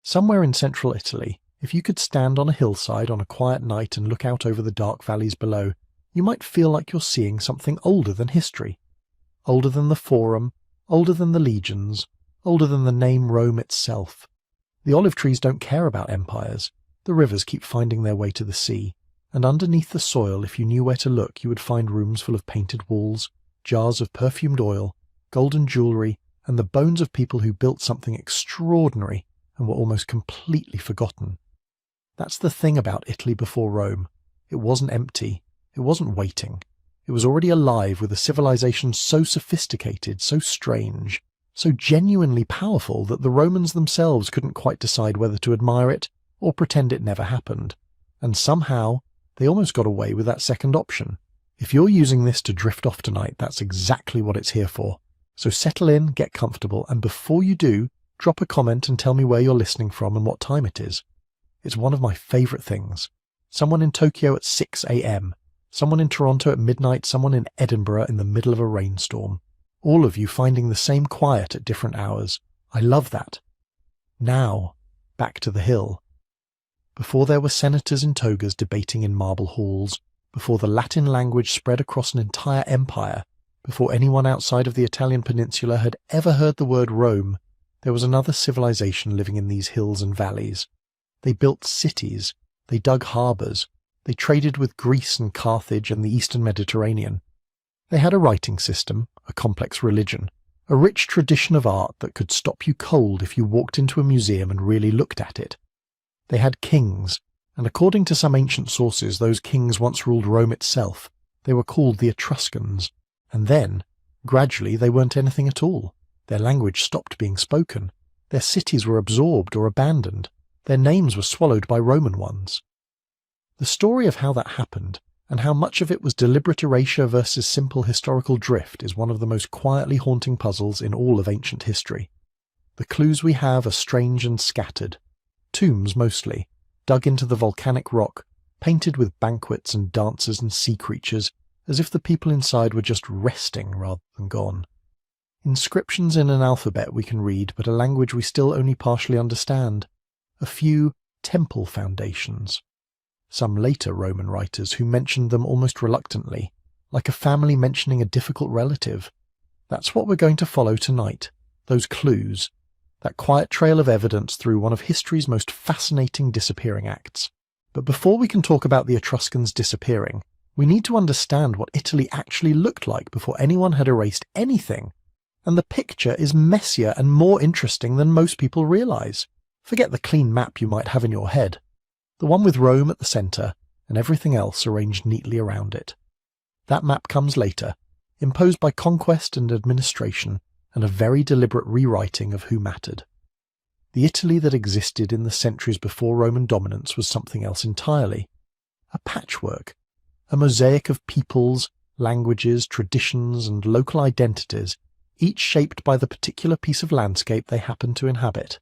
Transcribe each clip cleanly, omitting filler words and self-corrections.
Somewhere in central Italy, if you could stand on a hillside on a quiet night and look out over the dark valleys below, you might feel like you're seeing something older than history. Older than the Forum, older than the legions, older than the name Rome itself. The olive trees don't care about empires. The rivers keep finding their way to the sea, and underneath the soil, if you knew where to look, you would find rooms full of painted walls, jars of perfumed oil, golden jewellery, and the bones of people who built something extraordinary and were almost completely forgotten. That's the thing about Italy before Rome. It wasn't empty. It wasn't waiting. It was already alive with a civilization so sophisticated, so strange, so genuinely powerful that the Romans themselves couldn't quite decide whether to admire it or pretend it never happened. And somehow, they almost got away with that second option. If you're using this to drift off tonight, that's exactly what it's here for. So settle in, get comfortable, and before you do, drop a comment and tell me where you're listening from and what time it is. It's one of my favourite things. Someone in Tokyo at 6 a.m, someone in Toronto at midnight, someone in Edinburgh in the middle of a rainstorm. All of you finding the same quiet at different hours. I love that. Now, back to the hill. Before there were senators in togas debating in marble halls, before the Latin language spread across an entire empire, before anyone outside of the Italian peninsula had ever heard the word Rome, there was another civilization living in these hills and valleys. They built cities, they dug harbours, they traded with Greece and Carthage and the Eastern Mediterranean. They had a writing system, a complex religion, a rich tradition of art that could stop you cold if you walked into a museum and really looked at it. They had kings, and according to some ancient sources, those kings once ruled Rome itself. They were called the Etruscans, and then, gradually, they weren't anything at all. Their language stopped being spoken. Their cities were absorbed or abandoned. Their names were swallowed by Roman ones. The story of how that happened, and how much of it was deliberate erasure versus simple historical drift, is one of the most quietly haunting puzzles in all of ancient history. The clues we have are strange and scattered. Tombs mostly, dug into the volcanic rock, painted with banquets and dancers and sea creatures, as if the people inside were just resting rather than gone. Inscriptions in an alphabet we can read, but a language we still only partially understand. A few temple foundations. Some later Roman writers who mentioned them almost reluctantly, like a family mentioning a difficult relative. That's what we're going to follow tonight, those clues, that quiet trail of evidence through one of history's most fascinating disappearing acts. But before we can talk about the Etruscans disappearing, we need to understand what Italy actually looked like before anyone had erased anything. And the picture is messier and more interesting than most people realise. Forget the clean map you might have in your head. The one with Rome at the centre, and everything else arranged neatly around it. That map comes later, imposed by conquest and administration, and a very deliberate rewriting of who mattered. The Italy that existed in the centuries before Roman dominance was something else entirely. A patchwork, a mosaic of peoples, languages, traditions, and local identities, each shaped by the particular piece of landscape they happened to inhabit.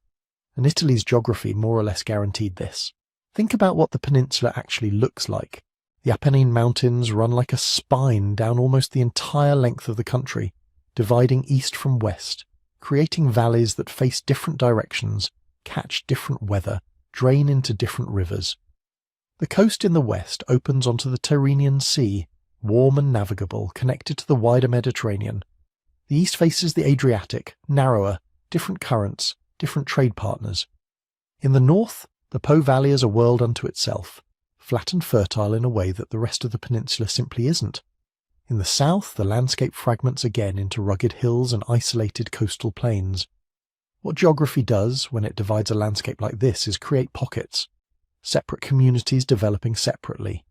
And Italy's geography more or less guaranteed this. Think about what the peninsula actually looks like. The Apennine Mountains run like a spine down almost the entire length of the country, dividing east from west, creating valleys that face different directions, catch different weather, drain into different rivers. The coast in the west opens onto the Tyrrhenian Sea, warm and navigable, connected to the wider Mediterranean. The east faces the Adriatic, narrower, different currents, different trade partners. In the north, the Po Valley is a world unto itself, flat and fertile in a way that the rest of the peninsula simply isn't. In the south, the landscape fragments again into rugged hills and isolated coastal plains. What geography does when it divides a landscape like this is create pockets, separate communities developing separately,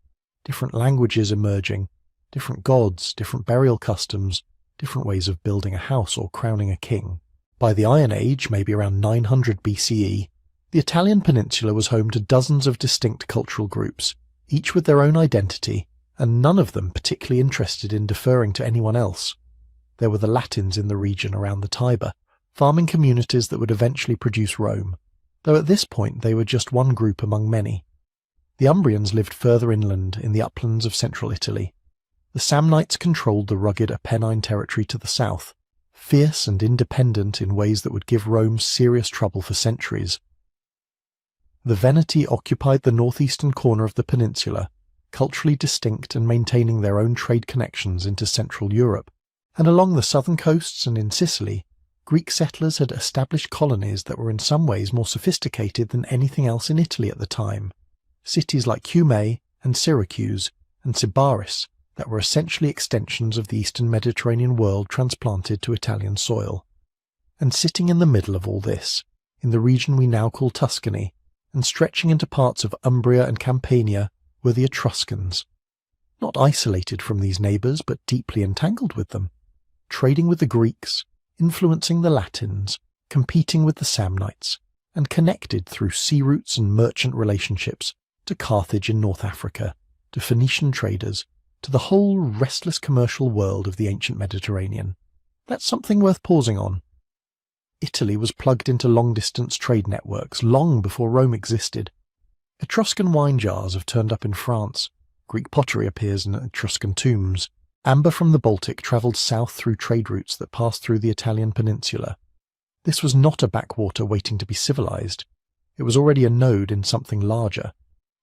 different languages emerging, different gods, different burial customs, different ways of building a house or crowning a king. By the Iron Age, maybe around 900 BCE, the Italian peninsula was home to dozens of distinct cultural groups, each with their own identity, and none of them particularly interested in deferring to anyone else. There were the Latins in the region around the Tiber, farming communities that would eventually produce Rome, though at this point they were just one group among many. The Umbrians lived further inland in the uplands of central Italy. The Samnites controlled the rugged Apennine territory to the south, fierce and independent in ways that would give Rome serious trouble for centuries. The Veneti occupied the northeastern corner of the peninsula, culturally distinct and maintaining their own trade connections into Central Europe, and along the southern coasts and in Sicily, Greek settlers had established colonies that were in some ways more sophisticated than anything else in Italy at the time. Cities like Cumae and Syracuse and Sybaris that were essentially extensions of the eastern Mediterranean world transplanted to Italian soil. And sitting in the middle of all this, in the region we now call Tuscany, and stretching into parts of Umbria and Campania, were the Etruscans. Not isolated from these neighbours, but deeply entangled with them, trading with the Greeks, influencing the Latins, competing with the Samnites, and connected through sea routes and merchant relationships to Carthage in North Africa, to Phoenician traders, to the whole restless commercial world of the ancient Mediterranean. That's something worth pausing on. Italy was plugged into long-distance trade networks long before Rome existed. Etruscan wine jars have turned up in France. Greek pottery appears in Etruscan tombs. Amber from the Baltic travelled south through trade routes that passed through the Italian peninsula. This was not a backwater waiting to be civilized. It was already a node in something larger,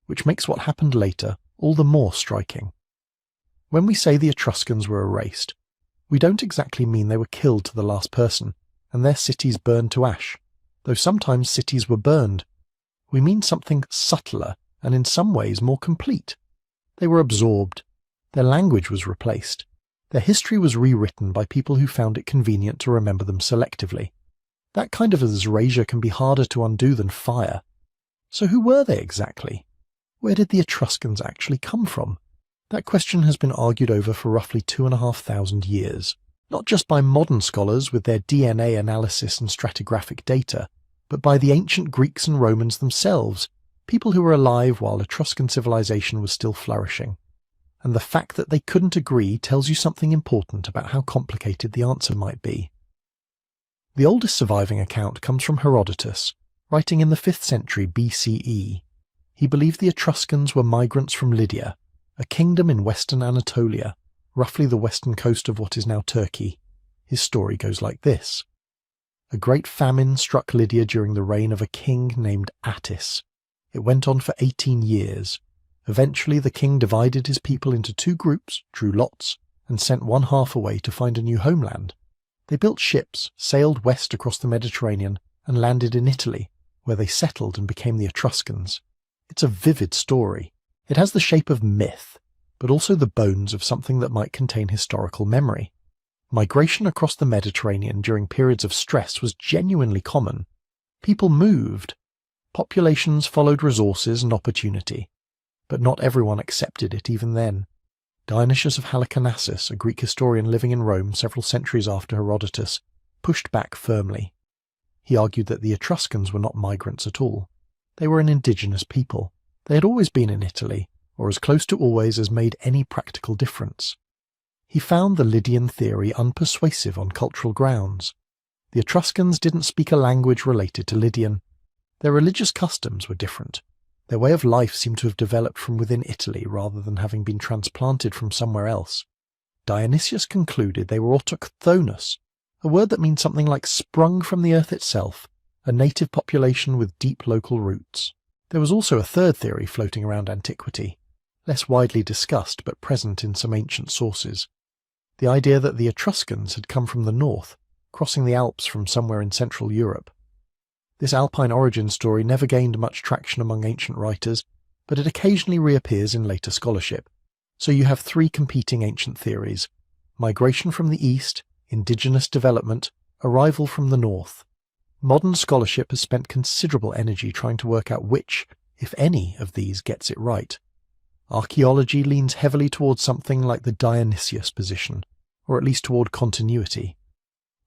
which makes what happened later all the more striking. When we say the Etruscans were erased, we don't exactly mean they were killed to the last person, and their cities burned to ash, though sometimes cities were burned. We mean something subtler and in some ways more complete. They were absorbed. Their language was replaced. Their history was rewritten by people who found it convenient to remember them selectively. That kind of erasure can be harder to undo than fire. So who were they exactly? Where did the Etruscans actually come from? That question has been argued over for roughly 2,500 years, not just by modern scholars with their DNA analysis and stratigraphic data, but by the ancient Greeks and Romans themselves, people who were alive while Etruscan civilization was still flourishing. And the fact that they couldn't agree tells you something important about how complicated the answer might be. The oldest surviving account comes from Herodotus, writing in the 5th century BCE. He believed the Etruscans were migrants from Lydia, a kingdom in western Anatolia, roughly the western coast of what is now Turkey. His story goes like this. A great famine struck Lydia during the reign of a king named Attis. It went on for 18 years. Eventually the king divided his people into 2 groups, drew lots, and sent one half away to find a new homeland. They built ships, sailed west across the Mediterranean, and landed in Italy, where they settled and became the Etruscans. It's a vivid story. It has the shape of myth, but also the bones of something that might contain historical memory. Migration across the Mediterranean during periods of stress was genuinely common. People moved. Populations followed resources and opportunity. But not everyone accepted it even then. Dionysius of Halicarnassus, a Greek historian living in Rome several centuries after Herodotus, pushed back firmly. He argued that the Etruscans were not migrants at all. They were an indigenous people. They had always been in Italy, or as close to always as made any practical difference. He found the Lydian theory unpersuasive on cultural grounds. The Etruscans didn't speak a language related to Lydian. Their religious customs were different. Their way of life seemed to have developed from within Italy rather than having been transplanted from somewhere else. Dionysius concluded they were autochthonous, a word that means something like sprung from the earth itself, a native population with deep local roots. There was also a third theory floating around antiquity, less widely discussed but present in some ancient sources. The idea that the Etruscans had come from the north, crossing the Alps from somewhere in Central Europe. This Alpine origin story never gained much traction among ancient writers, but it occasionally reappears in later scholarship. So you have 3 competing ancient theories: migration from the east, indigenous development, arrival from the north. Modern scholarship has spent considerable energy trying to work out which, if any, of these gets it right. Archaeology leans heavily towards something like the Dionysius position, or at least toward continuity.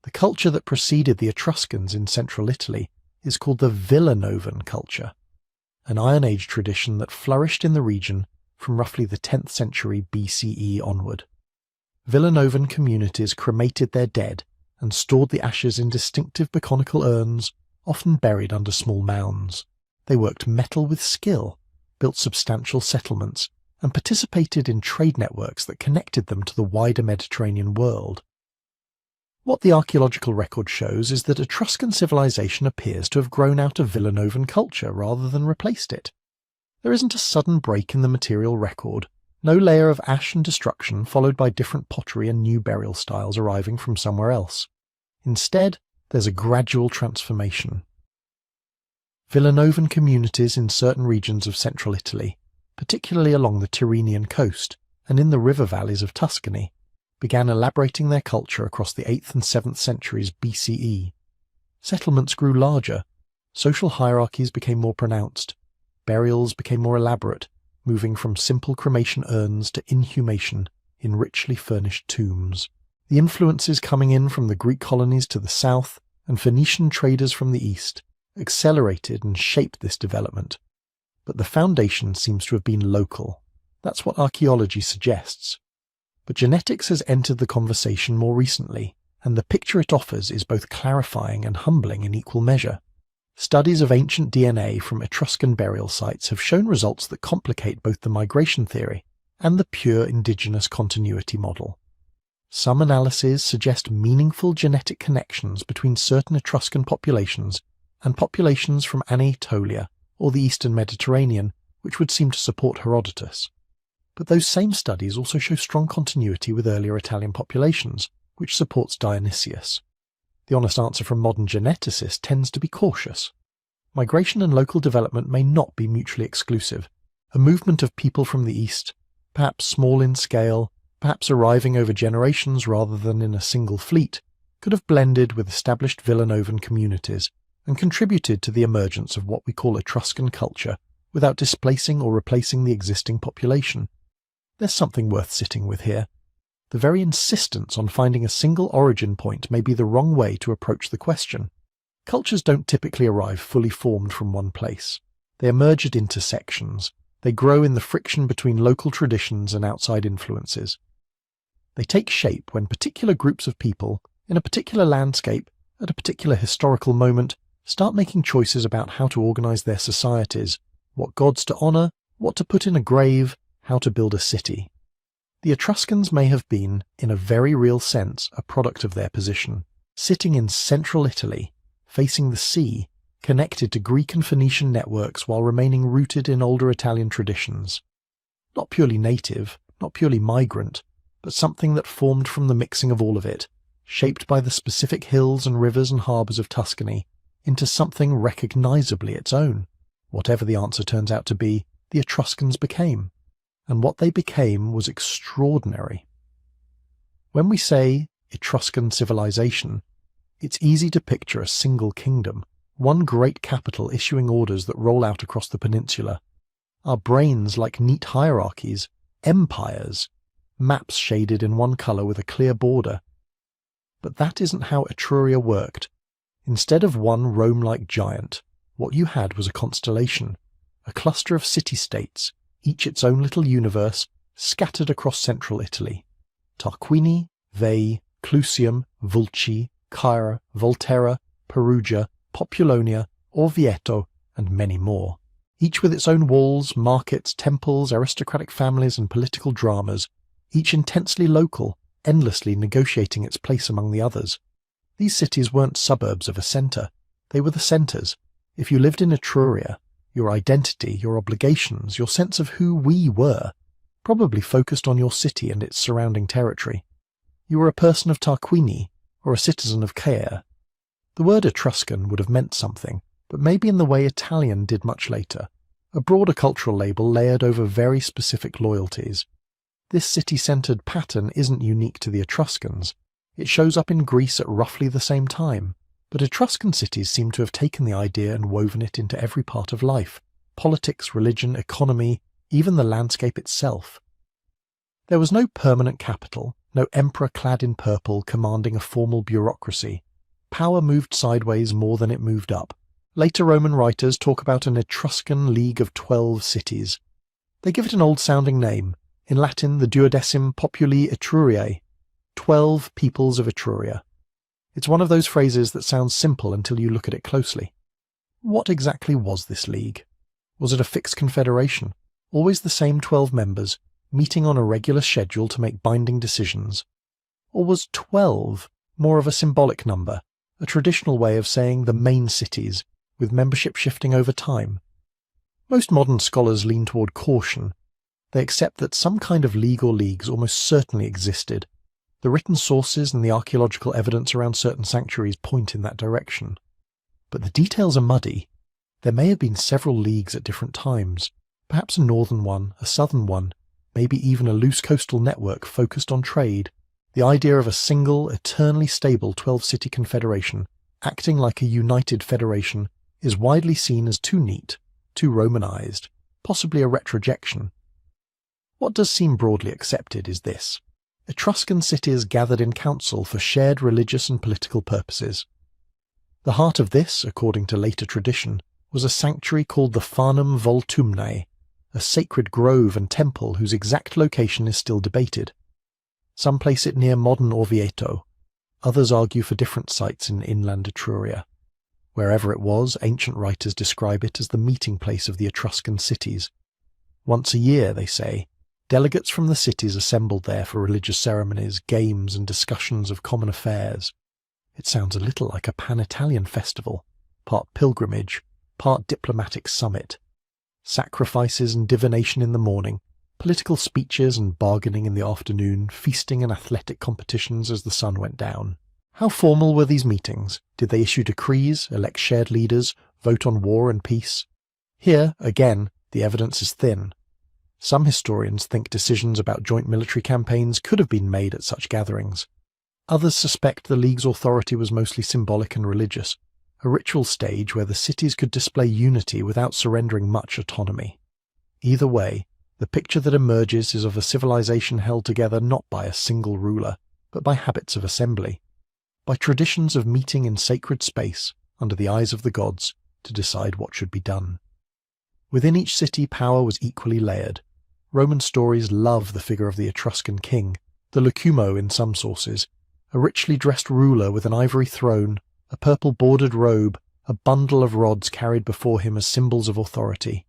The culture that preceded the Etruscans in central Italy is called the Villanovan culture, an Iron Age tradition that flourished in the region from roughly the 10th century BCE onward. Villanovan communities cremated their dead and stored the ashes in distinctive baconical urns, often buried under small mounds. They worked metal with skill, built substantial settlements, and participated in trade networks that connected them to the wider Mediterranean world. What the archaeological record shows is that Etruscan civilization appears to have grown out of Villanovan culture rather than replaced it. There isn't a sudden break in the material record, no layer of ash and destruction followed by different pottery and new burial styles arriving from somewhere else. Instead, there's a gradual transformation. Villanovan communities in certain regions of central Italy, particularly along the Tyrrhenian coast and in the river valleys of Tuscany, began elaborating their culture across the 8th and 7th centuries BCE. Settlements grew larger, social hierarchies became more pronounced, burials became more elaborate, moving from simple cremation urns to inhumation in richly furnished tombs. The influences coming in from the Greek colonies to the south and Phoenician traders from the east accelerated and shaped this development. But the foundation seems to have been local. That's what archaeology suggests. But genetics has entered the conversation more recently, and the picture it offers is both clarifying and humbling in equal measure. Studies of ancient DNA from Etruscan burial sites have shown results that complicate both the migration theory and the pure indigenous continuity model. Some analyses suggest meaningful genetic connections between certain Etruscan populations and populations from Anatolia or the eastern Mediterranean, which would seem to support Herodotus. But those same studies also show strong continuity with earlier Italian populations, which supports Dionysius. The honest answer from modern geneticists tends to be cautious. Migration and local development may not be mutually exclusive. A movement of people from the east, perhaps small in scale, perhaps arriving over generations rather than in a single fleet, could have blended with established Villanovan communities and contributed to the emergence of what we call Etruscan culture without displacing or replacing the existing population. There's something worth sitting with here. The very insistence on finding a single origin point may be the wrong way to approach the question. Cultures don't typically arrive fully formed from one place. They emerge at intersections. They grow in the friction between local traditions and outside influences. They take shape when particular groups of people, in a particular landscape, at a particular historical moment, start making choices about how to organize their societies, what gods to honor, what to put in a grave, how to build a city. The Etruscans may have been, in a very real sense, a product of their position, sitting in central Italy, facing the sea, connected to Greek and Phoenician networks while remaining rooted in older Italian traditions. Not purely native, not purely migrant, but something that formed from the mixing of all of it, shaped by the specific hills and rivers and harbours of Tuscany, into something recognizably its own. Whatever the answer turns out to be, the Etruscans became. And what they became was extraordinary. When we say Etruscan civilization, it's easy to picture a single kingdom, one great capital issuing orders that roll out across the peninsula. Our brains like neat hierarchies, empires, maps shaded in one colour with a clear border. But that isn't how Etruria worked. Instead of one Rome-like giant, what you had was a constellation, a cluster of city-states, each its own little universe, scattered across central Italy. Tarquini, Veii, Clusium, Vulci, Caira, Volterra, Perugia, Populonia, Orvieto, and many more. Each with its own walls, markets, temples, aristocratic families, and political dramas, each intensely local, endlessly negotiating its place among the others. These cities weren't suburbs of a centre. They were the centres. If you lived in Etruria, your identity, your obligations, your sense of who we were, probably focused on your city and its surrounding territory. You were a person of Tarquini, or a citizen of Caere. The word Etruscan would have meant something, but maybe in the way Italian did much later, a broader cultural label layered over very specific loyalties. This city-centred pattern isn't unique to the Etruscans. It shows up in Greece at roughly the same time. But Etruscan cities seem to have taken the idea and woven it into every part of life, politics, religion, economy, even the landscape itself. There was no permanent capital, no emperor clad in purple commanding a formal bureaucracy. Power moved sideways more than it moved up. Later Roman writers talk about an Etruscan League of 12 cities. They give it an old-sounding name, in Latin the Duodecim Populi Etruriae, 12 peoples of Etruria. It's one of those phrases that sounds simple until you look at it closely. What exactly was this league? Was it a fixed confederation, always the same 12 members, meeting on a regular schedule to make binding decisions? Or was 12 more of a symbolic number, a traditional way of saying the main cities, with membership shifting over time. Most modern scholars lean toward caution. They accept that some kind of league or leagues almost certainly existed. The written sources and the archaeological evidence around certain sanctuaries point in that direction. But the details are muddy. There may have been several leagues at different times, perhaps a northern one, a southern one, maybe even a loose coastal network focused on trade. The idea of a single, eternally stable 12-city confederation, acting like a united federation, is widely seen as too neat, too Romanized, possibly a retrojection. What does seem broadly accepted is this. Etruscan cities gathered in council for shared religious and political purposes. The heart of this, according to later tradition, was a sanctuary called the Fanum Voltumnae, a sacred grove and temple whose exact location is still debated. Some place it near modern Orvieto. Others argue for different sites in inland Etruria. Wherever it was, ancient writers describe it as the meeting place of the Etruscan cities. Once a year, they say, delegates from the cities assembled there for religious ceremonies, games, and discussions of common affairs. It sounds a little like a pan-Italian festival, part pilgrimage, part diplomatic summit. Sacrifices and divination in the morning, political speeches and bargaining in the afternoon, feasting and athletic competitions as the sun went down. How formal were these meetings? Did they issue decrees, elect shared leaders, vote on war and peace? Here, again, the evidence is thin. Some historians think decisions about joint military campaigns could have been made at such gatherings. Others suspect the League's authority was mostly symbolic and religious, a ritual stage where the cities could display unity without surrendering much autonomy. Either way, the picture that emerges is of a civilization held together not by a single ruler, but by habits of assembly, by traditions of meeting in sacred space under the eyes of the gods to decide what should be done. Within each city, power was equally layered. Roman stories love the figure of the Etruscan king, the lucumo in some sources, a richly dressed ruler with an ivory throne, a purple-bordered robe, a bundle of rods carried before him as symbols of authority.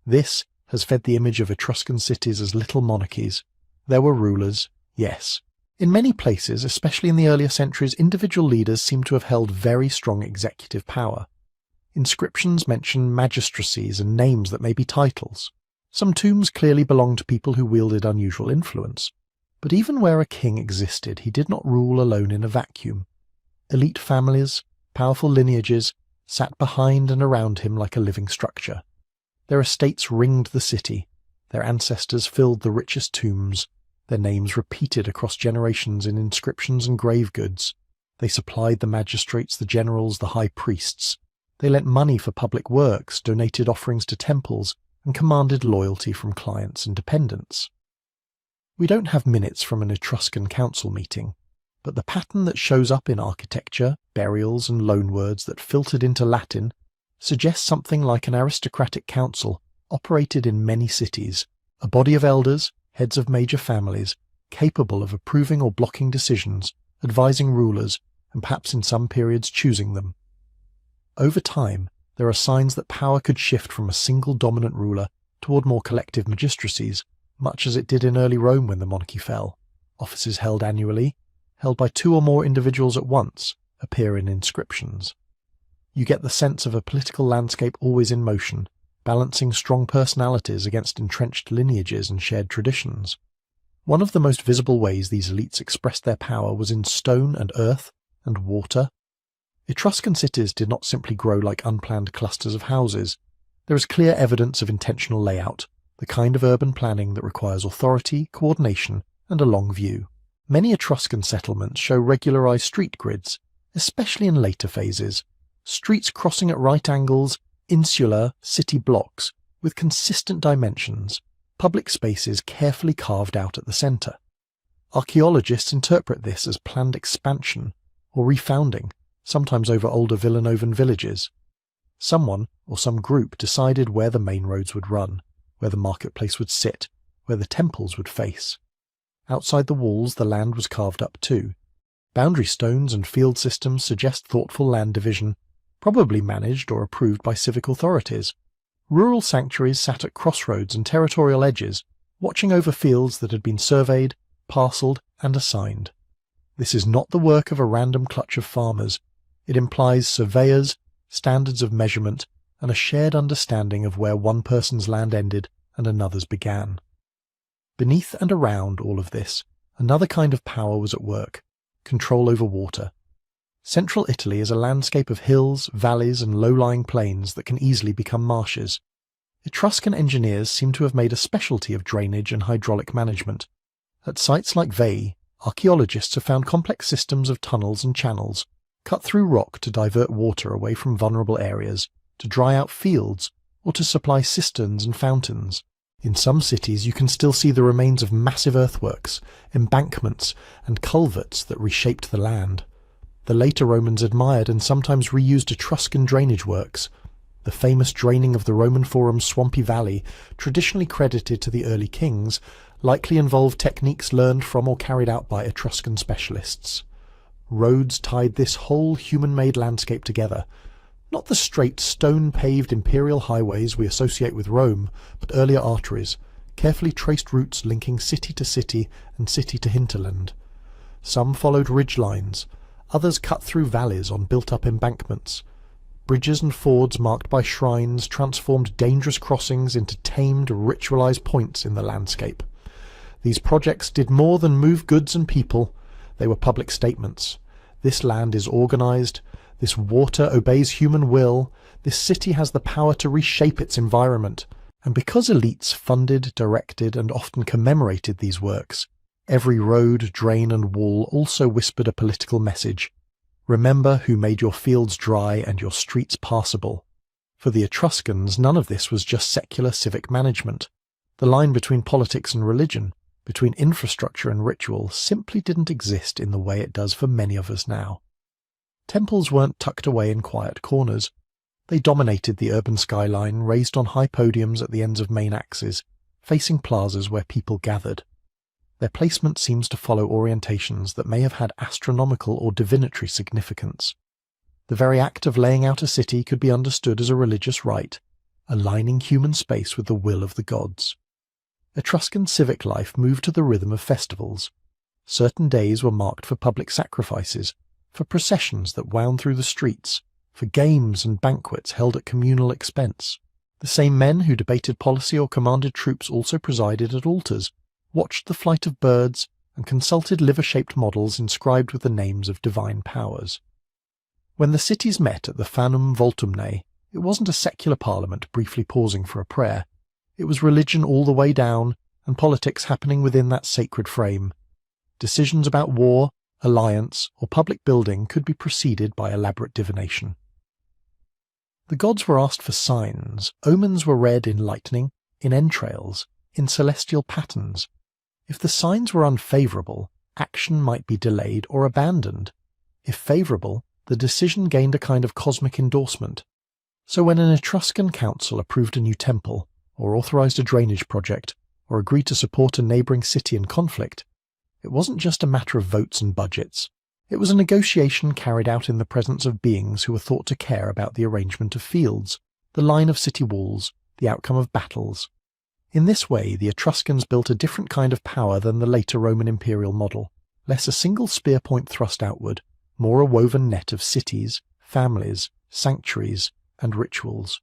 This has fed the image of Etruscan cities as little monarchies. There were rulers, yes. In many places, especially in the earlier centuries, individual leaders seem to have held very strong executive power. Inscriptions mention magistracies and names that may be titles. Some tombs clearly belonged to people who wielded unusual influence. But even where a king existed, he did not rule alone in a vacuum. Elite families, powerful lineages, sat behind and around him like a living structure. Their estates ringed the city, their ancestors filled the richest tombs, their names repeated across generations in inscriptions and grave goods. They supplied the magistrates, the generals, the high priests. They lent money for public works, donated offerings to temples, and commanded loyalty from clients and dependents. We don't have minutes from an Etruscan council meeting, but the pattern that shows up in architecture, burials, and loanwords that filtered into Latin suggests something like an aristocratic council operated in many cities, a body of elders, heads of major families, capable of approving or blocking decisions, advising rulers, and perhaps in some periods choosing them. Over time, there are signs that power could shift from a single dominant ruler toward more collective magistracies, much as it did in early Rome when the monarchy fell. Offices held annually, held by two or more individuals at once, appear in inscriptions. You get the sense of a political landscape always in motion, balancing strong personalities against entrenched lineages and shared traditions. One of the most visible ways these elites expressed their power was in stone and earth and water. Etruscan cities did not simply grow like unplanned clusters of houses. There is clear evidence of intentional layout, the kind of urban planning that requires authority, coordination, and a long view. Many Etruscan settlements show regularized street grids, especially in later phases. Streets crossing at right angles, insular city blocks with consistent dimensions, public spaces carefully carved out at the centre. Archaeologists interpret this as planned expansion or refounding, sometimes over older Villanovan villages. Someone or some group decided where the main roads would run, where the marketplace would sit, where the temples would face. Outside the walls the land was carved up too. Boundary stones and field systems suggest thoughtful land division, probably managed or approved by civic authorities. Rural sanctuaries sat at crossroads and territorial edges, watching over fields that had been surveyed, parcelled, and assigned. This is not the work of a random clutch of farmers. It implies surveyors, standards of measurement, and a shared understanding of where one person's land ended and another's began. Beneath and around all of this, another kind of power was at work: control over water. Central Italy is a landscape of hills, valleys, and low-lying plains that can easily become marshes. Etruscan engineers seem to have made a specialty of drainage and hydraulic management. At sites like Veii, archaeologists have found complex systems of tunnels and channels, cut through rock to divert water away from vulnerable areas, to dry out fields, or to supply cisterns and fountains. In some cities you can still see the remains of massive earthworks, embankments, and culverts that reshaped the land. The later Romans admired and sometimes reused Etruscan drainage works. The famous draining of the Roman Forum's swampy valley, traditionally credited to the early kings, likely involved techniques learned from or carried out by Etruscan specialists. Roads tied this whole human-made landscape together. Not the straight, stone-paved imperial highways we associate with Rome, but earlier arteries, carefully traced routes linking city to city and city to hinterland. Some followed ridgelines, others cut through valleys on built-up embankments. Bridges and fords marked by shrines transformed dangerous crossings into tamed, ritualized points in the landscape. These projects did more than move goods and people. They were public statements. This land is organized. This water obeys human will. This city has the power to reshape its environment. And because elites funded, directed, and often commemorated these works, every road, drain, and wall also whispered a political message. Remember who made your fields dry and your streets passable. For the Etruscans, none of this was just secular civic management. The line between politics and religion, between infrastructure and ritual, simply didn't exist in the way it does for many of us now. Temples weren't tucked away in quiet corners. They dominated the urban skyline, raised on high podiums at the ends of main axes, facing plazas where people gathered. Their placement seems to follow orientations that may have had astronomical or divinatory significance. The very act of laying out a city could be understood as a religious rite, aligning human space with the will of the gods. Etruscan civic life moved to the rhythm of festivals. Certain days were marked for public sacrifices, for processions that wound through the streets, for games and banquets held at communal expense. The same men who debated policy or commanded troops also presided at altars, watched the flight of birds, and consulted liver-shaped models inscribed with the names of divine powers. When the cities met at the Fanum Voltumnae, it wasn't a secular parliament briefly pausing for a prayer. It was religion all the way down, and politics happening within that sacred frame. Decisions about war, alliance, or public building could be preceded by elaborate divination. The gods were asked for signs. Omens were read in lightning, in entrails, in celestial patterns. If the signs were unfavourable, action might be delayed or abandoned. If favourable, the decision gained a kind of cosmic endorsement. So when an Etruscan council approved a new temple, or authorised a drainage project, or agreed to support a neighbouring city in conflict, it wasn't just a matter of votes and budgets. It was a negotiation carried out in the presence of beings who were thought to care about the arrangement of fields, the line of city walls, the outcome of battles. In this way, the Etruscans built a different kind of power than the later Roman imperial model, less a single spear point thrust outward, more a woven net of cities, families, sanctuaries, and rituals.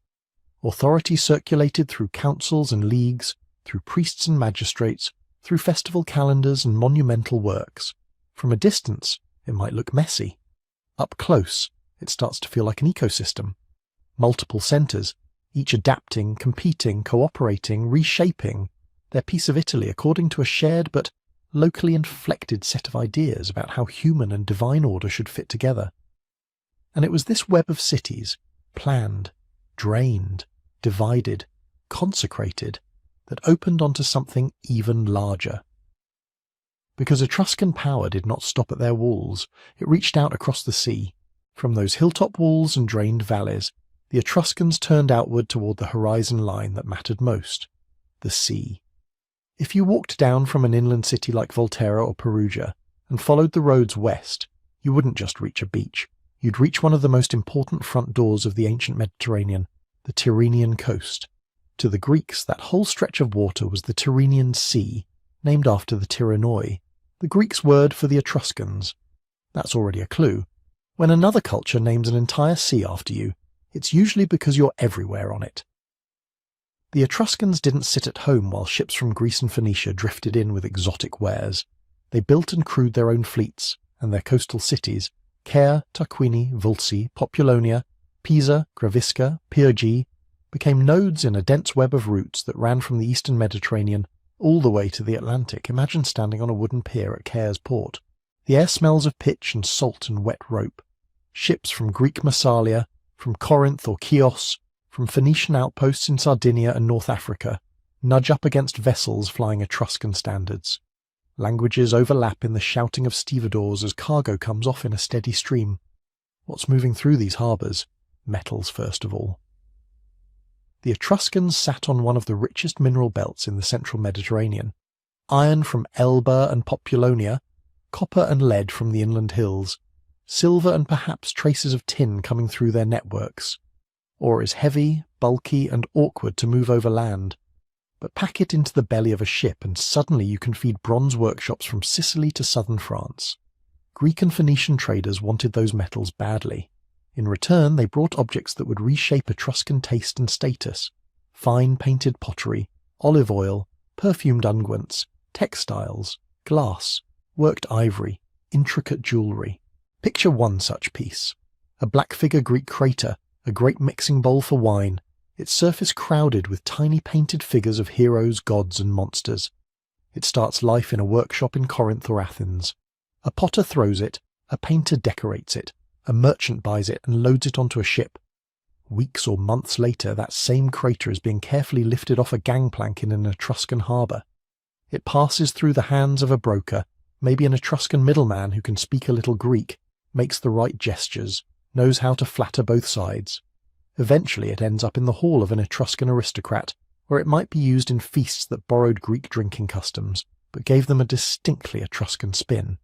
Authority circulated through councils and leagues, through priests and magistrates, through festival calendars and monumental works. From a distance, it might look messy. Up close, it starts to feel like an ecosystem. Multiple centres, each adapting, competing, cooperating, reshaping their piece of Italy according to a shared but locally inflected set of ideas about how human and divine order should fit together. And it was this web of cities, planned, drained, divided, consecrated, that opened onto something even larger. Because Etruscan power did not stop at their walls, it reached out across the sea. From those hilltop walls and drained valleys, the Etruscans turned outward toward the horizon line that mattered most, the sea. If you walked down from an inland city like Volterra or Perugia and followed the roads west, you wouldn't just reach a beach. You'd reach one of the most important front doors of the ancient Mediterranean, the Tyrrhenian coast. To the Greeks, that whole stretch of water was the Tyrrhenian Sea, named after the Tyrrhenoi, the Greeks' word for the Etruscans. That's already a clue. When another culture names an entire sea after you, it's usually because you're everywhere on it. The Etruscans didn't sit at home while ships from Greece and Phoenicia drifted in with exotic wares. They built and crewed their own fleets, and their coastal cities, Caere, Tarquini, Vulci, Populonia, Pisa, Gravisca, Pyrgi, became nodes in a dense web of routes that ran from the eastern Mediterranean all the way to the Atlantic. Imagine standing on a wooden pier at Caere's port. The air smells of pitch and salt and wet rope. Ships from Greek Massalia, from Corinth or Chios, from Phoenician outposts in Sardinia and North Africa, nudge up against vessels flying Etruscan standards. Languages overlap in the shouting of stevedores as cargo comes off in a steady stream. What's moving through these harbours? Metals, first of all. The Etruscans sat on one of the richest mineral belts in the central Mediterranean. Iron from Elba and Populonia, copper and lead from the inland hills, silver and perhaps traces of tin coming through their networks. Ore is heavy, bulky, and awkward to move over land. But pack it into the belly of a ship and suddenly you can feed bronze workshops from Sicily to southern France. Greek and Phoenician traders wanted those metals badly. In return, they brought objects that would reshape Etruscan taste and status: fine painted pottery, olive oil, perfumed unguents, textiles, glass, worked ivory, intricate jewellery. Picture one such piece. A black-figure Greek crater, a great mixing bowl for wine, its surface crowded with tiny painted figures of heroes, gods and monsters. It starts life in a workshop in Corinth or Athens. A potter throws it, a painter decorates it, a merchant buys it and loads it onto a ship. Weeks or months later, that same crater is being carefully lifted off a gangplank in an Etruscan harbour. It passes through the hands of a broker, maybe an Etruscan middleman who can speak a little Greek, makes the right gestures, knows how to flatter both sides. Eventually it ends up in the hall of an Etruscan aristocrat, where it might be used in feasts that borrowed Greek drinking customs, but gave them a distinctly Etruscan spin.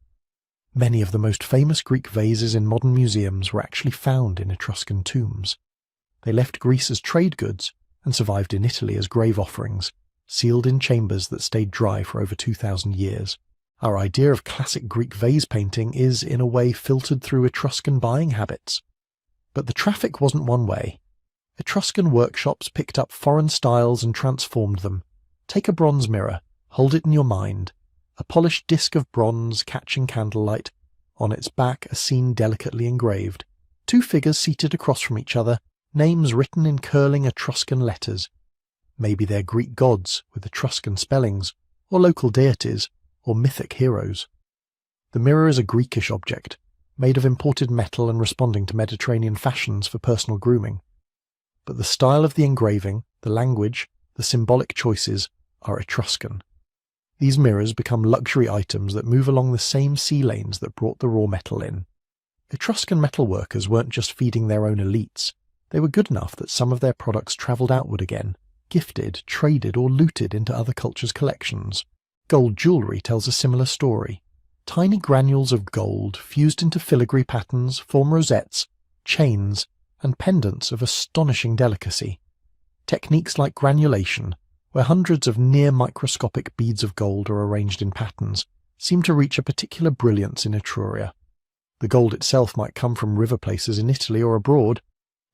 Many of the most famous Greek vases in modern museums were actually found in Etruscan tombs. They left Greece as trade goods and survived in Italy as grave offerings, sealed in chambers that stayed dry for over 2,000 years. Our idea of classic Greek vase painting is, in a way, filtered through Etruscan buying habits. But the traffic wasn't one way. Etruscan workshops picked up foreign styles and transformed them. Take a bronze mirror, hold it in your mind. A polished disc of bronze catching candlelight, on its back a scene delicately engraved. Two figures seated across from each other, names written in curling Etruscan letters. Maybe they're Greek gods with Etruscan spellings, or local deities, or mythic heroes. The mirror is a Greekish object, made of imported metal and responding to Mediterranean fashions for personal grooming. But the style of the engraving, the language, the symbolic choices are Etruscan. These mirrors become luxury items that move along the same sea lanes that brought the raw metal in. Etruscan metalworkers weren't just feeding their own elites. They were good enough that some of their products travelled outward again, gifted, traded or looted into other cultures' collections. Gold jewellery tells a similar story. Tiny granules of gold fused into filigree patterns form rosettes, chains, and pendants of astonishing delicacy. Techniques like granulation, where hundreds of near-microscopic beads of gold are arranged in patterns, seem to reach a particular brilliance in Etruria. The gold itself might come from river places in Italy or abroad,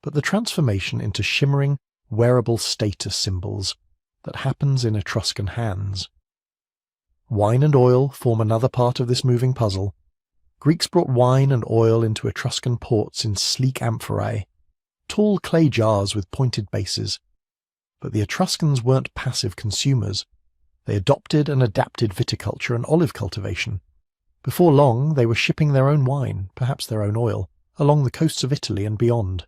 but the transformation into shimmering, wearable status symbols that happens in Etruscan hands. Wine and oil form another part of this moving puzzle. Greeks brought wine and oil into Etruscan ports in sleek amphorae, tall clay jars with pointed bases. But the Etruscans weren't passive consumers. They adopted and adapted viticulture and olive cultivation. Before long, they were shipping their own wine, perhaps their own oil, along the coasts of Italy and beyond.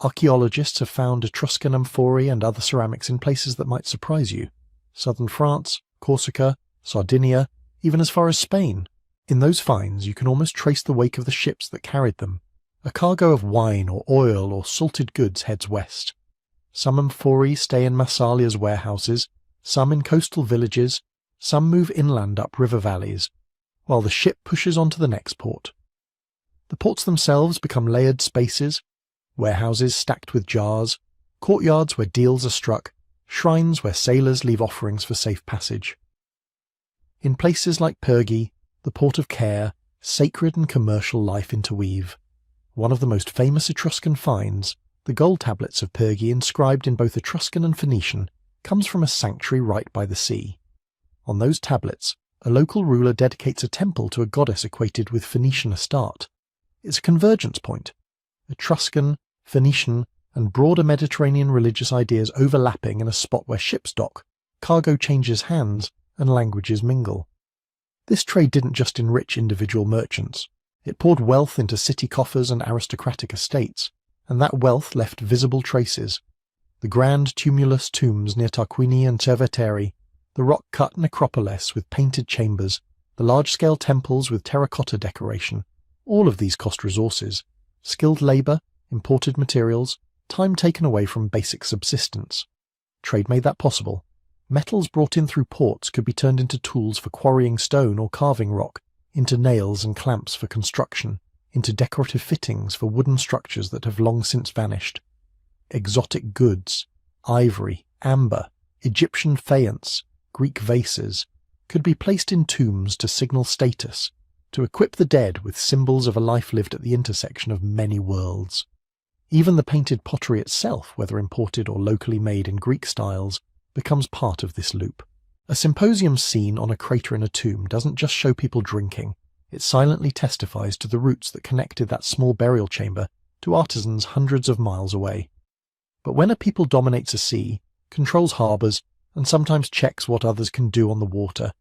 Archaeologists have found Etruscan amphorae and other ceramics in places that might surprise you. Southern France, Corsica, Sardinia, even as far as Spain. In those finds, you can almost trace the wake of the ships that carried them. A cargo of wine or oil or salted goods heads west. Some amphorae stay in Massalia's warehouses, some in coastal villages, some move inland up river valleys, while the ship pushes on to the next port. The ports themselves become layered spaces, warehouses stacked with jars, courtyards where deals are struck, shrines where sailors leave offerings for safe passage. In places like Pyrgi, the port of Caere, Sacred and commercial life interweave. One of the most famous Etruscan finds, the gold tablets of Pergae inscribed in both Etruscan and Phoenician, comes from a sanctuary right by the sea. On those tablets, a local ruler dedicates a temple to a goddess equated with Phoenician Astarte. It's a convergence point. Etruscan, Phoenician, and broader Mediterranean religious ideas overlapping in a spot where ships dock, cargo changes hands, and languages mingle. This trade didn't just enrich individual merchants. It poured wealth into city coffers and aristocratic estates, and that wealth left visible traces. The grand tumulus tombs near Tarquini and Cerveteri, the rock-cut necropolis with painted chambers, the large-scale temples with terracotta decoration, all of these cost resources, skilled labour, imported materials, time taken away from basic subsistence. Trade made that possible. Metals brought in through ports could be turned into tools for quarrying stone or carving rock, into nails and clamps for construction, into decorative fittings for wooden structures that have long since vanished. Exotic goods, ivory, amber, Egyptian faience, Greek vases, could be placed in tombs to signal status, to equip the dead with symbols of a life lived at the intersection of many worlds. Even the painted pottery itself, whether imported or locally made in Greek styles, becomes part of this loop. A symposium scene on a crater in a tomb doesn't just show people drinking, it silently testifies to the roots that connected that small burial chamber to artisans hundreds of miles away. But when a people dominates a sea, controls harbours, and sometimes checks what others can do on the water,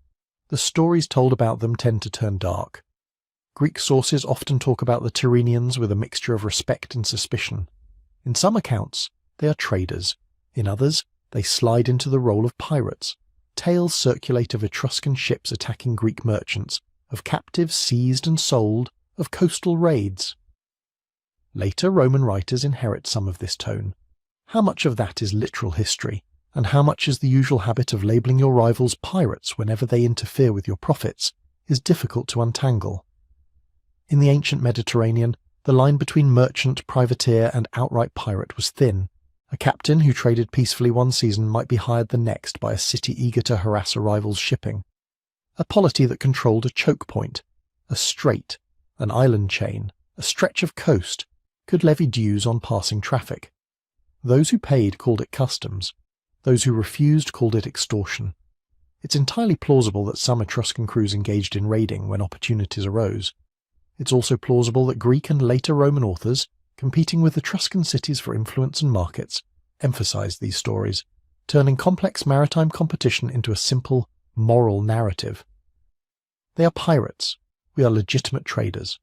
the stories told about them tend to turn dark. Greek sources often talk about the Tyrrhenians with a mixture of respect and suspicion. In some accounts, they are traders. In others, they slide into the role of pirates. Tales circulate of Etruscan ships attacking Greek merchants, of captives seized and sold, of coastal raids. Later Roman writers inherit some of this tone. How much of that is literal history, and how much is the usual habit of labelling your rivals pirates whenever they interfere with your profits, is difficult to untangle. In the ancient Mediterranean, the line between merchant, privateer, and outright pirate was thin. A captain who traded peacefully one season might be hired the next by a city eager to harass a rival's shipping. A polity that controlled a choke point, a strait, an island chain, a stretch of coast, could levy dues on passing traffic. Those who paid called it customs. Those who refused called it extortion. It's entirely plausible that some Etruscan crews engaged in raiding when opportunities arose. It's also plausible that Greek and later Roman authors, competing with Etruscan cities for influence and markets, emphasized these stories, turning complex maritime competition into a simple, moral narrative. They are pirates. We are legitimate traders.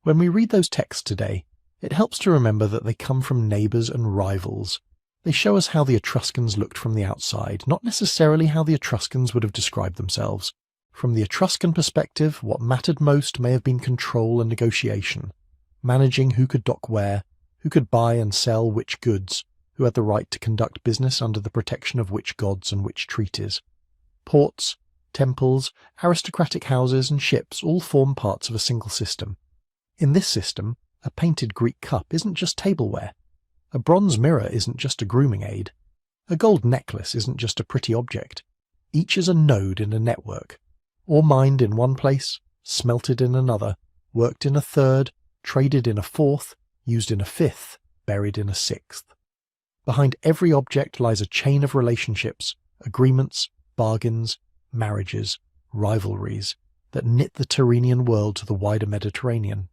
When we read those texts today, it helps to remember that they come from neighbours and rivals. They show us how the Etruscans looked from the outside, not necessarily how the Etruscans would have described themselves. From the Etruscan perspective, what mattered most may have been control and negotiation, managing who could dock where, who could buy and sell which goods, who had the right to conduct business under the protection of which gods and which treaties. Ports, temples, aristocratic houses and ships all form parts of a single system. In this system, a painted Greek cup isn't just tableware. A bronze mirror isn't just a grooming aid. A gold necklace isn't just a pretty object. Each is a node in a network, all mined in one place, smelted in another, worked in a third, traded in a fourth, used in a fifth, buried in a sixth. Behind every object lies a chain of relationships, agreements, bargains, marriages, rivalries, that knit the Tyrrhenian world to the wider Mediterranean.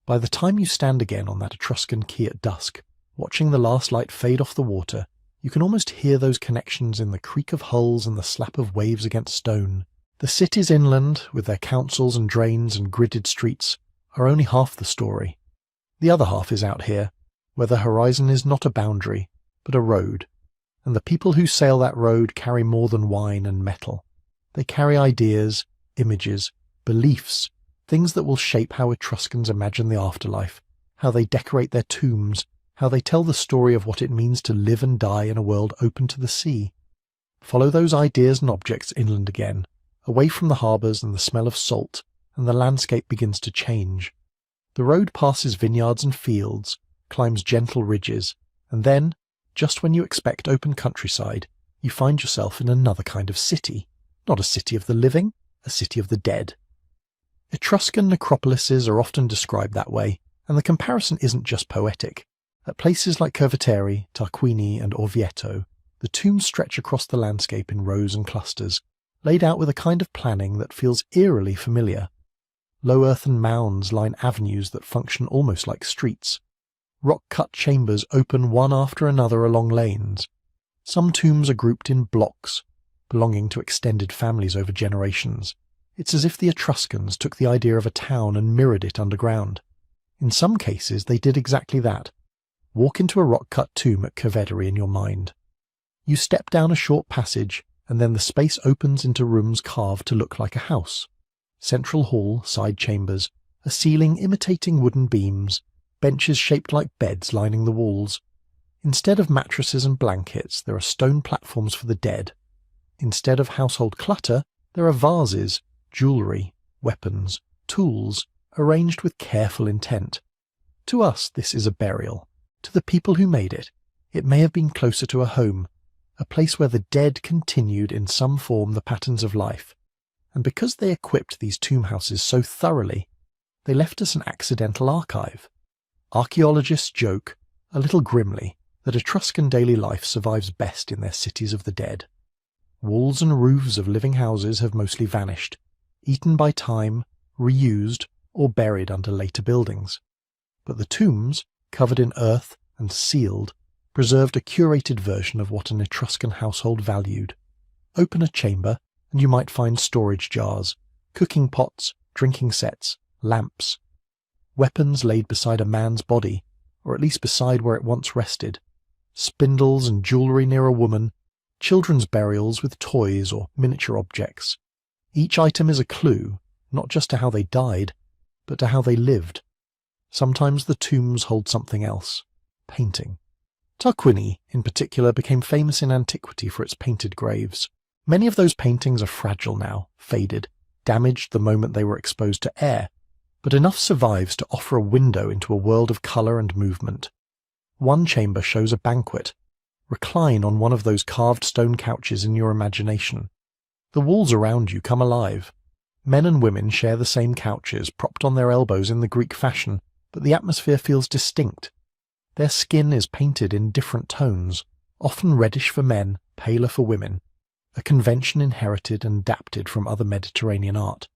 By the time you stand again on that Etruscan quay at dusk, watching the last light fade off the water, you can almost hear those connections in the creak of hulls and the slap of waves against stone. The cities inland, with their councils and drains and gridded streets, are only half the story. The other half is out here, where the horizon is not a boundary, but a road, and the people who sail that road carry more than wine and metal. They carry ideas, images, beliefs, things that will shape how Etruscans imagine the afterlife, how they decorate their tombs, how they tell the story of what it means to live and die in a world open to the sea. Follow those ideas and objects inland again, away from the harbours and the smell of salt, and the landscape begins to change. The road passes vineyards and fields, climbs gentle ridges, and then, just when you expect open countryside, you find yourself in another kind of city. Not a city of the living, a city of the dead. Etruscan necropolises are often described that way, and the comparison isn't just poetic. At places like Cerveteri, Tarquini and Orvieto, the tombs stretch across the landscape in rows and clusters, laid out with a kind of planning that feels eerily familiar. Low earthen mounds line avenues that function almost like streets. Rock-cut chambers open one after another along lanes. Some tombs are grouped in blocks, belonging to extended families over generations. It's as if the Etruscans took the idea of a town and mirrored it underground. In some cases, they did exactly that. Walk into a rock-cut tomb at Cerveteri in your mind. You step down a short passage, and then the space opens into rooms carved to look like a house. Central hall, side chambers, a ceiling imitating wooden beams, benches shaped like beds lining the walls. Instead of mattresses and blankets, there are stone platforms for the dead. Instead of household clutter, there are vases, jewellery, weapons, tools, arranged with careful intent. To us, this is a burial. To the people who made it, it may have been closer to a home, a place where the dead continued in some form the patterns of life. And because they equipped these tomb houses so thoroughly, they left us an accidental archive. Archaeologists joke, a little grimly, that Etruscan daily life survives best in their cities of the dead. Walls and roofs of living houses have mostly vanished, eaten by time, reused, or buried under later buildings. But the tombs, covered in earth and sealed, preserved a curated version of what an Etruscan household valued. Open a chamber, and you might find storage jars, cooking pots, drinking sets, lamps, weapons laid beside a man's body, or at least beside where it once rested, spindles and jewellery near a woman, children's burials with toys or miniature objects. Each item is a clue, not just to how they died, but to how they lived. Sometimes the tombs hold something else, painting. Tarquini, in particular, became famous in antiquity for its painted graves. Many of those paintings are fragile now, faded, damaged the moment they were exposed to air, but enough survives to offer a window into a world of colour and movement. One chamber shows a banquet. Recline on one of those carved stone couches in your imagination. The walls around you come alive. Men and women share the same couches, propped on their elbows in the Greek fashion, but the atmosphere feels distinct. Their skin is painted in different tones, often reddish for men, paler for women, a convention inherited and adapted from other Mediterranean art.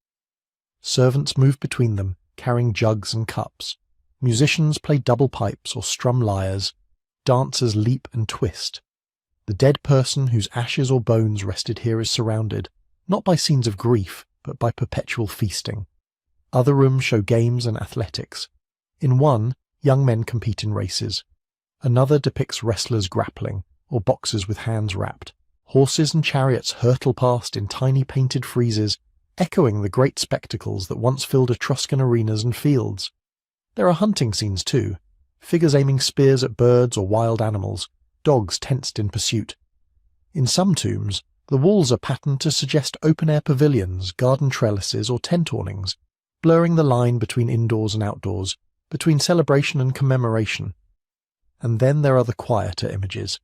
Servants move between them, carrying jugs and cups. Musicians play double pipes or strum lyres. Dancers leap and twist. The dead person whose ashes or bones rested here is surrounded, not by scenes of grief, but by perpetual feasting. Other rooms show games and athletics. In one, young men compete in races. Another depicts wrestlers grappling, or boxers with hands wrapped. Horses and chariots hurtle past in tiny painted friezes, echoing the great spectacles that once filled Etruscan arenas and fields. There are hunting scenes too, figures aiming spears at birds or wild animals, dogs tensed in pursuit. In some tombs, the walls are patterned to suggest open-air pavilions, garden trellises or tent awnings, blurring the line between indoors and outdoors, between celebration and commemoration. And then there are the quieter images,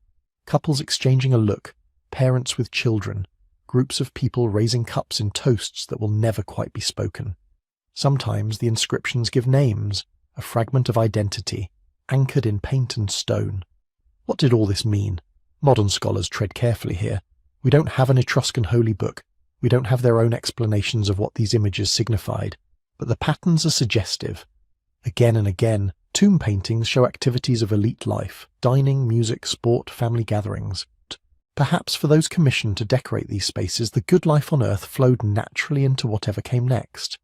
couples exchanging a look, parents with children, groups of people raising cups in toasts that will never quite be spoken. Sometimes the inscriptions give names, a fragment of identity, anchored in paint and stone. What did all this mean? Modern scholars tread carefully here. We don't have an Etruscan holy book. We don't have their own explanations of what these images signified, but the patterns are suggestive. Again and again, tomb paintings show activities of elite life, dining, music, sport, family gatherings. Perhaps for those commissioned to decorate these spaces, the good life on earth flowed naturally into whatever came next.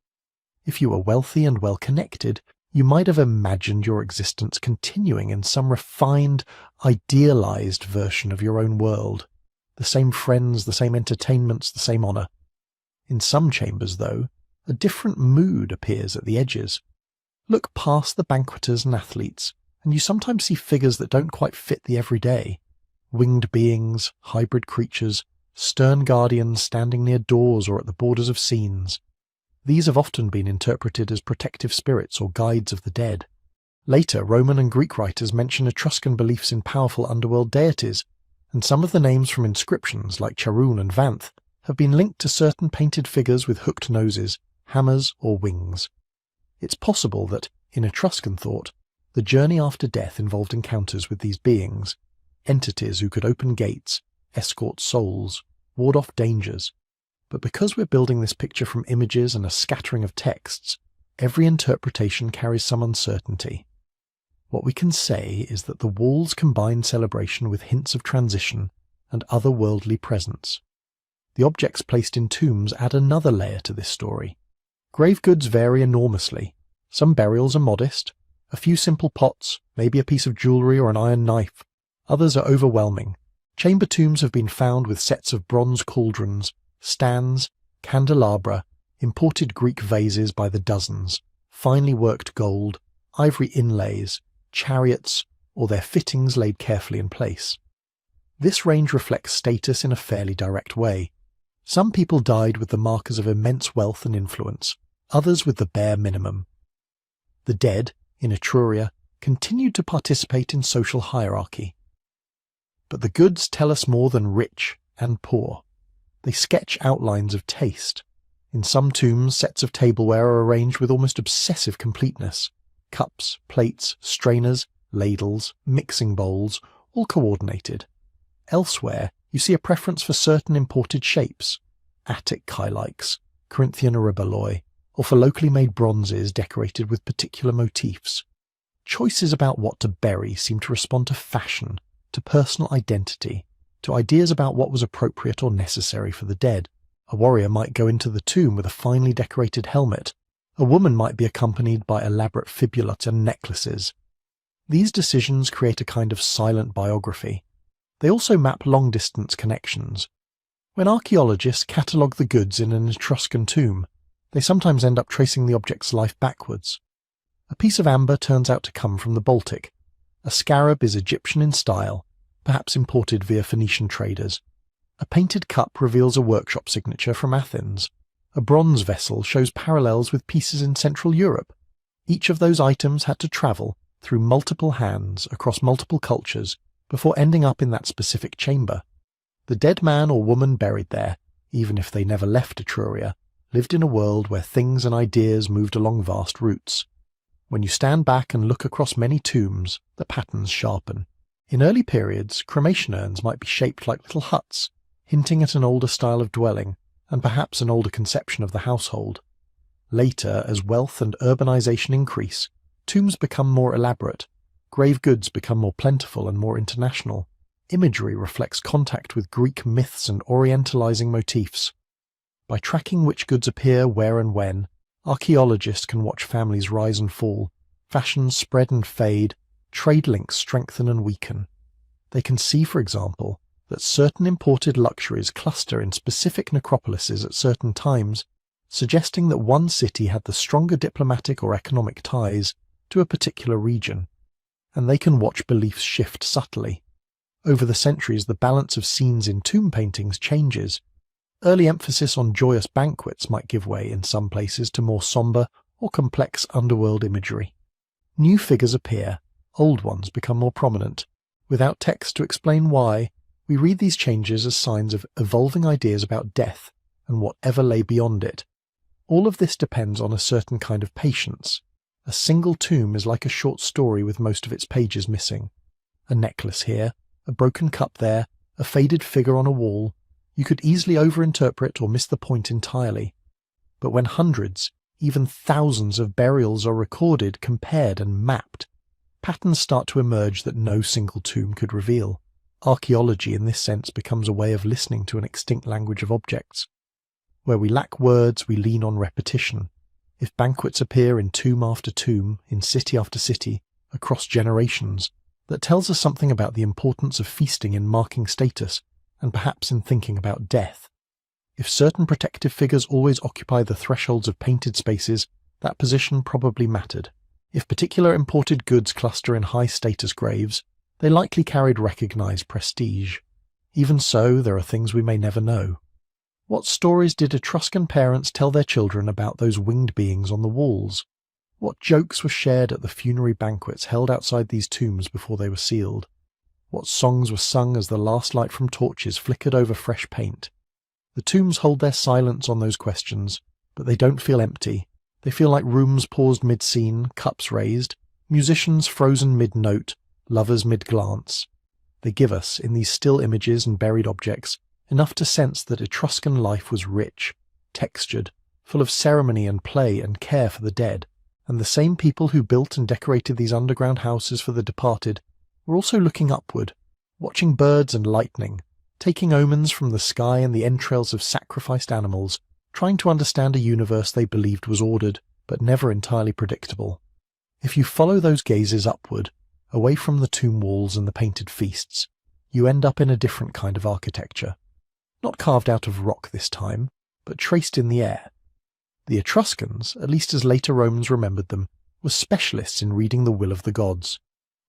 If you were wealthy and well-connected, you might have imagined your existence continuing in some refined, idealized version of your own world. The same friends, the same entertainments, the same honour. In some chambers, though, a different mood appears at the edges. Look past the banqueters and athletes, and you sometimes see figures that don't quite fit the everyday. Winged beings, hybrid creatures, stern guardians standing near doors or at the borders of scenes. These have often been interpreted as protective spirits or guides of the dead. Later, Roman and Greek writers mention Etruscan beliefs in powerful underworld deities, and some of the names from inscriptions like Charoon and Vanth have been linked to certain painted figures with hooked noses, hammers, or wings. It's possible that, in Etruscan thought, the journey after death involved encounters with these beings, entities who could open gates, escort souls, ward off dangers. But because we're building this picture from images and a scattering of texts, every interpretation carries some uncertainty. What we can say is that the walls combine celebration with hints of transition and otherworldly presence. The objects placed in tombs add another layer to this story. Grave goods vary enormously. Some burials are modest, a few simple pots, maybe a piece of jewellery or an iron knife. Others are overwhelming. Chamber tombs have been found with sets of bronze cauldrons, stands, candelabra, imported Greek vases by the dozens, finely worked gold, ivory inlays, chariots, or their fittings laid carefully in place. This range reflects status in a fairly direct way. Some people died with the markers of immense wealth and influence, others with the bare minimum. The dead, in Etruria, continued to participate in social hierarchy. But the goods tell us more than rich and poor. They sketch outlines of taste. In some tombs, sets of tableware are arranged with almost obsessive completeness. Cups, plates, strainers, ladles, mixing bowls, all coordinated. Elsewhere, you see a preference for certain imported shapes, Attic kylikes, Corinthian eribaloi, or for locally made bronzes decorated with particular motifs. Choices about what to bury seem to respond to fashion, to personal identity, to ideas about what was appropriate or necessary for the dead. A warrior might go into the tomb with a finely decorated helmet. A woman might be accompanied by elaborate fibulas and necklaces. These decisions create a kind of silent biography. They also map long-distance connections. When archaeologists catalogue the goods in an Etruscan tomb, they sometimes end up tracing the object's life backwards. A piece of amber turns out to come from the Baltic. A scarab is Egyptian in style, perhaps imported via Phoenician traders. A painted cup reveals a workshop signature from Athens. A bronze vessel shows parallels with pieces in Central Europe. Each of those items had to travel through multiple hands across multiple cultures before ending up in that specific chamber. The dead man or woman buried there, even if they never left Etruria, lived in a world where things and ideas moved along vast routes. When you stand back and look across many tombs, the patterns sharpen. In early periods, cremation urns might be shaped like little huts, hinting at an older style of dwelling, and perhaps an older conception of the household. Later, as wealth and urbanization increase, tombs become more elaborate. Grave goods become more plentiful and more international. Imagery reflects contact with Greek myths and orientalizing motifs. By tracking which goods appear where and when, archaeologists can watch families rise and fall, fashions spread and fade, trade links strengthen and weaken. They can see, for example, that certain imported luxuries cluster in specific necropolises at certain times, suggesting that one city had the stronger diplomatic or economic ties to a particular region. And they can watch beliefs shift subtly. Over the centuries, the balance of scenes in tomb paintings changes. Early emphasis on joyous banquets might give way in some places to more sombre or complex underworld imagery. New figures appear, old ones become more prominent. Without text to explain why, we read these changes as signs of evolving ideas about death and whatever lay beyond it. All of this depends on a certain kind of patience. A single tomb is like a short story with most of its pages missing. A necklace here, a broken cup there, a faded figure on a wall. You could easily overinterpret or miss the point entirely. But when hundreds, even thousands of burials are recorded, compared and mapped, patterns start to emerge that no single tomb could reveal. Archaeology in this sense becomes a way of listening to an extinct language of objects. Where we lack words, we lean on repetition. If banquets appear in tomb after tomb, in city after city, across generations, that tells us something about the importance of feasting in marking status, and perhaps in thinking about death. If certain protective figures always occupy the thresholds of painted spaces, that position probably mattered. If particular imported goods cluster in high-status graves, they likely carried recognized prestige. Even so, there are things we may never know. What stories did Etruscan parents tell their children about those winged beings on the walls? What jokes were shared at the funerary banquets held outside these tombs before they were sealed? What songs were sung as the last light from torches flickered over fresh paint? The tombs hold their silence on those questions, but they don't feel empty. They feel like rooms paused mid-scene, cups raised, musicians frozen mid-note, lovers mid-glance. They give us, in these still images and buried objects, enough to sense that Etruscan life was rich, textured, full of ceremony and play and care for the dead, and the same people who built and decorated these underground houses for the departed were also looking upward, watching birds and lightning, taking omens from the sky and the entrails of sacrificed animals, trying to understand a universe they believed was ordered, but never entirely predictable. If you follow those gazes upward, away from the tomb walls and the painted feasts, you end up in a different kind of architecture. Not carved out of rock this time, but traced in the air. The Etruscans, at least as later Romans remembered them, were specialists in reading the will of the gods.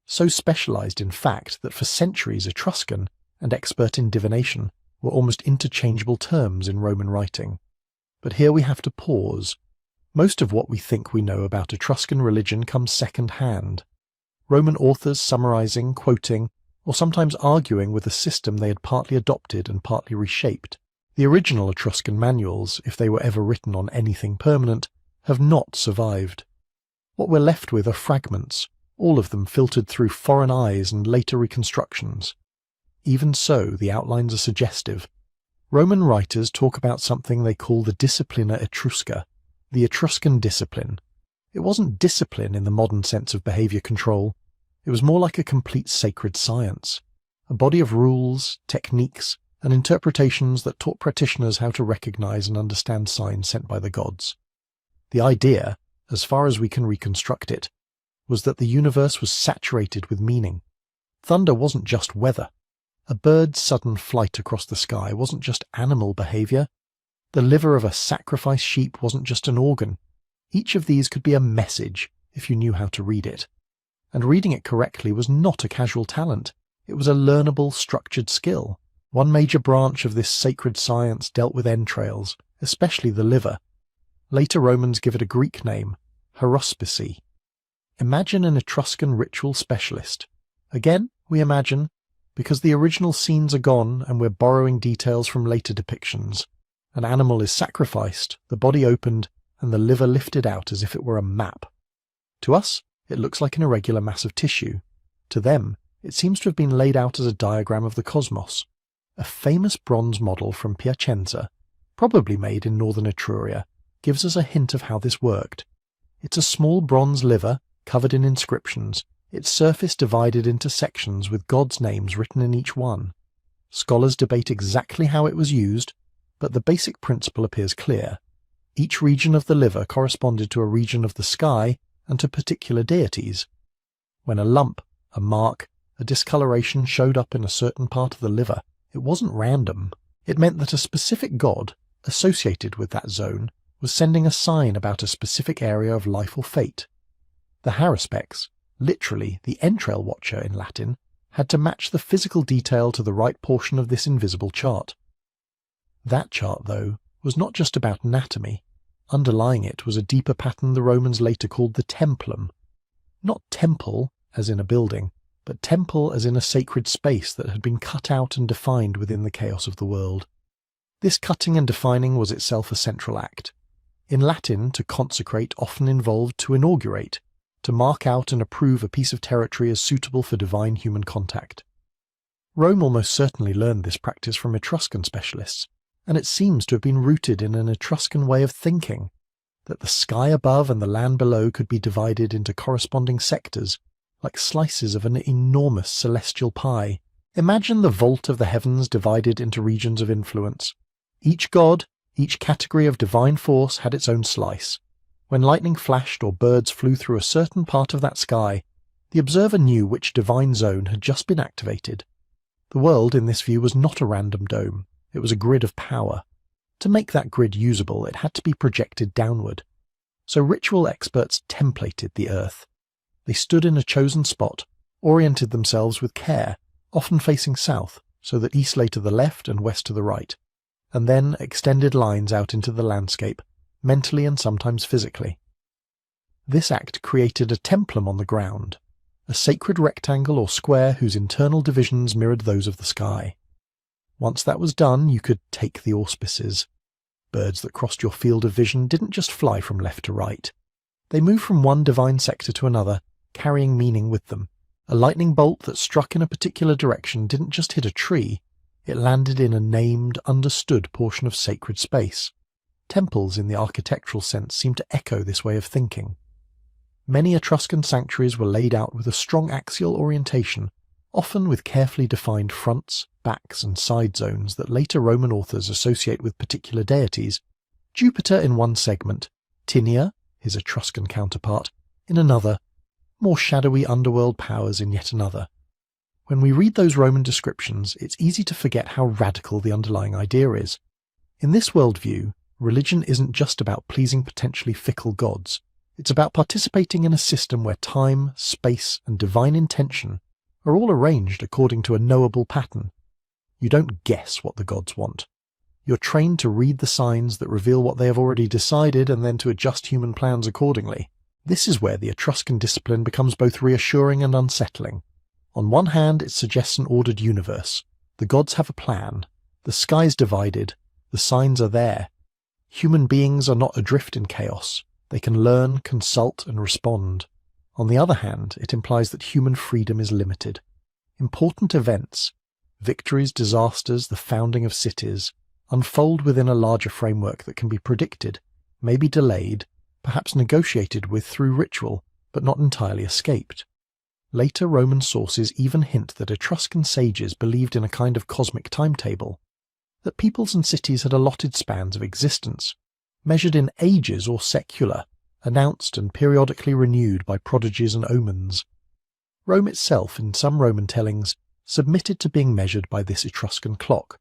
So specialized, in fact, that for centuries Etruscan and expert in divination were almost interchangeable terms in Roman writing. But here we have to pause. Most of what we think we know about Etruscan religion comes second-hand. Roman authors summarizing, quoting, or sometimes arguing with a system they had partly adopted and partly reshaped. The original Etruscan manuals, if they were ever written on anything permanent, have not survived. What we're left with are fragments, all of them filtered through foreign eyes and later reconstructions. Even so, the outlines are suggestive. Roman writers talk about something they call the disciplina Etrusca, the Etruscan discipline. It wasn't discipline in the modern sense of behavior control. It was more like a complete sacred science, a body of rules, techniques, and interpretations that taught practitioners how to recognize and understand signs sent by the gods. The idea, as far as we can reconstruct it, was that the universe was saturated with meaning. Thunder wasn't just weather. A bird's sudden flight across the sky wasn't just animal behavior. The liver of a sacrificed sheep wasn't just an organ. Each of these could be a message if you knew how to read it. And reading it correctly was not a casual talent. It was a learnable, structured skill. One major branch of this sacred science dealt with entrails, especially the liver. Later Romans give it a Greek name, haruspice. Imagine an Etruscan ritual specialist. Again, we imagine, because the original scenes are gone and we're borrowing details from later depictions. An animal is sacrificed, the body opened, and the liver lifted out as if it were a map. To us, it looks like an irregular mass of tissue. To them, it seems to have been laid out as a diagram of the cosmos. A famous bronze model from Piacenza, probably made in northern Etruria, gives us a hint of how this worked. It's a small bronze liver, covered in inscriptions, its surface divided into sections with gods' names written in each one. Scholars debate exactly how it was used, but the basic principle appears clear. Each region of the liver corresponded to a region of the sky and to particular deities. When a lump, a mark, a discoloration showed up in a certain part of the liver, it wasn't random. It meant that a specific god, associated with that zone, was sending a sign about a specific area of life or fate. The haruspice, literally the entrail watcher in Latin, had to match the physical detail to the right portion of this invisible chart. That chart, though, was not just about anatomy. Underlying it was a deeper pattern the Romans later called the templum. Not temple, as in a building, but temple as in a sacred space that had been cut out and defined within the chaos of the world. This cutting and defining was itself a central act. In Latin, to consecrate often involved to inaugurate, to mark out and approve a piece of territory as suitable for divine human contact. Rome almost certainly learned this practice from Etruscan specialists, and it seems to have been rooted in an Etruscan way of thinking, that the sky above and the land below could be divided into corresponding sectors, like slices of an enormous celestial pie. Imagine the vault of the heavens divided into regions of influence. Each god, each category of divine force had its own slice. When lightning flashed or birds flew through a certain part of that sky, the observer knew which divine zone had just been activated. The world, in this view, was not a random dome. It was a grid of power. To make that grid usable, it had to be projected downward. So ritual experts templated the earth. They stood in a chosen spot, oriented themselves with care, often facing south, so that east lay to the left and west to the right, and then extended lines out into the landscape, mentally and sometimes physically. This act created a templum on the ground, a sacred rectangle or square whose internal divisions mirrored those of the sky. Once that was done, you could take the auspices. birds that crossed your field of vision didn't just fly from left to right. They moved from one divine sector to another, carrying meaning with them. A lightning bolt that struck in a particular direction didn't just hit a tree, it landed in a named, understood portion of sacred space. Temples in the architectural sense seem to echo this way of thinking. Many Etruscan sanctuaries were laid out with a strong axial orientation, often with carefully defined fronts, backs and side zones that later Roman authors associate with particular deities. Jupiter in one segment, Tinia, his Etruscan counterpart, in another, more shadowy underworld powers in yet another. When we read those Roman descriptions, it's easy to forget how radical the underlying idea is. In this worldview, religion isn't just about pleasing potentially fickle gods. It's about participating in a system where time, space, and divine intention are all arranged according to a knowable pattern. You don't guess what the gods want. You're trained to read the signs that reveal what they have already decided and then to adjust human plans accordingly. This is where the Etruscan discipline becomes both reassuring and unsettling. On one hand, it suggests an ordered universe. The gods have a plan. The sky's divided. The signs are there. Human beings are not adrift in chaos. They can learn, consult, and respond. On the other hand, it implies that human freedom is limited. Important events, victories, disasters, the founding of cities, unfold within a larger framework that can be predicted, may be delayed, perhaps negotiated with through ritual, but not entirely escaped. Later Roman sources even hint that Etruscan sages believed in a kind of cosmic timetable, that peoples and cities had allotted spans of existence, measured in ages or secular, announced and periodically renewed by prodigies and omens. Rome itself, in some Roman tellings, submitted to being measured by this Etruscan clock.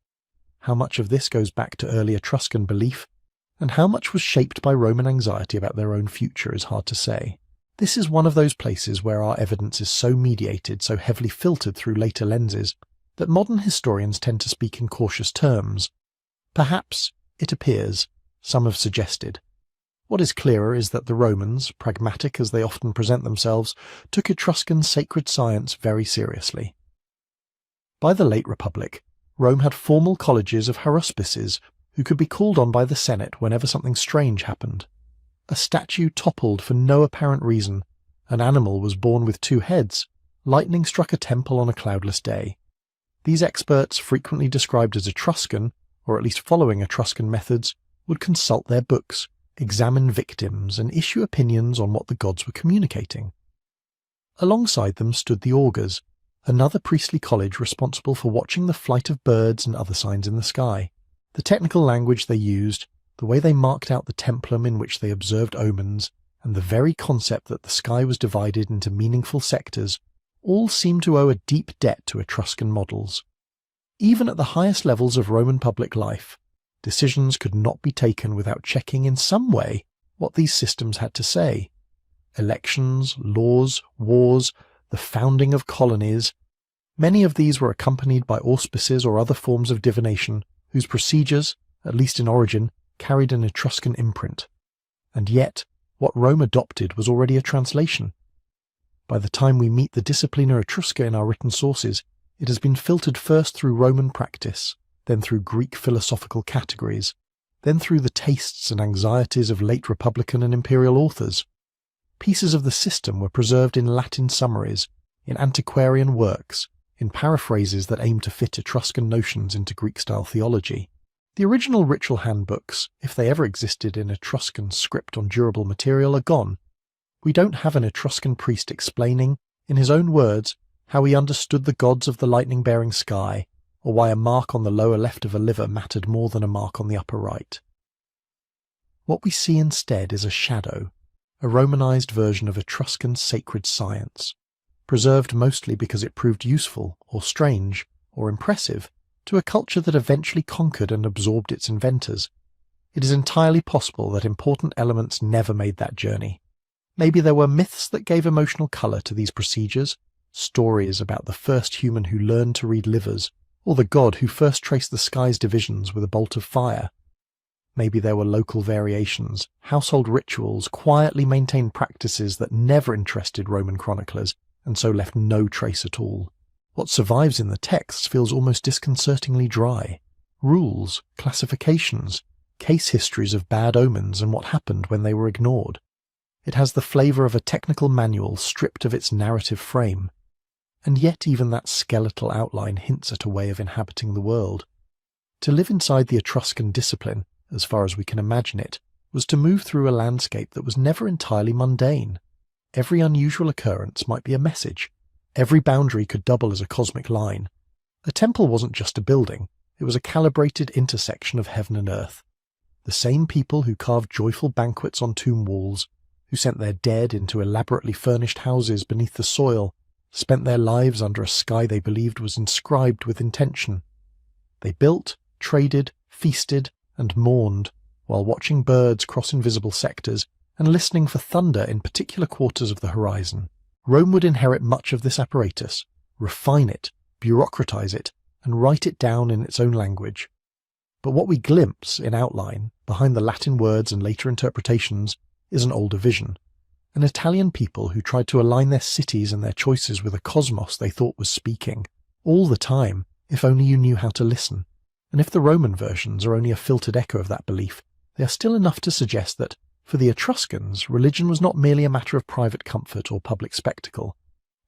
How much of this goes back to early Etruscan belief, and how much was shaped by Roman anxiety about their own future is hard to say. This is one of those places where our evidence is so mediated, so heavily filtered through later lenses, that modern historians tend to speak in cautious terms. Perhaps, it appears, some have suggested. What is clearer is that the Romans, pragmatic as they often present themselves, took Etruscan sacred science very seriously. By the late Republic, Rome had formal colleges of haruspices who could be called on by the Senate whenever something strange happened. A statue toppled for no apparent reason, an animal was born with two heads, lightning struck a temple on a cloudless day. These experts, frequently described as Etruscan, or at least following Etruscan methods, would consult their books, examine victims, and issue opinions on what the gods were communicating. Alongside them stood the augurs, another priestly college responsible for watching the flight of birds and other signs in the sky. The technical language they used, the way they marked out the templum in which they observed omens, and the very concept that the sky was divided into meaningful sectors, all seem to owe a deep debt to Etruscan models. Even at the highest levels of Roman public life, decisions could not be taken without checking in some way what these systems had to say. Elections, laws, wars, the founding of colonies, many of these were accompanied by auspices or other forms of divination whose procedures, at least in origin, carried an Etruscan imprint. And yet, what Rome adopted was already a translation. By the time we meet the Disciplina Etrusca in our written sources, it has been filtered first through Roman practice, then through Greek philosophical categories, then through the tastes and anxieties of late Republican and imperial authors. Pieces of the system were preserved in Latin summaries, in antiquarian works, in paraphrases that aim to fit Etruscan notions into Greek-style theology. The original ritual handbooks, if they ever existed in Etruscan script on durable material, are gone. We don't have an Etruscan priest explaining, in his own words, how he understood the gods of the lightning-bearing sky, or why a mark on the lower left of a liver mattered more than a mark on the upper right. What we see instead is a shadow, a Romanized version of Etruscan sacred science, preserved mostly because it proved useful, or strange, or impressive, to a culture that eventually conquered and absorbed its inventors. It is entirely possible that important elements never made that journey. Maybe there were myths that gave emotional colour to these procedures, stories about the first human who learned to read livers, or the god who first traced the sky's divisions with a bolt of fire. Maybe there were local variations, household rituals, quietly maintained practices that never interested Roman chroniclers, and so left no trace at all. What survives in the texts feels almost disconcertingly dry. Rules, classifications, case histories of bad omens and what happened when they were ignored. It has the flavour of a technical manual stripped of its narrative frame. And yet even that skeletal outline hints at a way of inhabiting the world. To live inside the Etruscan discipline, as far as we can imagine it, was to move through a landscape that was never entirely mundane. Every unusual occurrence might be a message. Every boundary could double as a cosmic line. A temple wasn't just a building, it was a calibrated intersection of heaven and earth. The same people who carved joyful banquets on tomb walls, who sent their dead into elaborately furnished houses beneath the soil, spent their lives under a sky they believed was inscribed with intention. They built, traded, feasted, and mourned, while watching birds cross invisible sectors and listening for thunder in particular quarters of the horizon. Rome would inherit much of this apparatus, refine it, bureaucratize it, and write it down in its own language. But what we glimpse, in outline, behind the Latin words and later interpretations, is an older vision. An Italian people who tried to align their cities and their choices with a cosmos they thought was speaking, all the time, if only you knew how to listen. And if the Roman versions are only a filtered echo of that belief, they are still enough to suggest that, for the Etruscans, religion was not merely a matter of private comfort or public spectacle.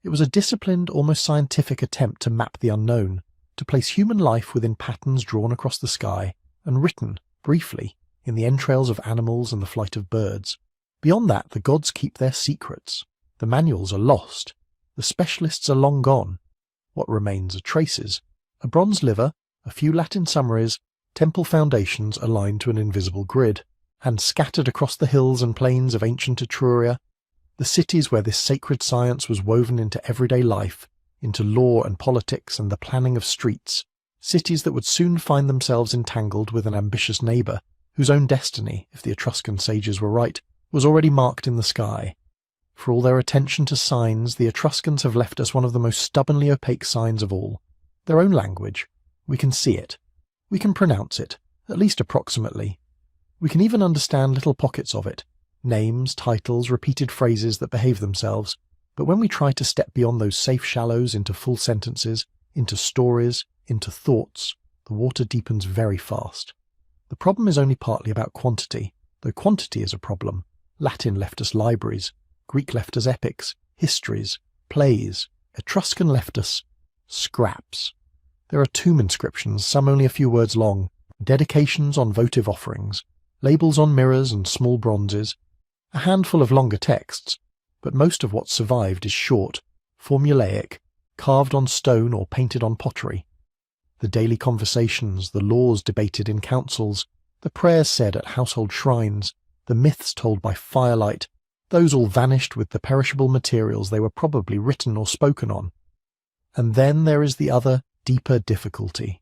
It was a disciplined, almost scientific attempt to map the unknown, to place human life within patterns drawn across the sky and written, briefly, in the entrails of animals and the flight of birds. Beyond that, the gods keep their secrets. The manuals are lost. The specialists are long gone. What remains are traces. A bronze liver, a few Latin summaries, temple foundations aligned to an invisible grid, and scattered across the hills and plains of ancient Etruria, the cities where this sacred science was woven into everyday life, into law and politics and the planning of streets, cities that would soon find themselves entangled with an ambitious neighbour, whose own destiny, if the Etruscan sages were right, was already marked in the sky. For all their attention to signs, the Etruscans have left us one of the most stubbornly opaque signs of all, their own language. We can see it. We can pronounce it, at least approximately. We can even understand little pockets of it, names, titles, repeated phrases that behave themselves, but when we try to step beyond those safe shallows into full sentences, into stories, into thoughts, the water deepens very fast. The problem is only partly about quantity, though quantity is a problem. Latin left us libraries, Greek left us epics, histories, plays, Etruscan left us scraps. There are tomb inscriptions, some only a few words long, dedications on votive offerings, labels on mirrors and small bronzes, a handful of longer texts, but most of what survived is short, formulaic, carved on stone or painted on pottery. The daily conversations, the laws debated in councils, the prayers said at household shrines, the myths told by firelight, those all vanished with the perishable materials they were probably written or spoken on. And then there is the other, deeper difficulty.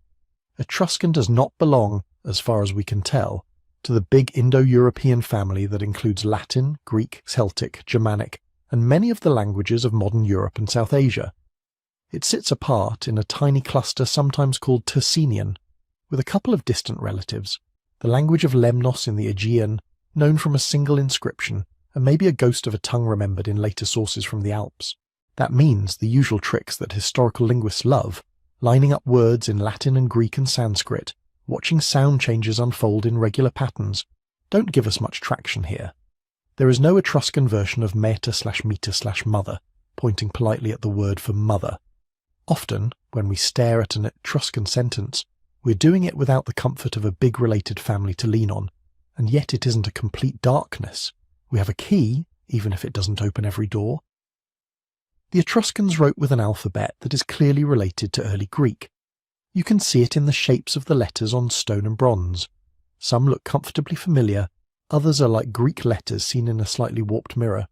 Etruscan does not belong, as far as we can tell, to the big Indo-European family that includes Latin, Greek, Celtic, Germanic, and many of the languages of modern Europe and South Asia. It sits apart in a tiny cluster sometimes called Tyrrhenian, with a couple of distant relatives, the language of Lemnos in the Aegean, known from a single inscription, and maybe a ghost of a tongue remembered in later sources from the Alps. That means the usual tricks that historical linguists love, lining up words in Latin and Greek and Sanskrit, watching sound changes unfold in regular patterns, don't give us much traction here. There is no Etruscan version of mater/meter/mother, pointing politely at the word for mother. Often, when we stare at an Etruscan sentence, we're doing it without the comfort of a big related family to lean on, and yet it isn't a complete darkness. We have a key, even if it doesn't open every door. The Etruscans wrote with an alphabet that is clearly related to early Greek. You can see it in the shapes of the letters on stone and bronze. Some look comfortably familiar, others are like Greek letters seen in a slightly warped mirror.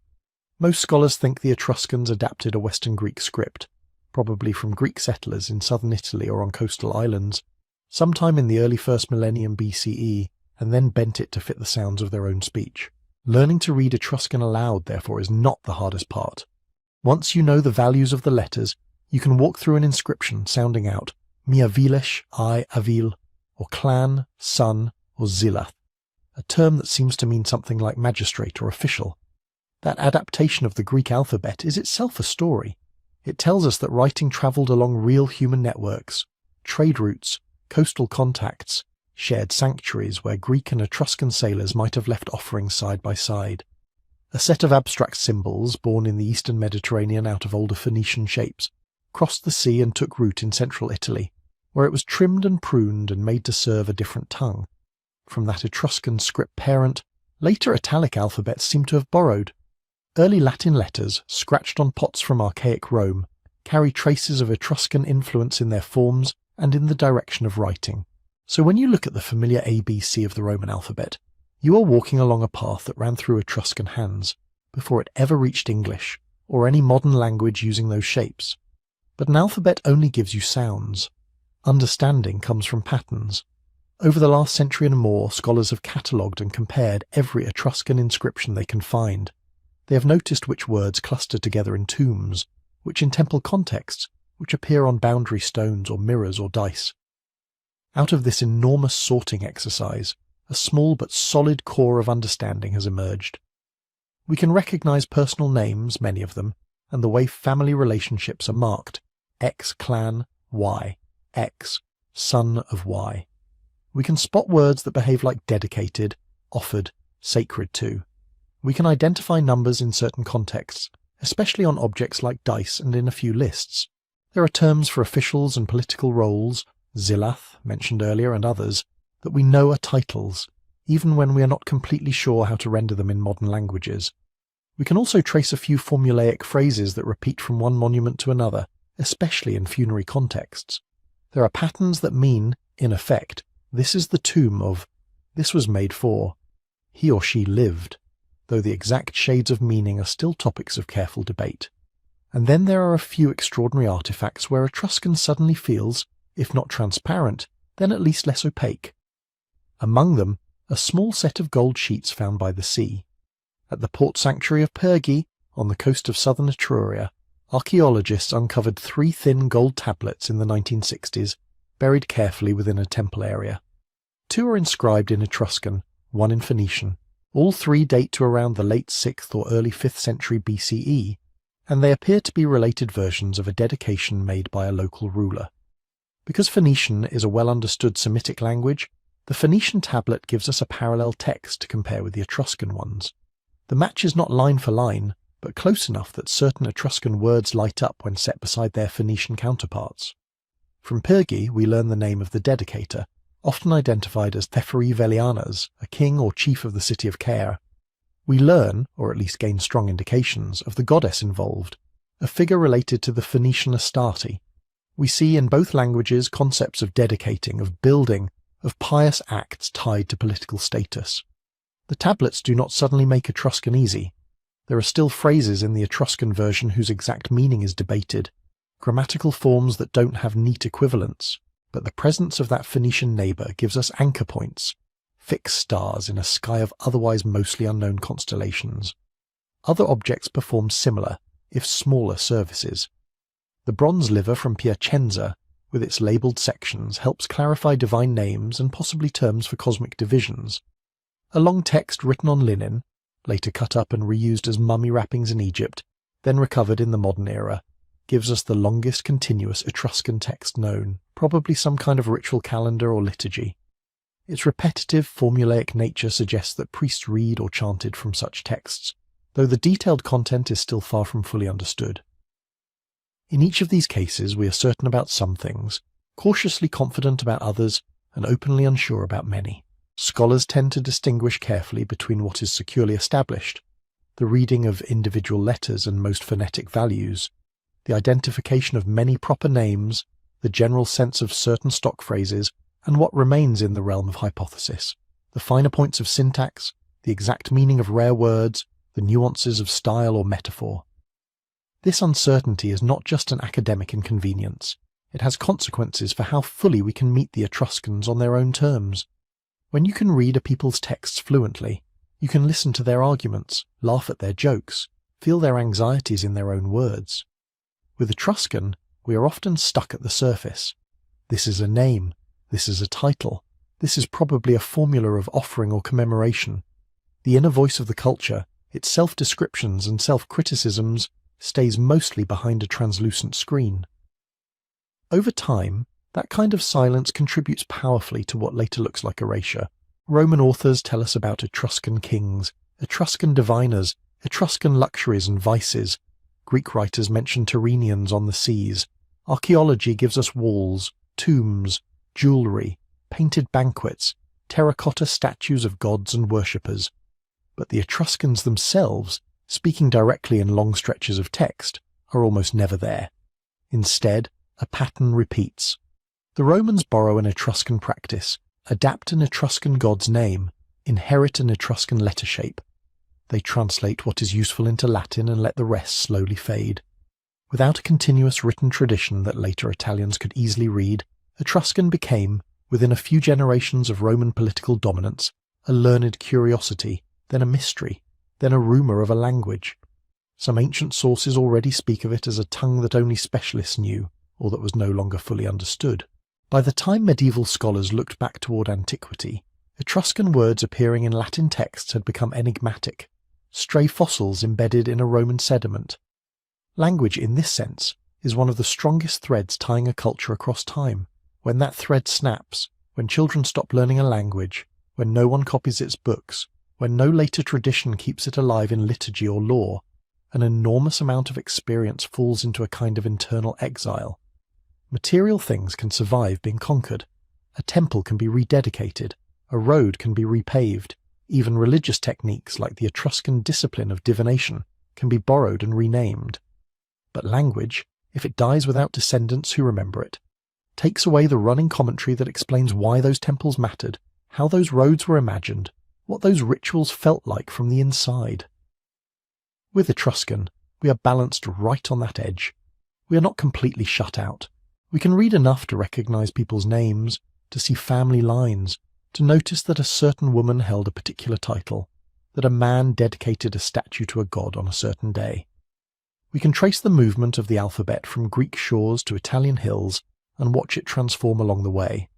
Most scholars think the Etruscans adapted a Western Greek script, probably from Greek settlers in southern Italy or on coastal islands, sometime in the early 1st millennium BCE, and then bent it to fit the sounds of their own speech. Learning to read Etruscan aloud, therefore, is not the hardest part. Once you know the values of the letters, you can walk through an inscription sounding out Mia Vilesh, I Avil, or clan, son, or Zilath, a term that seems to mean something like magistrate or official. That adaptation of the Greek alphabet is itself a story. It tells us that writing travelled along real human networks, trade routes, coastal contacts, shared sanctuaries where Greek and Etruscan sailors might have left offerings side by side. A set of abstract symbols, born in the eastern Mediterranean out of older Phoenician shapes, crossed the sea and took root in central Italy, where it was trimmed and pruned and made to serve a different tongue. From that Etruscan script parent, later Italic alphabets seem to have borrowed. Early Latin letters, scratched on pots from archaic Rome, carry traces of Etruscan influence in their forms and in the direction of writing. So when you look at the familiar ABC of the Roman alphabet, you are walking along a path that ran through Etruscan hands before it ever reached English or any modern language using those shapes. But an alphabet only gives you sounds. Understanding comes from patterns. Over the last century and more, scholars have catalogued and compared every Etruscan inscription they can find. They have noticed which words cluster together in tombs, which in temple contexts, which appear on boundary stones or mirrors or dice. Out of this enormous sorting exercise, a small but solid core of understanding has emerged. We can recognize personal names, many of them, and the way family relationships are marked: X clan, Y, X, son of Y. We can spot words that behave like dedicated, offered, sacred to. We can identify numbers in certain contexts, especially on objects like dice and in a few lists. There are terms for officials and political roles, zilath, mentioned earlier, and others, that we know are titles, even when we are not completely sure how to render them in modern languages. We can also trace a few formulaic phrases that repeat from one monument to another, especially in funerary contexts. There are patterns that mean, in effect, this is the tomb of, this was made for, he or she lived, though the exact shades of meaning are still topics of careful debate. And then there are a few extraordinary artifacts where Etruscan suddenly feels, if not transparent, then at least less opaque. Among them, a small set of gold sheets found by the sea. At the port sanctuary of Pergi, on the coast of southern Etruria, archaeologists uncovered 3 thin gold tablets in the 1960s, buried carefully within a temple area. 2 are inscribed in Etruscan, 1 in Phoenician. All 3 date to around the late 6th or early 5th century BCE, and they appear to be related versions of a dedication made by a local ruler. Because Phoenician is a well-understood Semitic language, the Phoenician tablet gives us a parallel text to compare with the Etruscan ones. The match is not line for line, but close enough that certain Etruscan words light up when set beside their Phoenician counterparts. From Pergi we learn the name of the dedicator, often identified as Theferi Velianas, a king or chief of the city of Caer. We learn, or at least gain strong indications, of the goddess involved, a figure related to the Phoenician Astarte. We see in both languages concepts of dedicating, of building, of pious acts tied to political status. The tablets do not suddenly make Etruscan easy. There are still phrases in the Etruscan version whose exact meaning is debated, grammatical forms that don't have neat equivalents, but the presence of that Phoenician neighbour gives us anchor points, fixed stars in a sky of otherwise mostly unknown constellations. Other objects perform similar, if smaller, services. The bronze liver from Piacenza, with its labelled sections, helps clarify divine names and possibly terms for cosmic divisions. A long text written on linen, later cut up and reused as mummy wrappings in Egypt, then recovered in the modern era, gives us the longest continuous Etruscan text known, probably some kind of ritual calendar or liturgy. Its repetitive, formulaic nature suggests that priests read or chanted from such texts, though the detailed content is still far from fully understood. In each of these cases we are certain about some things, cautiously confident about others, and openly unsure about many. Scholars tend to distinguish carefully between what is securely established, the reading of individual letters and most phonetic values, the identification of many proper names, the general sense of certain stock phrases, and what remains in the realm of hypothesis, the finer points of syntax, the exact meaning of rare words, the nuances of style or metaphor. This uncertainty is not just an academic inconvenience. It has consequences for how fully we can meet the Etruscans on their own terms. When you can read a people's texts fluently, you can listen to their arguments, laugh at their jokes, feel their anxieties in their own words. With Etruscan, we are often stuck at the surface. This is a name, this is a title, this is probably a formula of offering or commemoration. The inner voice of the culture, its self-descriptions and self-criticisms, stays mostly behind a translucent screen. Over time, That kind of silence contributes powerfully to what later looks like erasure. Roman authors tell us about Etruscan kings, Etruscan diviners, Etruscan luxuries and vices. Greek writers mention Tyrrhenians on the seas. Archaeology gives us walls, tombs, jewellery, painted banquets, terracotta statues of gods and worshippers. But the Etruscans themselves, speaking directly in long stretches of text, are almost never there. Instead, a pattern repeats. The Romans borrow an Etruscan practice, adapt an Etruscan god's name, inherit an Etruscan letter shape. They translate what is useful into Latin and let the rest slowly fade. Without a continuous written tradition that later Italians could easily read, Etruscan became, within a few generations of Roman political dominance, a learned curiosity, then a mystery, then a rumour of a language. Some ancient sources already speak of it as a tongue that only specialists knew, or that was no longer fully understood. By the time medieval scholars looked back toward antiquity, Etruscan words appearing in Latin texts had become enigmatic, stray fossils embedded in a Roman sediment. Language, in this sense, is one of the strongest threads tying a culture across time. When that thread snaps, when children stop learning a language, when no one copies its books, when no later tradition keeps it alive in liturgy or law, an enormous amount of experience falls into a kind of internal exile. Material things can survive being conquered. A temple can be rededicated. A road can be repaved. Even religious techniques like the Etruscan discipline of divination can be borrowed and renamed. But language, if it dies without descendants who remember it, takes away the running commentary that explains why those temples mattered, how those roads were imagined, what those rituals felt like from the inside. With Etruscan, we are balanced right on that edge. We are not completely shut out. We can read enough to recognize people's names, to see family lines, to notice that a certain woman held a particular title, that a man dedicated a statue to a god on a certain day. We can trace the movement of the alphabet from Greek shores to Italian hills and watch it transform along the way.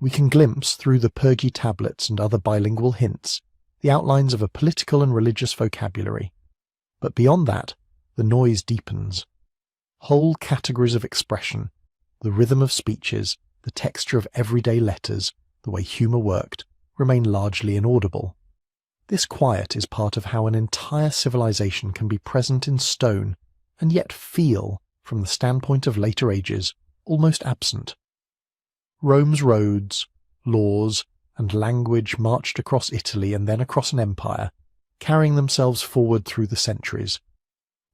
We can glimpse, through the Pergi tablets and other bilingual hints, the outlines of a political and religious vocabulary. But beyond that, the noise deepens. Whole categories of expression, the rhythm of speeches, the texture of everyday letters, the way humour worked, remain largely inaudible. This quiet is part of how an entire civilization can be present in stone and yet feel, from the standpoint of later ages, almost absent. Rome's roads, laws, and language marched across Italy and then across an empire, carrying themselves forward through the centuries.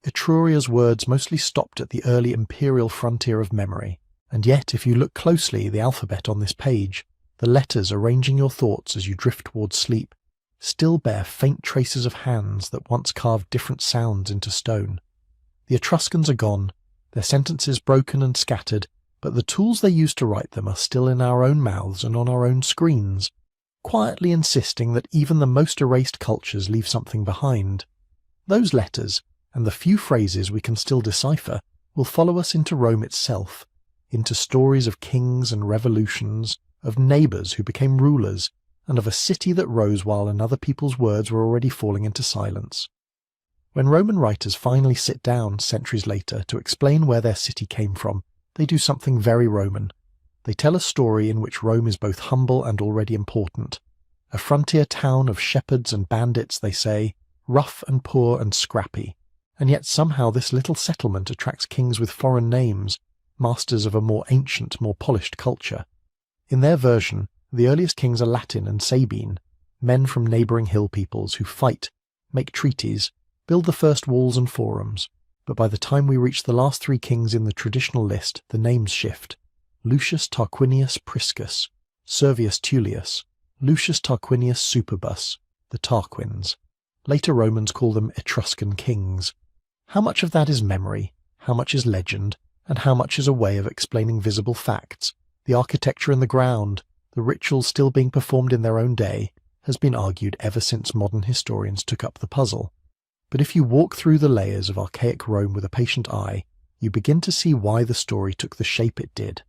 Etruria's words mostly stopped at the early imperial frontier of memory, and yet if you look closely, the alphabet on this page, the letters arranging your thoughts as you drift towards sleep, still bear faint traces of hands that once carved different sounds into stone. The Etruscans are gone, their sentences broken and scattered, but the tools they used to write them are still in our own mouths and on our own screens, quietly insisting that even the most erased cultures leave something behind. Those letters, and the few phrases we can still decipher, will follow us into Rome itself, into stories of kings and revolutions, of neighbours who became rulers, and of a city that rose while another people's words were already falling into silence. When Roman writers finally sit down centuries later to explain where their city came from, they do something very Roman. They tell a story in which Rome is both humble and already important. A frontier town of shepherds and bandits, they say, rough and poor and scrappy, and yet somehow this little settlement attracts kings with foreign names, masters of a more ancient, more polished culture. In their version, the earliest kings are Latin and Sabine, men from neighbouring hill peoples who fight, make treaties, build the first walls and forums. But by the time we reach the last three kings in the traditional list, the names shift. Lucius Tarquinius Priscus, Servius Tullius, Lucius Tarquinius Superbus, the Tarquins. Later Romans call them Etruscan kings. How much of that is memory, how much is legend, and how much is a way of explaining visible facts, the architecture in the ground, the rituals still being performed in their own day, has been argued ever since modern historians took up the puzzle. But if you walk through the layers of archaic Rome with a patient eye, you begin to see why the story took the shape it did.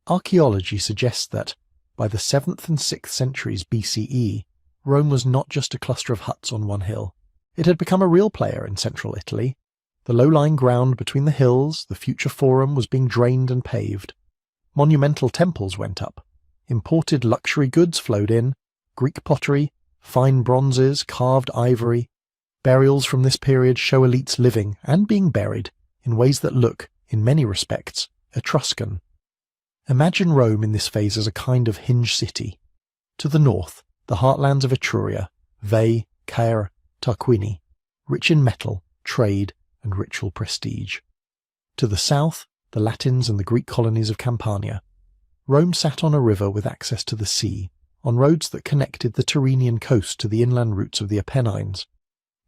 Archaeology suggests that, by the 7th and 6th centuries BCE, Rome was not just a cluster of huts on one hill. It had become a real player in central Italy. The low-lying ground between the hills, the future forum, was being drained and paved. Monumental temples went up. Imported luxury goods flowed in, Greek pottery, fine bronzes, carved ivory. Burials from this period show elites living and being buried in ways that look, in many respects, Etruscan. Imagine Rome in this phase as a kind of hinge city. To the north, the heartlands of Etruria, Veii, Caere, Tarquini, rich in metal, trade, and ritual prestige. To the south, the Latins and the Greek colonies of Campania. Rome sat on a river with access to the sea, on roads that connected the Tyrrhenian coast to the inland routes of the Apennines.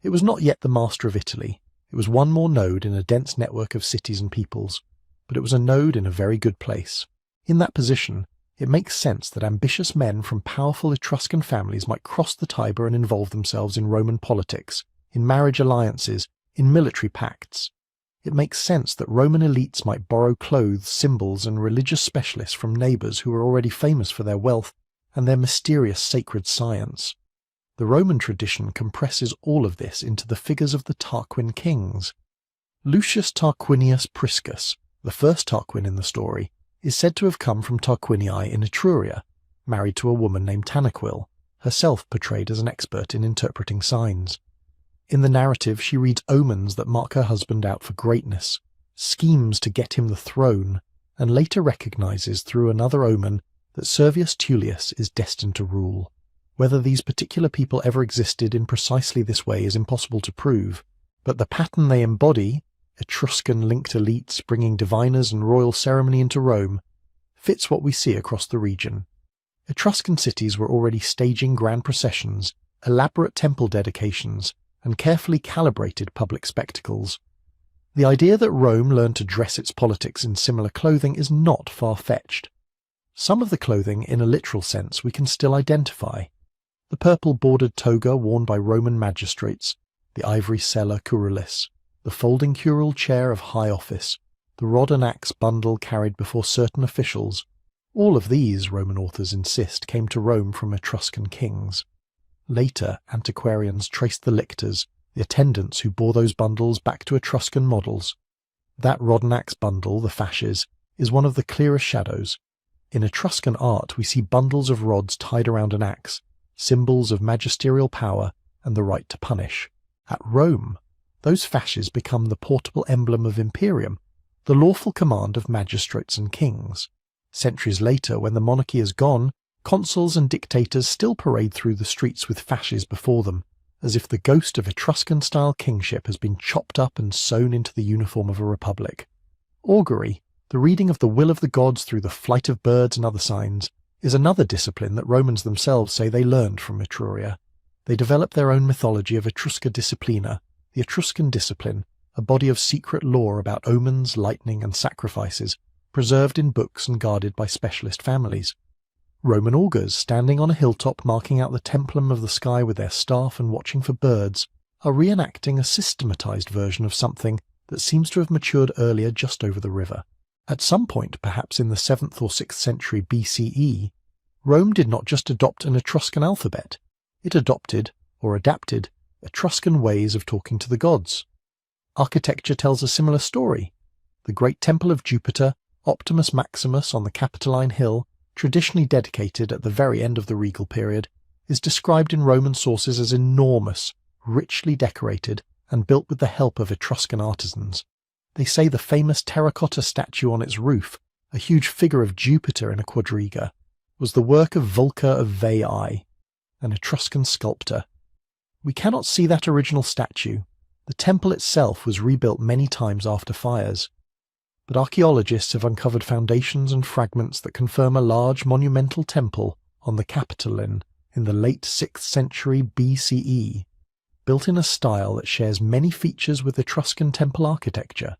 It was not yet the master of Italy. It was one more node in a dense network of cities and peoples, but it was a node in a very good place. In that position, it makes sense that ambitious men from powerful Etruscan families might cross the Tiber and involve themselves in Roman politics, in marriage alliances, in military pacts. It makes sense that Roman elites might borrow clothes, symbols, and religious specialists from neighbours who were already famous for their wealth and their mysterious sacred science. The Roman tradition compresses all of this into the figures of the Tarquin kings. Lucius Tarquinius Priscus, the first Tarquin in the story, is said to have come from Tarquinii in Etruria, married to a woman named Tanaquil, herself portrayed as an expert in interpreting signs. In the narrative, she reads omens that mark her husband out for greatness, schemes to get him the throne, and later recognizes through another omen that Servius Tullius is destined to rule. Whether these particular people ever existed in precisely this way is impossible to prove, but the pattern they embody, Etruscan-linked elites bringing diviners and royal ceremony into Rome, fits what we see across the region. Etruscan cities were already staging grand processions, elaborate temple dedications, and carefully calibrated public spectacles. The idea that Rome learned to dress its politics in similar clothing is not far-fetched. Some of the clothing, in a literal sense, we can still identify. The purple-bordered toga worn by Roman magistrates, the ivory cella curalis, the folding curule chair of high office, the rod and axe bundle carried before certain officials, all of these, Roman authors insist, came to Rome from Etruscan kings. Later, antiquarians traced the lictors, the attendants who bore those bundles, back to Etruscan models. That rod and axe bundle, the fasces, is one of the clearest shadows. In Etruscan art we see bundles of rods tied around an axe, symbols of magisterial power and the right to punish. At Rome, those fasces become the portable emblem of imperium, the lawful command of magistrates and kings. Centuries later, when the monarchy is gone, consuls and dictators still parade through the streets with fasces before them, as if the ghost of Etruscan-style kingship has been chopped up and sewn into the uniform of a republic. Augury, the reading of the will of the gods through the flight of birds and other signs, is another discipline that Romans themselves say they learned from Etruria. They developed their own mythology of Etrusca Disciplina, the Etruscan discipline, a body of secret lore about omens, lightning, and sacrifices, preserved in books and guarded by specialist families. Roman augurs, standing on a hilltop marking out the templum of the sky with their staff and watching for birds, are reenacting a systematized version of something that seems to have matured earlier just over the river. At some point, perhaps in the 7th or 6th century BCE, Rome did not just adopt an Etruscan alphabet, it adopted, or adapted, Etruscan ways of talking to the gods. Architecture tells a similar story. The great temple of Jupiter, Optimus Maximus on the Capitoline Hill, traditionally dedicated at the very end of the regal period, is described in Roman sources as enormous, richly decorated, and built with the help of Etruscan artisans. They say the famous terracotta statue on its roof, a huge figure of Jupiter in a quadriga, was the work of Vulca of Veii, an Etruscan sculptor. We cannot see that original statue. The temple itself was rebuilt many times after fires. But archaeologists have uncovered foundations and fragments that confirm a large monumental temple on the Capitoline in the late 6th century BCE, built in a style that shares many features with Etruscan temple architecture.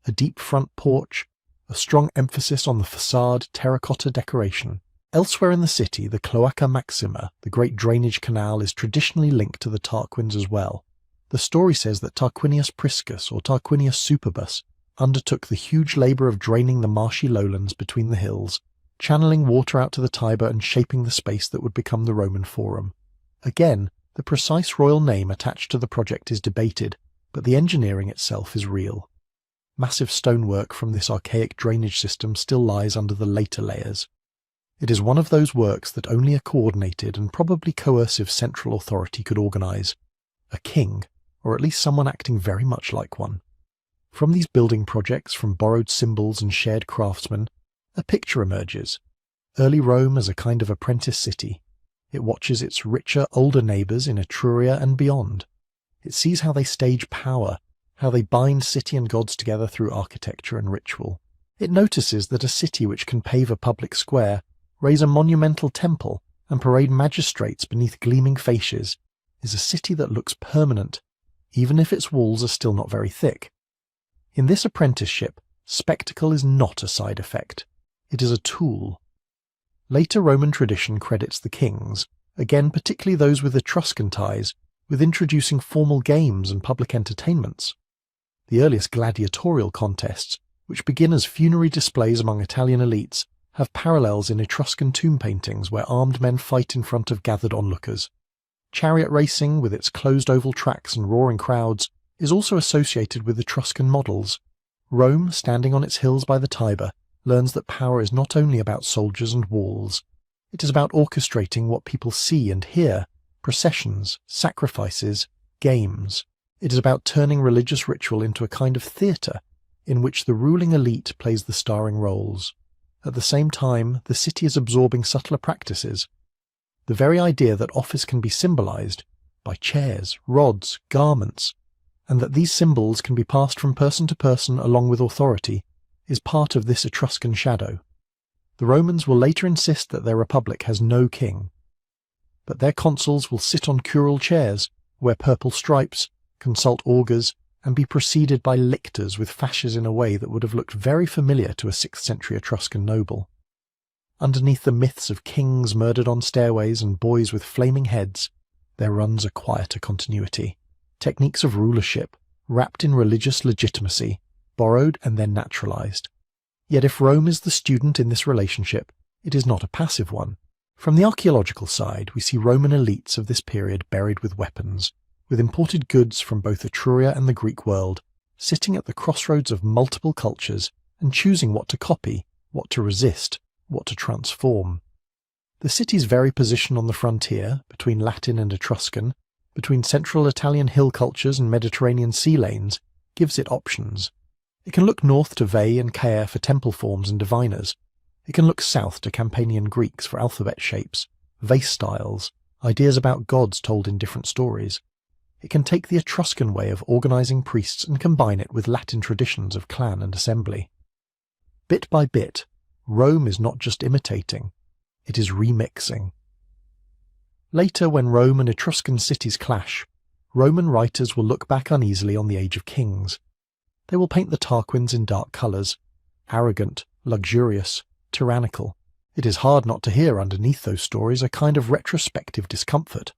A deep front porch, a strong emphasis on the facade terracotta decoration. Elsewhere in the city, the Cloaca Maxima, the great drainage canal, is traditionally linked to the Tarquins as well. The story says that Tarquinius Priscus or Tarquinius Superbus undertook the huge labour of draining the marshy lowlands between the hills, channeling water out to the Tiber and shaping the space that would become the Roman Forum. Again, the precise royal name attached to the project is debated, but the engineering itself is real. Massive stonework from this archaic drainage system still lies under the later layers. It is one of those works that only a coordinated and probably coercive central authority could organise, a king, or at least someone acting very much like one. From these building projects, from borrowed symbols and shared craftsmen, a picture emerges. Early Rome as a kind of apprentice city. It watches its richer, older neighbours in Etruria and beyond. It sees how they stage power, how they bind city and gods together through architecture and ritual. It notices that a city which can pave a public square, raise a monumental temple, and parade magistrates beneath gleaming fascias, is a city that looks permanent, even if its walls are still not very thick. In this apprenticeship, spectacle is not a side effect. It is a tool. Later Roman tradition credits the kings, again particularly those with Etruscan ties, with introducing formal games and public entertainments. The earliest gladiatorial contests, which begin as funerary displays among Italian elites, have parallels in Etruscan tomb paintings where armed men fight in front of gathered onlookers. Chariot racing, with its closed oval tracks and roaring crowds, is also associated with Etruscan models. Rome, standing on its hills by the Tiber, learns that power is not only about soldiers and walls. It is about orchestrating what people see and hear, processions, sacrifices, games. It is about turning religious ritual into a kind of theatre, in which the ruling elite plays the starring roles. At the same time, the city is absorbing subtler practices. The very idea that office can be symbolized by chairs, rods, garments, and that these symbols can be passed from person to person along with authority, is part of this Etruscan shadow. The Romans will later insist that their republic has no king, but their consuls will sit on curule chairs, wear purple stripes, consult augurs, and be preceded by lictors with fasces in a way that would have looked very familiar to a 6th century Etruscan noble. Underneath the myths of kings murdered on stairways and boys with flaming heads, there runs a quieter continuity. Techniques of rulership, wrapped in religious legitimacy, borrowed and then naturalized. Yet if Rome is the student in this relationship, it is not a passive one. From the archaeological side, we see Roman elites of this period buried with weapons, with imported goods from both Etruria and the Greek world, sitting at the crossroads of multiple cultures and choosing what to copy, what to resist, what to transform. The city's very position on the frontier, between Latin and Etruscan, between central Italian hill cultures and Mediterranean sea lanes, gives it options. It can look north to Veii and Caer for temple forms and diviners. It can look south to Campanian Greeks for alphabet shapes, vase styles, ideas about gods told in different stories. It can take the Etruscan way of organizing priests and combine it with Latin traditions of clan and assembly. Bit by bit, Rome is not just imitating, it is remixing. Later, when Rome and Etruscan cities clash, Roman writers will look back uneasily on the Age of Kings. They will paint the Tarquins in dark colours, arrogant, luxurious, tyrannical. It is hard not to hear underneath those stories a kind of retrospective discomfort.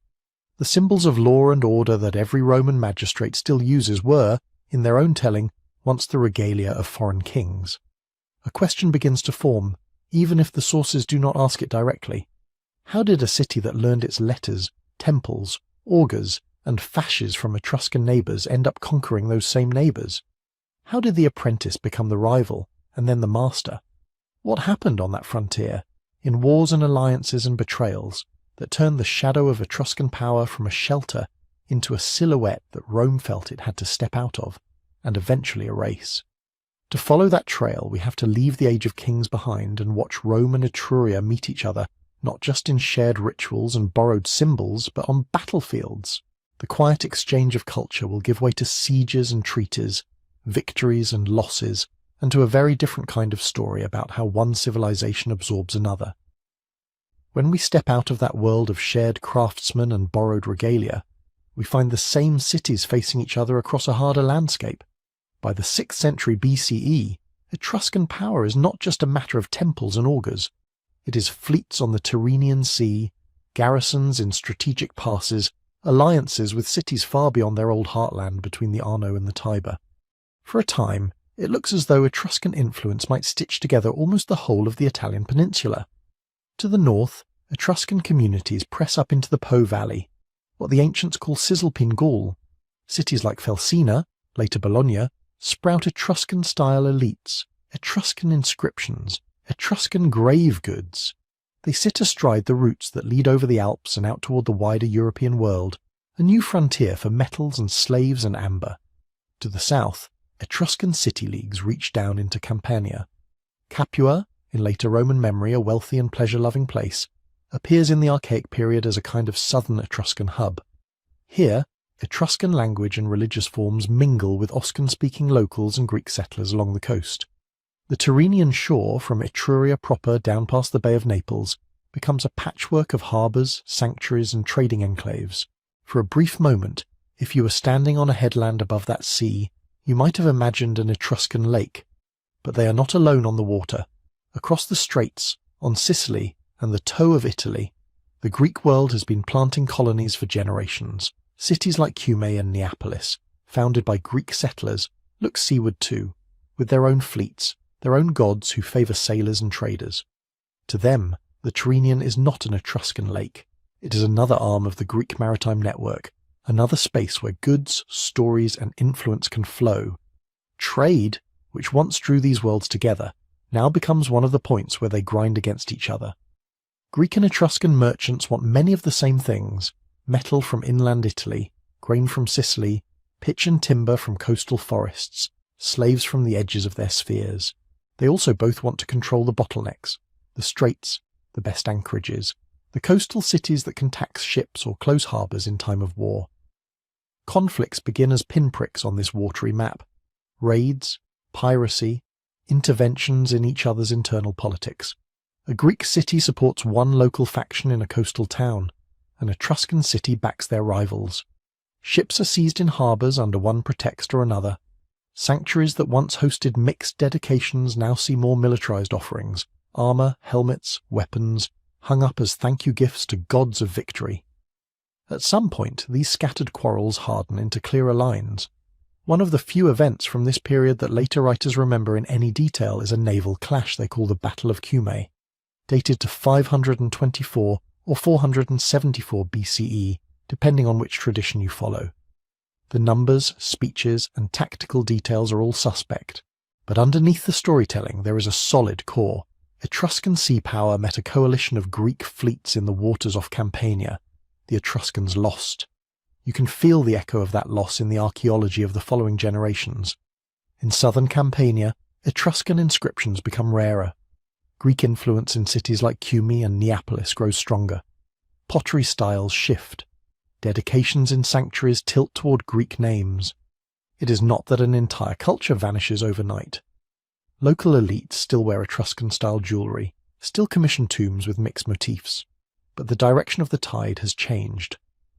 The symbols of law and order that every Roman magistrate still uses were, in their own telling, once the regalia of foreign kings. A question begins to form, even if the sources do not ask it directly. How did a city that learned its letters, temples, augurs, and fasces from Etruscan neighbours end up conquering those same neighbours? How did the apprentice become the rival, and then the master? What happened on that frontier, in wars and alliances and betrayals, that turned the shadow of Etruscan power from a shelter into a silhouette that Rome felt it had to step out of, and eventually erase? To follow that trail, we have to leave the Age of Kings behind and watch Rome and Etruria meet each other, not just in shared rituals and borrowed symbols, but on battlefields. The quiet exchange of culture will give way to sieges and treaties, victories and losses, and to a very different kind of story about how one civilization absorbs another. When we step out of that world of shared craftsmen and borrowed regalia, we find the same cities facing each other across a harder landscape. By the 6th century BCE, Etruscan power is not just a matter of temples and augurs. It is fleets on the Tyrrhenian Sea, garrisons in strategic passes, alliances with cities far beyond their old heartland between the Arno and the Tiber. For a time, it looks as though Etruscan influence might stitch together almost the whole of the Italian peninsula. To the north, Etruscan communities press up into the Po Valley, what the ancients call Cisalpine Gaul. Cities like Felsina, later Bologna, sprout Etruscan-style elites, Etruscan inscriptions, Etruscan grave goods. They sit astride the routes that lead over the Alps and out toward the wider European world, a new frontier for metals and slaves and amber. To the south, Etruscan city leagues reach down into Campania. Capua, in later Roman memory a wealthy and pleasure-loving place, appears in the Archaic period as a kind of southern Etruscan hub. Here, Etruscan language and religious forms mingle with Oscan-speaking locals and Greek settlers along the coast. The Tyrrhenian shore, from Etruria proper down past the Bay of Naples, becomes a patchwork of harbours, sanctuaries and trading enclaves. For a brief moment, if you were standing on a headland above that sea, you might have imagined an Etruscan lake. But they are not alone on the water. Across the straits, on Sicily and the toe of Italy, the Greek world has been planting colonies for generations. Cities like Cumae and Neapolis, founded by Greek settlers, look seaward too, with their own fleets, their own gods who favour sailors and traders. To them, the Tyrrhenian is not an Etruscan lake. It is another arm of the Greek maritime network, another space where goods, stories and influence can flow. Trade, which once drew these worlds together, now becomes one of the points where they grind against each other. Greek and Etruscan merchants want many of the same things: metal from inland Italy, grain from Sicily, pitch and timber from coastal forests, slaves from the edges of their spheres. They also both want to control the bottlenecks, the straits, the best anchorages, the coastal cities that can tax ships or close harbours in time of war. Conflicts begin as pinpricks on this watery map: raids, piracy, interventions in each other's internal politics. A Greek city supports one local faction in a coastal town. An Etruscan city backs their rivals. Ships are seized in harbours under one pretext or another. Sanctuaries that once hosted mixed dedications now see more militarised offerings: armour, helmets, weapons, hung up as thank-you gifts to gods of victory. At some point, these scattered quarrels harden into clearer lines. One of the few events from this period that later writers remember in any detail is a naval clash they call the Battle of Cumae, dated to 524 or 474 BCE, depending on which tradition you follow. The numbers, speeches, and tactical details are all suspect, but underneath the storytelling there is a solid core. Etruscan sea power met a coalition of Greek fleets in the waters off Campania. The Etruscans lost. You can feel the echo of that loss in the archaeology of the following generations. In southern Campania, Etruscan inscriptions become rarer. Greek influence in cities like Cumae and Neapolis grows stronger. Pottery styles shift. Dedications in sanctuaries tilt toward Greek names. It is not that an entire culture vanishes overnight. Local elites still wear Etruscan-style jewellery, still commission tombs with mixed motifs. But the direction of the tide has changed.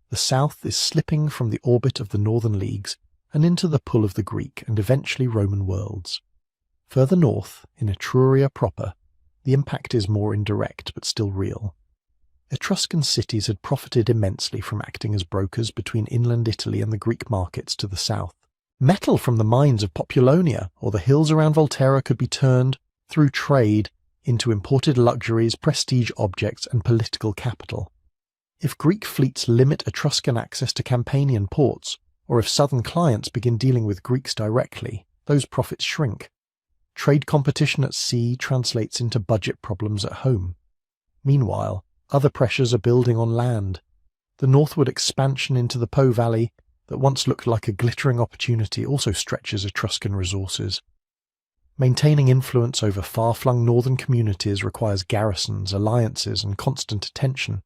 The south is slipping from the orbit of the northern leagues and into the pull of the Greek and eventually Roman worlds. Further north, in Etruria proper, the impact is more indirect but still real. Etruscan cities had profited immensely from acting as brokers between inland Italy and the Greek markets to the south. Metal from the mines of Populonia or the hills around Volterra could be turned, through trade, into imported luxuries, prestige objects and political capital. If Greek fleets limit Etruscan access to Campanian ports, or if southern clients begin dealing with Greeks directly, those profits shrink. Trade competition at sea translates into budget problems at home. Meanwhile, other pressures are building on land. The northward expansion into the Po Valley, that once looked like a glittering opportunity, also stretches Etruscan resources. Maintaining influence over far-flung northern communities requires garrisons, alliances, and constant attention.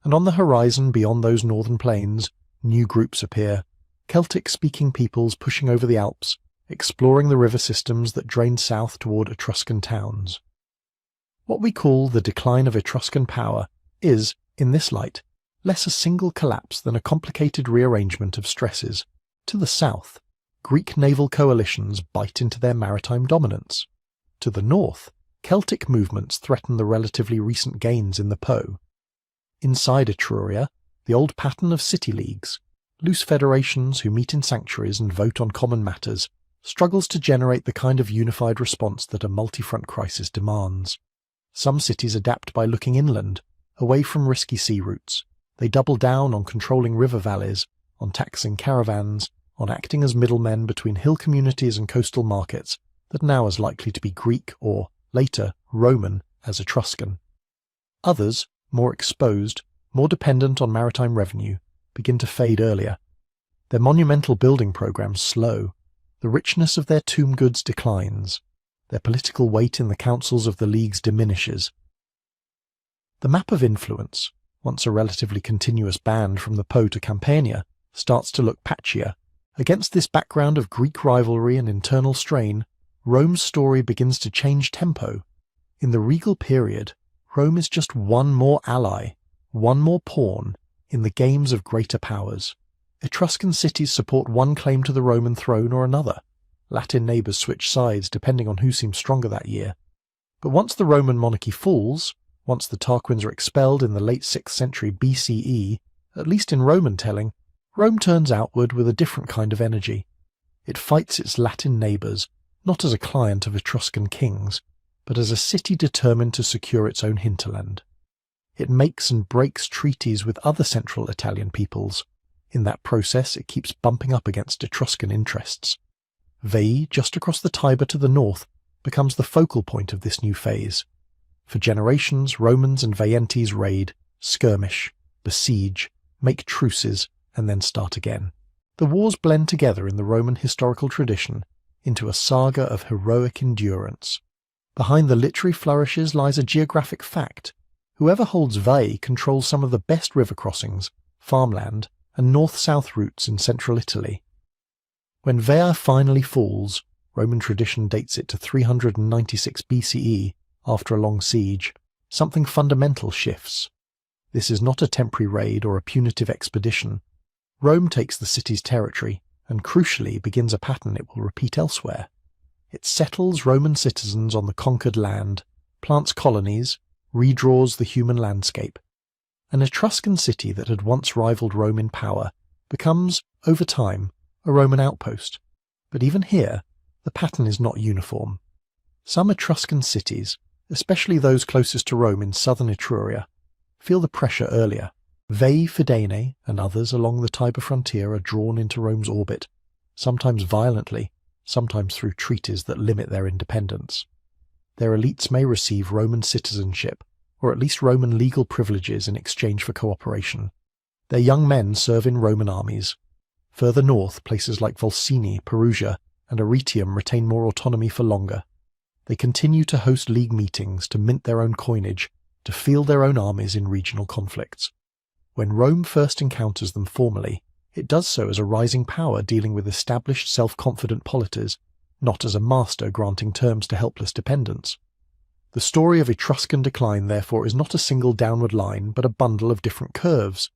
And on the horizon beyond those northern plains, new groups appear, Celtic-speaking peoples pushing over the Alps, exploring the river systems that drain south toward Etruscan towns. What we call the decline of Etruscan power is, in this light, less a single collapse than a complicated rearrangement of stresses. To the south, Greek naval coalitions bite into their maritime dominance. To the north, Celtic movements threaten the relatively recent gains in the Po. Inside Etruria, the old pattern of city leagues, loose federations who meet in sanctuaries and vote on common matters, struggles to generate the kind of unified response that a multi-front crisis demands. Some cities adapt by looking inland, away from risky sea routes. They double down on controlling river valleys, on taxing caravans, on acting as middlemen between hill communities and coastal markets that are now as likely to be Greek or, later, Roman as Etruscan. Others, more exposed, more dependent on maritime revenue, begin to fade earlier. Their monumental building programs slow, the richness of their tomb goods declines, their political weight in the councils of the leagues diminishes. The map of influence, once a relatively continuous band from the Po to Campania, starts to look patchier. Against this background of Greek rivalry and internal strain, Rome's story begins to change tempo. In the regal period, Rome is just one more ally, one more pawn, in the games of greater powers. Etruscan cities support one claim to the Roman throne or another. Latin neighbours switch sides depending on who seems stronger that year. But once the Roman monarchy falls, once the Tarquins are expelled in the late 6th century BCE, at least in Roman telling, Rome turns outward with a different kind of energy. It fights its Latin neighbours, not as a client of Etruscan kings, but as a city determined to secure its own hinterland. It makes and breaks treaties with other central Italian peoples. In that process, it keeps bumping up against Etruscan interests. Veii, just across the Tiber to the north, becomes the focal point of this new phase. For generations, Romans and Veientes raid, skirmish, besiege, make truces, and then start again. The wars blend together in the Roman historical tradition into a saga of heroic endurance. Behind the literary flourishes lies a geographic fact. Whoever holds Veii controls some of the best river crossings, farmland, and north-south routes in central Italy. When Veii finally falls, Roman tradition dates it to 396 BCE, after a long siege, something fundamental shifts. This is not a temporary raid or a punitive expedition. Rome takes the city's territory, and crucially begins a pattern it will repeat elsewhere. It settles Roman citizens on the conquered land, plants colonies, redraws the human landscape. An Etruscan city that had once rivaled Rome in power becomes, over time, a Roman outpost. But even here, the pattern is not uniform. Some Etruscan cities, especially those closest to Rome in southern Etruria, feel the pressure earlier. Veii Fidene and others along the Tiber frontier are drawn into Rome's orbit, sometimes violently, sometimes through treaties that limit their independence. Their elites may receive Roman citizenship, or at least Roman legal privileges in exchange for cooperation. Their young men serve in Roman armies. Further north, places like Volsini, Perugia, and Arretium retain more autonomy for longer. They continue to host league meetings, to mint their own coinage, to field their own armies in regional conflicts. When Rome first encounters them formally, it does so as a rising power dealing with established self-confident polities, not as a master granting terms to helpless dependents. The story of Etruscan decline, therefore, is not a single downward line, but a bundle of different curves.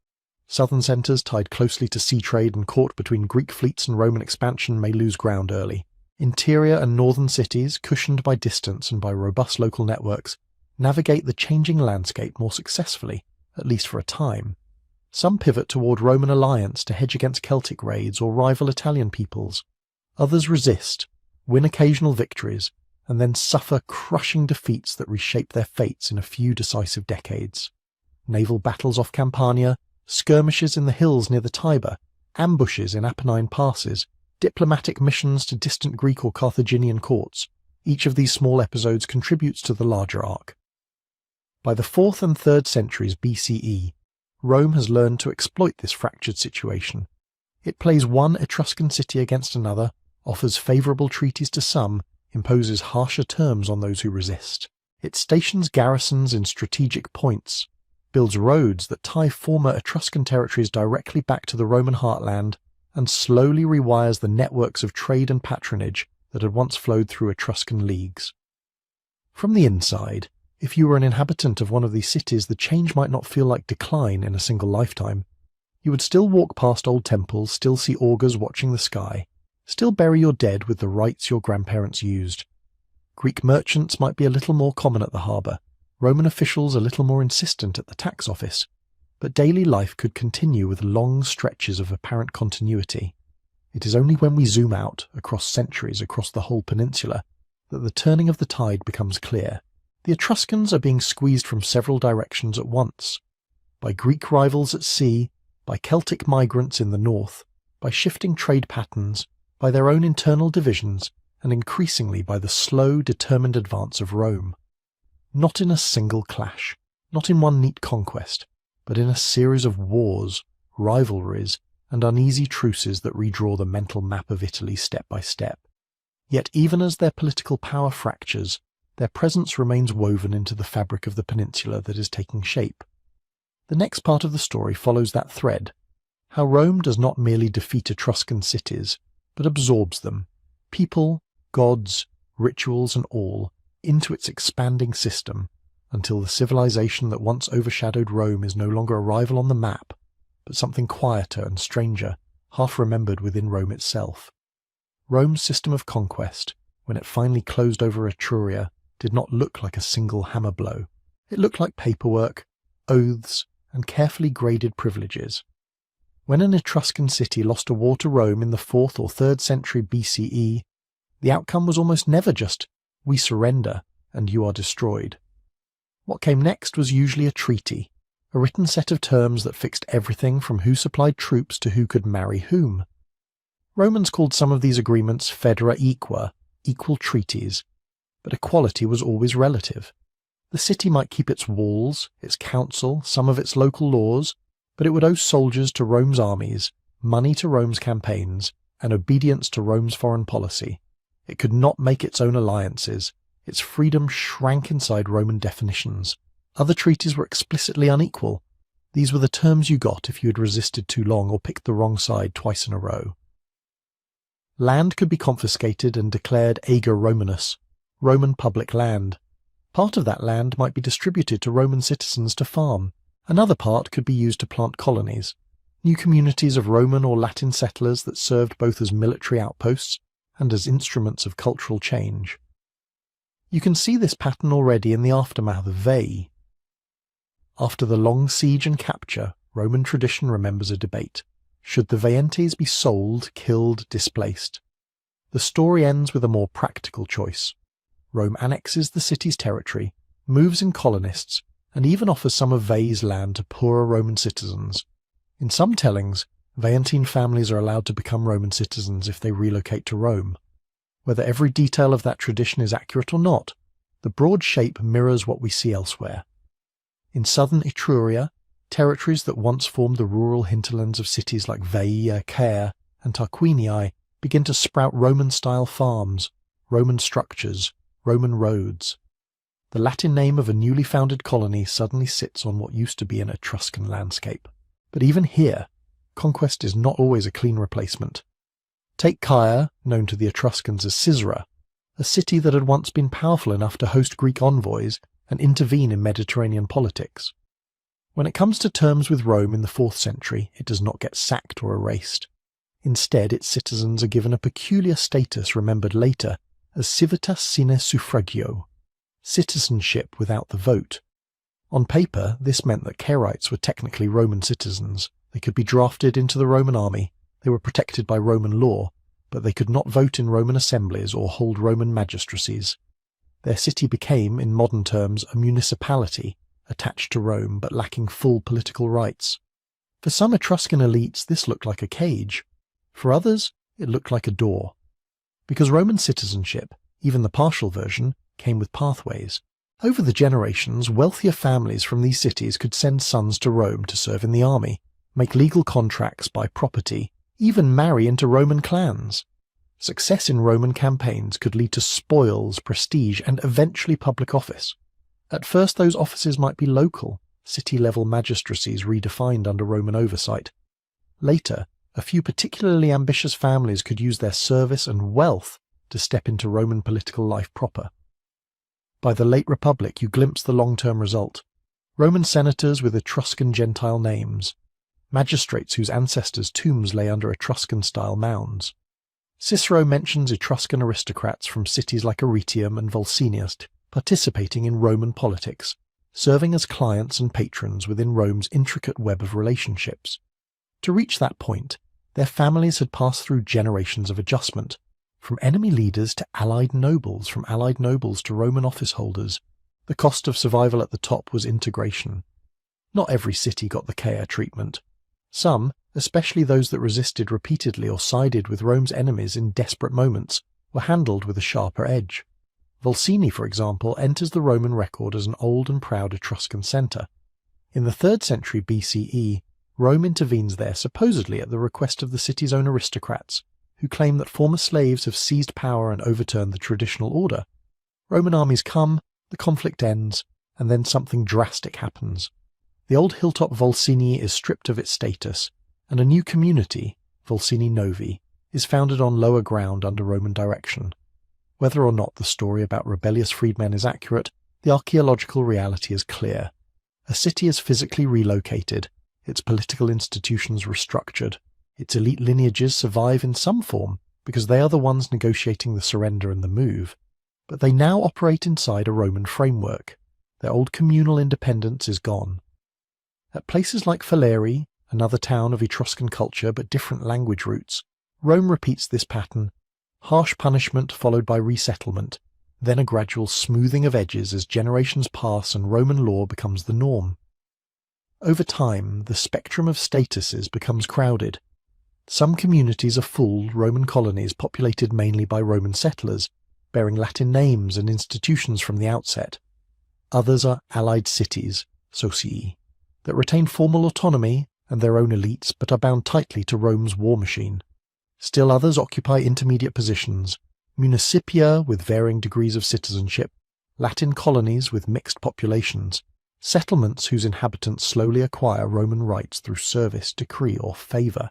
Southern centres tied closely to sea trade and caught between Greek fleets and Roman expansion may lose ground early. Interior and northern cities, cushioned by distance and by robust local networks, navigate the changing landscape more successfully, at least for a time. Some pivot toward Roman alliance to hedge against Celtic raids or rival Italian peoples. Others resist, win occasional victories, and then suffer crushing defeats that reshape their fates in a few decisive decades. Naval battles off Campania, skirmishes in the hills near the Tiber, ambushes in Apennine passes, diplomatic missions to distant Greek or Carthaginian courts. Each of these small episodes contributes to the larger arc. By the 4th and 3rd centuries BCE, Rome has learned to exploit this fractured situation. It plays one Etruscan city against another, offers favourable treaties to some, imposes harsher terms on those who resist. It stations garrisons in strategic points, builds roads that tie former Etruscan territories directly back to the Roman heartland, and slowly rewires the networks of trade and patronage that had once flowed through Etruscan leagues. From the inside, if you were an inhabitant of one of these cities, the change might not feel like decline in a single lifetime. You would still walk past old temples, still see augurs watching the sky, still bury your dead with the rites your grandparents used. Greek merchants might be a little more common at the harbour, Roman officials a little more insistent at the tax office, but daily life could continue with long stretches of apparent continuity. It is only when we zoom out, across centuries, across the whole peninsula, that the turning of the tide becomes clear. The Etruscans are being squeezed from several directions at once, by Greek rivals at sea, by Celtic migrants in the north, by shifting trade patterns, by their own internal divisions, and increasingly by the slow, determined advance of Rome. Not in a single clash, not in one neat conquest, but in a series of wars, rivalries, and uneasy truces that redraw the mental map of Italy step by step. Yet even as their political power fractures, their presence remains woven into the fabric of the peninsula that is taking shape. The next part of the story follows that thread, how Rome does not merely defeat Etruscan cities, but absorbs them, people, gods, rituals and all, into its expanding system, until the civilization that once overshadowed Rome is no longer a rival on the map, but something quieter and stranger, half remembered within Rome itself. Rome's system of conquest, when it finally closed over Etruria, did not look like a single hammer blow. It looked like paperwork, oaths, and carefully graded privileges. When an Etruscan city lost a war to Rome in the 4th or 3rd century BCE, the outcome was almost never just, "We surrender, and you are destroyed." What came next was usually a treaty, a written set of terms that fixed everything from who supplied troops to who could marry whom. Romans called some of these agreements federa equa, equal treaties, but equality was always relative. The city might keep its walls, its council, some of its local laws, but it would owe soldiers to Rome's armies, money to Rome's campaigns, and obedience to Rome's foreign policy. It could not make its own alliances. Its freedom shrank inside Roman definitions. Other treaties were explicitly unequal. These were the terms you got if you had resisted too long or picked the wrong side twice in a row. Land could be confiscated and declared ager Romanus, Roman public land. Part of that land might be distributed to Roman citizens to farm. Another part could be used to plant colonies, new communities of Roman or Latin settlers that served both as military outposts and as instruments of cultural change. You can see this pattern already in the aftermath of Veii. After the long siege and capture, Roman tradition remembers a debate. Should the Veientes be sold, killed, displaced? The story ends with a more practical choice. Rome annexes the city's territory, moves in colonists, and even offers some of Veii's land to poorer Roman citizens. In some tellings, Veientine families are allowed to become Roman citizens if they relocate to Rome. Whether every detail of that tradition is accurate or not, the broad shape mirrors what we see elsewhere. In southern Etruria, territories that once formed the rural hinterlands of cities like Veii, Caere, and Tarquinii begin to sprout Roman-style farms, Roman structures, Roman roads. The Latin name of a newly founded colony suddenly sits on what used to be an Etruscan landscape. But even here, conquest is not always a clean replacement. Take Caere, known to the Etruscans as Caesarea, a city that had once been powerful enough to host Greek envoys and intervene in Mediterranean politics. When it comes to terms with Rome in the 4th century, it does not get sacked or erased. Instead, its citizens are given a peculiar status remembered later as civitas sine suffragio, citizenship without the vote. On paper, this meant that Caerites were technically Roman citizens. They could be drafted into the Roman army. They were protected by Roman law, but they could not vote in Roman assemblies or hold Roman magistracies. Their city became, in modern terms, a municipality, attached to Rome but lacking full political rights. For some Etruscan elites, this looked like a cage. For others, it looked like a door. Because Roman citizenship, even the partial version, came with pathways. Over the generations, wealthier families from these cities could send sons to Rome to serve in the army, make legal contracts, buy property, even marry into Roman clans. Success in Roman campaigns could lead to spoils, prestige, and eventually public office. At first those offices might be local, city-level magistracies redefined under Roman oversight. Later, a few particularly ambitious families could use their service and wealth to step into Roman political life proper. By the late Republic you glimpse the long-term result. Roman senators with Etruscan Gentile names, magistrates whose ancestors' tombs lay under Etruscan-style mounds. Cicero mentions Etruscan aristocrats from cities like Arretium and Volsinius participating in Roman politics, serving as clients and patrons within Rome's intricate web of relationships. To reach that point, their families had passed through generations of adjustment, from enemy leaders to allied nobles, from allied nobles to Roman office holders. The cost of survival at the top was integration. Not every city got the Caere treatment. Some, especially those that resisted repeatedly or sided with Rome's enemies in desperate moments, were handled with a sharper edge. Volsini, for example, enters the Roman record as an old and proud Etruscan centre. In the 3rd century BCE, Rome intervenes there supposedly at the request of the city's own aristocrats, who claim that former slaves have seized power and overturned the traditional order. Roman armies come, the conflict ends, and then something drastic happens. The old hilltop Volsini is stripped of its status, and a new community, Volsini Novi, is founded on lower ground under Roman direction. Whether or not the story about rebellious freedmen is accurate, the archaeological reality is clear. A city is physically relocated, its political institutions restructured, its elite lineages survive in some form because they are the ones negotiating the surrender and the move, but they now operate inside a Roman framework. Their old communal independence is gone. At places like Falerii, another town of Etruscan culture but different language roots, Rome repeats this pattern: harsh punishment followed by resettlement, then a gradual smoothing of edges as generations pass and Roman law becomes the norm. Over time, the spectrum of statuses becomes crowded. Some communities are full Roman colonies populated mainly by Roman settlers, bearing Latin names and institutions from the outset. Others are allied cities, socii, that retain formal autonomy and their own elites but are bound tightly to Rome's war machine. Still others occupy intermediate positions, municipia with varying degrees of citizenship, Latin colonies with mixed populations, settlements whose inhabitants slowly acquire Roman rights through service, decree, or favour.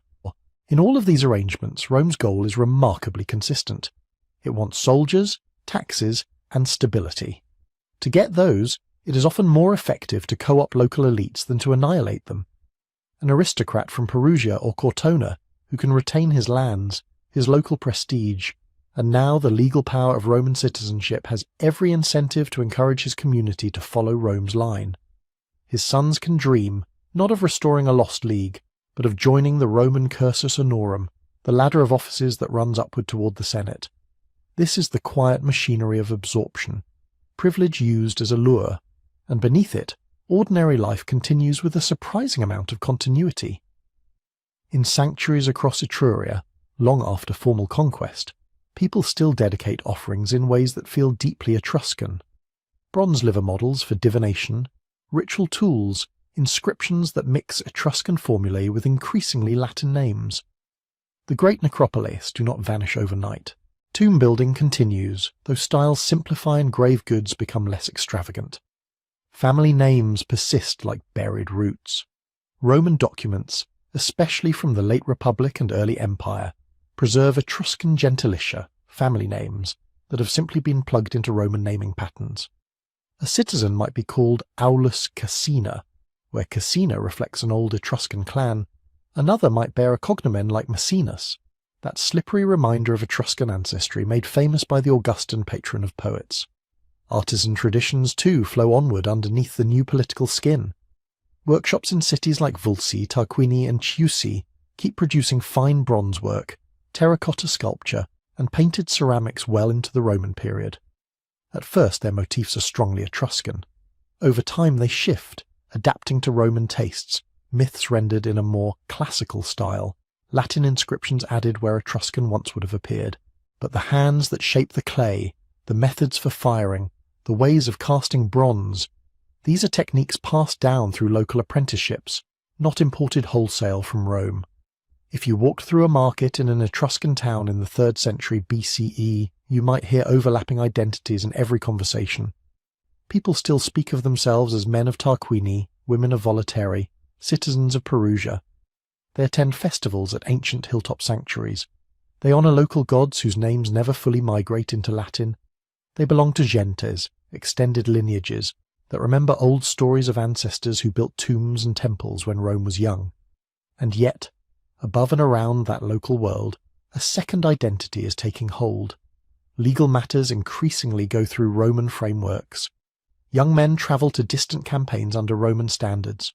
In all of these arrangements, Rome's goal is remarkably consistent. It wants soldiers, taxes, and stability. To get those, it is often more effective to co-opt local elites than to annihilate them. An aristocrat from Perugia or Cortona, who can retain his lands, his local prestige, and now the legal power of Roman citizenship, has every incentive to encourage his community to follow Rome's line. His sons can dream, not of restoring a lost league, but of joining the Roman cursus honorum, the ladder of offices that runs upward toward the Senate. This is the quiet machinery of absorption, privilege used as a lure, and beneath it, ordinary life continues with a surprising amount of continuity. In sanctuaries across Etruria, long after formal conquest, people still dedicate offerings in ways that feel deeply Etruscan. Bronze liver models for divination, ritual tools, inscriptions that mix Etruscan formulae with increasingly Latin names. The great necropolis do not vanish overnight. Tomb building continues, though styles simplify and grave goods become less extravagant. Family names persist like buried roots. Roman documents, especially from the late Republic and early Empire, preserve Etruscan gentilitia, family names, that have simply been plugged into Roman naming patterns. A citizen might be called Aulus Cassina, where Cassina reflects an old Etruscan clan. Another might bear a cognomen like Maecenas, that slippery reminder of Etruscan ancestry made famous by the Augustan patron of poets. Artisan traditions, too, flow onward underneath the new political skin. Workshops in cities like Vulci, Tarquini, and Chiusi keep producing fine bronze work, terracotta sculpture, and painted ceramics well into the Roman period. At first their motifs are strongly Etruscan. Over time they shift, adapting to Roman tastes, myths rendered in a more classical style, Latin inscriptions added where Etruscan once would have appeared. But the hands that shape the clay, the methods for firing, the ways of casting bronze, these are techniques passed down through local apprenticeships, not imported wholesale from Rome. If you walked through a market in an Etruscan town in the 3rd century BCE, you might hear overlapping identities in every conversation. People still speak of themselves as men of Tarquini, women of Volaterrae, citizens of Perugia. They attend festivals at ancient hilltop sanctuaries. They honour local gods whose names never fully migrate into Latin. They belong to gentes, extended lineages, that remember old stories of ancestors who built tombs and temples when Rome was young. And yet, above and around that local world, a second identity is taking hold. Legal matters increasingly go through Roman frameworks. Young men travel to distant campaigns under Roman standards.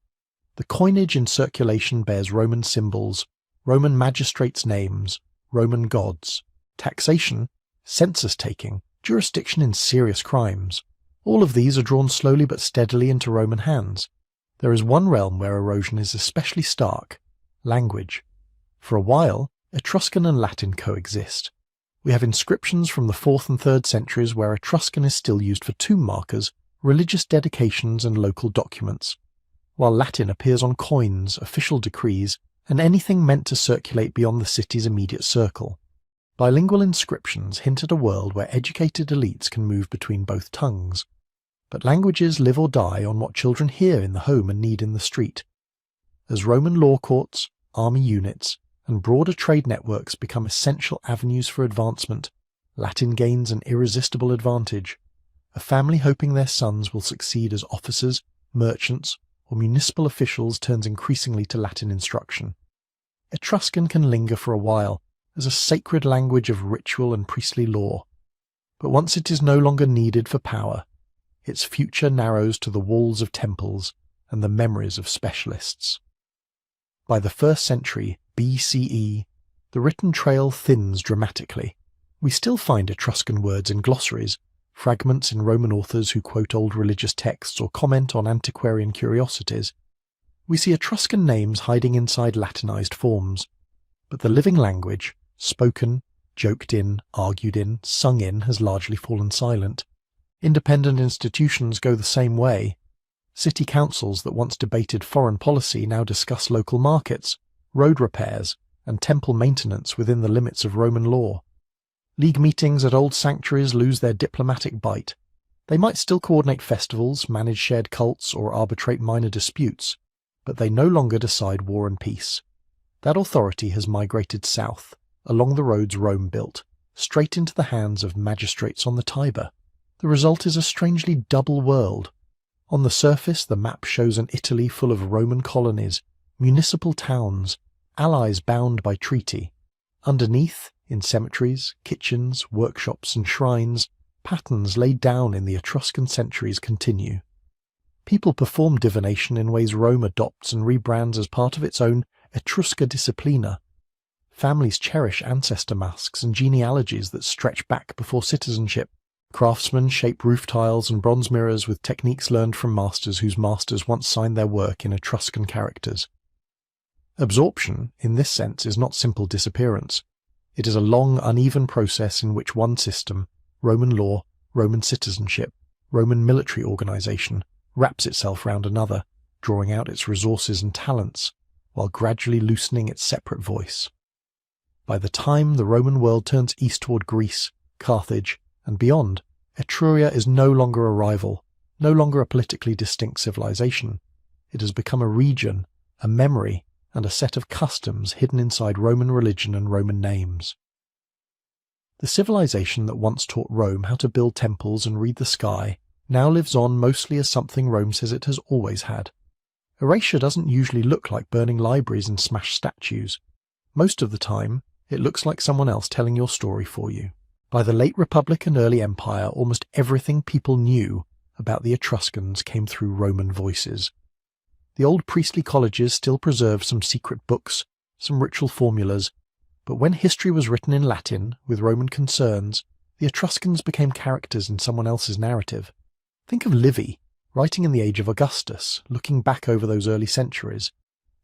The coinage in circulation bears Roman symbols, Roman magistrates' names, Roman gods. Taxation, census-taking, jurisdiction in serious crimes. All of these are drawn slowly but steadily into Roman hands. There is one realm where erosion is especially stark, language. For a while, Etruscan and Latin coexist. We have inscriptions from the 4th and 3rd centuries where Etruscan is still used for tomb markers, religious dedications and local documents, while Latin appears on coins, official decrees, and anything meant to circulate beyond the city's immediate circle. Bilingual inscriptions hint at a world where educated elites can move between both tongues. But languages live or die on what children hear in the home and need in the street. As Roman law courts, army units, and broader trade networks become essential avenues for advancement, Latin gains an irresistible advantage. A family hoping their sons will succeed as officers, merchants, or municipal officials turns increasingly to Latin instruction. Etruscan can linger for a while as a sacred language of ritual and priestly law, but once it is no longer needed for power, its future narrows to the walls of temples and the memories of specialists. By the 1st century BCE, the written trail thins dramatically. We still find Etruscan words in glossaries, fragments in Roman authors who quote old religious texts or comment on antiquarian curiosities. We see Etruscan names hiding inside Latinized forms. But the living language, spoken, joked in, argued in, sung in, has largely fallen silent. Independent institutions go the same way. City councils that once debated foreign policy now discuss local markets, road repairs, and temple maintenance within the limits of Roman law. League meetings at old sanctuaries lose their diplomatic bite. They might still coordinate festivals, manage shared cults, or arbitrate minor disputes, but they no longer decide war and peace. That authority has migrated south, along the roads Rome built, straight into the hands of magistrates on the Tiber. The result is a strangely double world. On the surface, the map shows an Italy full of Roman colonies, municipal towns, allies bound by treaty. Underneath, in cemeteries, kitchens, workshops and shrines, patterns laid down in the Etruscan centuries continue. People perform divination in ways Rome adopts and rebrands as part of its own Etrusca disciplina. Families cherish ancestor masks and genealogies that stretch back before citizenship. Craftsmen shape roof tiles and bronze mirrors with techniques learned from masters whose masters once signed their work in Etruscan characters. Absorption, in this sense, is not simple disappearance. It is a long, uneven process in which one system, Roman law, Roman citizenship, Roman military organization, wraps itself round another, drawing out its resources and talents, while gradually loosening its separate voice. By the time the Roman world turns east toward Greece, Carthage, and beyond, Etruria is no longer a rival, no longer a politically distinct civilization. It has become a region, a memory, and a set of customs hidden inside Roman religion and Roman names. The civilization that once taught Rome how to build temples and read the sky now lives on mostly as something Rome says it has always had. Erasure doesn't usually look like burning libraries and smashed statues. Most of the time, it looks like someone else telling your story for you. By the late Republic and early Empire, almost everything people knew about the Etruscans came through Roman voices. The old priestly colleges still preserved some secret books, some ritual formulas, but when history was written in Latin, with Roman concerns, the Etruscans became characters in someone else's narrative. Think of Livy, writing in the age of Augustus, looking back over those early centuries.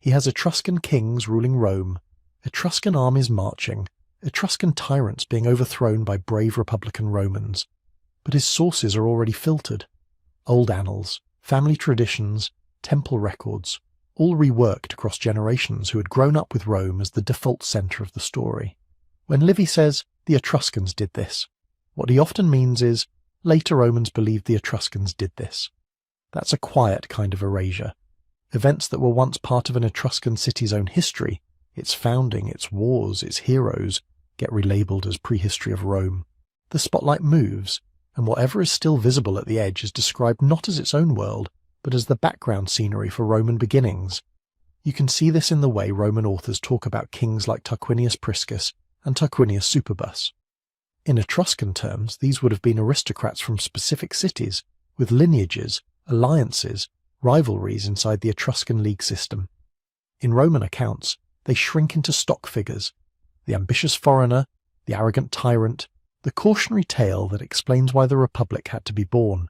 He has Etruscan kings ruling Rome, Etruscan armies marching, Etruscan tyrants being overthrown by brave Republican Romans. But his sources are already filtered. Old annals, family traditions, temple records, all reworked across generations who had grown up with Rome as the default centre of the story. When Livy says, the Etruscans did this, what he often means is, later Romans believed the Etruscans did this. That's a quiet kind of erasure. Events that were once part of an Etruscan city's own history, its founding, its wars, its heroes, get relabeled as prehistory of Rome. The spotlight moves, and whatever is still visible at the edge is described not as its own world, but as the background scenery for Roman beginnings. You can see this in the way Roman authors talk about kings like Tarquinius Priscus and Tarquinius Superbus. In Etruscan terms, these would have been aristocrats from specific cities, with lineages, alliances, rivalries inside the Etruscan league system. In Roman accounts, they shrink into stock figures: the ambitious foreigner, the arrogant tyrant, the cautionary tale that explains why the Republic had to be born.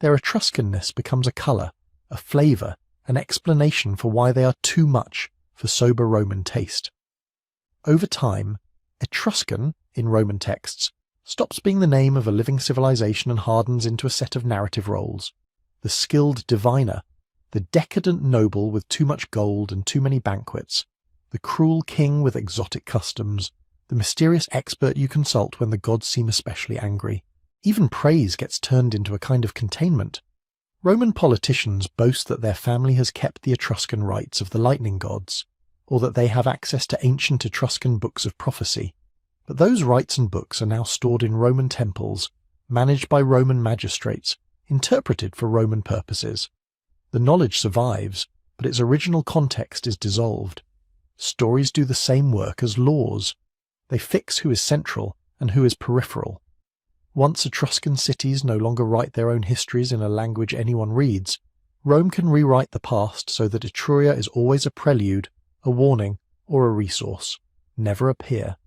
Their Etruscanness becomes a colour, a flavour, an explanation for why they are too much, for sober Roman taste. Over time, Etruscan, in Roman texts, stops being the name of a living civilization and hardens into a set of narrative roles. The skilled diviner, the decadent noble with too much gold and too many banquets, the cruel king with exotic customs, the mysterious expert you consult when the gods seem especially angry. Even praise gets turned into a kind of containment. Roman politicians boast that their family has kept the Etruscan rites of the lightning gods, or that they have access to ancient Etruscan books of prophecy. But those rites and books are now stored in Roman temples, managed by Roman magistrates, interpreted for Roman purposes. The knowledge survives, but its original context is dissolved. Stories do the same work as laws. They fix who is central and who is peripheral. Once Etruscan cities no longer write their own histories in a language anyone reads, Rome can rewrite the past so that Etruria is always a prelude, a warning, or a resource, never a peer.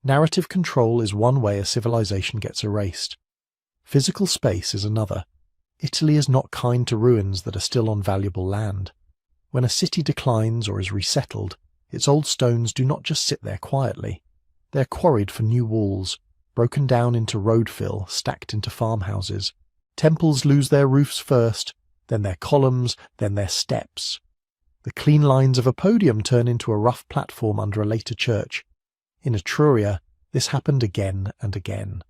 Narrative control is one way a civilization gets erased. Physical space is another. Italy is not kind to ruins that are still on valuable land. When a city declines or is resettled, its old stones do not just sit there quietly. They are quarried for new walls, broken down into road fill, stacked into farmhouses. Temples lose their roofs first, then their columns, then their steps. The clean lines of a podium turn into a rough platform under a later church. In Etruria, this happened again and again.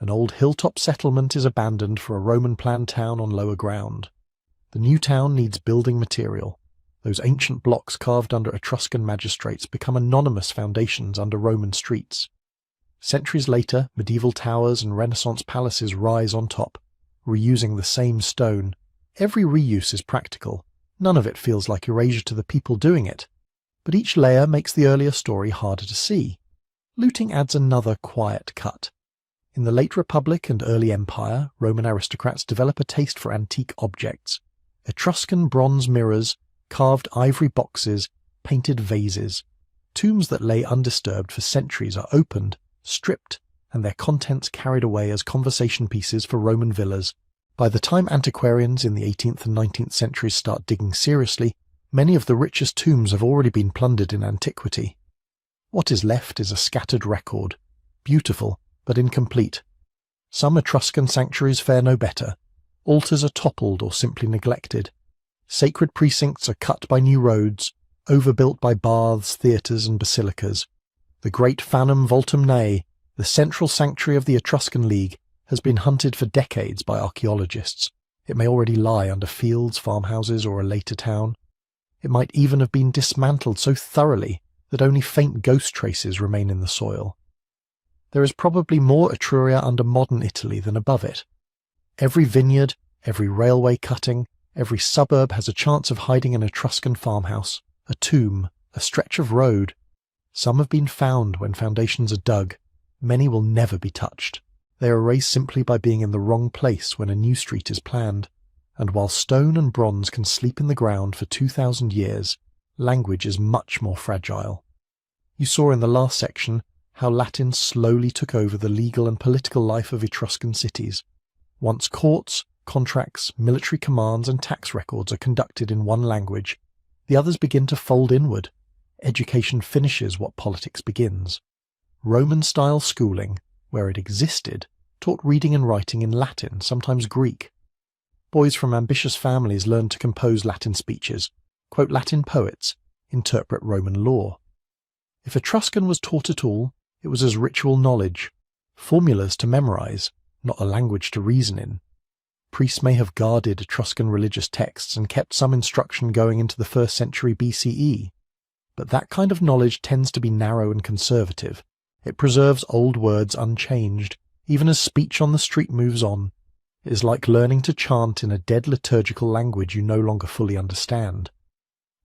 An old hilltop settlement is abandoned for a Roman-planned town on lower ground. The new town needs building material. Those ancient blocks carved under Etruscan magistrates become anonymous foundations under Roman streets. Centuries later, medieval towers and Renaissance palaces rise on top, reusing the same stone. Every reuse is practical. None of it feels like erasure to the people doing it. But each layer makes the earlier story harder to see. Looting adds another quiet cut. In the late Republic and early Empire, Roman aristocrats develop a taste for antique objects. Etruscan bronze mirrors, carved ivory boxes, painted vases. Tombs that lay undisturbed for centuries are opened, stripped, and their contents carried away as conversation pieces for Roman villas. By the time antiquarians in the 18th and 19th centuries start digging seriously, many of the richest tombs have already been plundered in antiquity. What is left is a scattered record, beautiful but incomplete. Some Etruscan sanctuaries fare no better. Altars are toppled or simply neglected. Sacred precincts are cut by new roads, overbuilt by baths, theatres and basilicas. The great Fanum Voltumnae, the central sanctuary of the Etruscan League, has been hunted for decades by archaeologists. It may already lie under fields, farmhouses or a later town. It might even have been dismantled so thoroughly that only faint ghost traces remain in the soil. There is probably more Etruria under modern Italy than above it. Every vineyard, every railway cutting, every suburb has a chance of hiding an Etruscan farmhouse, a tomb, a stretch of road. Some have been found when foundations are dug. Many will never be touched. They are erased simply by being in the wrong place when a new street is planned. And while stone and bronze can sleep in the ground for 2,000 years, language is much more fragile. You saw in the last section how Latin slowly took over the legal and political life of Etruscan cities. Once courts, contracts, military commands and tax records are conducted in one language, the others begin to fold inward. Education finishes what politics begins. Roman-style schooling, where it existed, taught reading and writing in Latin, sometimes Greek. Boys from ambitious families learned to compose Latin speeches, quote Latin poets, interpret Roman law. If Etruscan was taught at all, it was as ritual knowledge, formulas to memorize, not a language to reason in. Priests may have guarded Etruscan religious texts and kept some instruction going into the 1st century BCE, but that kind of knowledge tends to be narrow and conservative. It preserves old words unchanged, even as speech on the street moves on. It is like learning to chant in a dead liturgical language you no longer fully understand.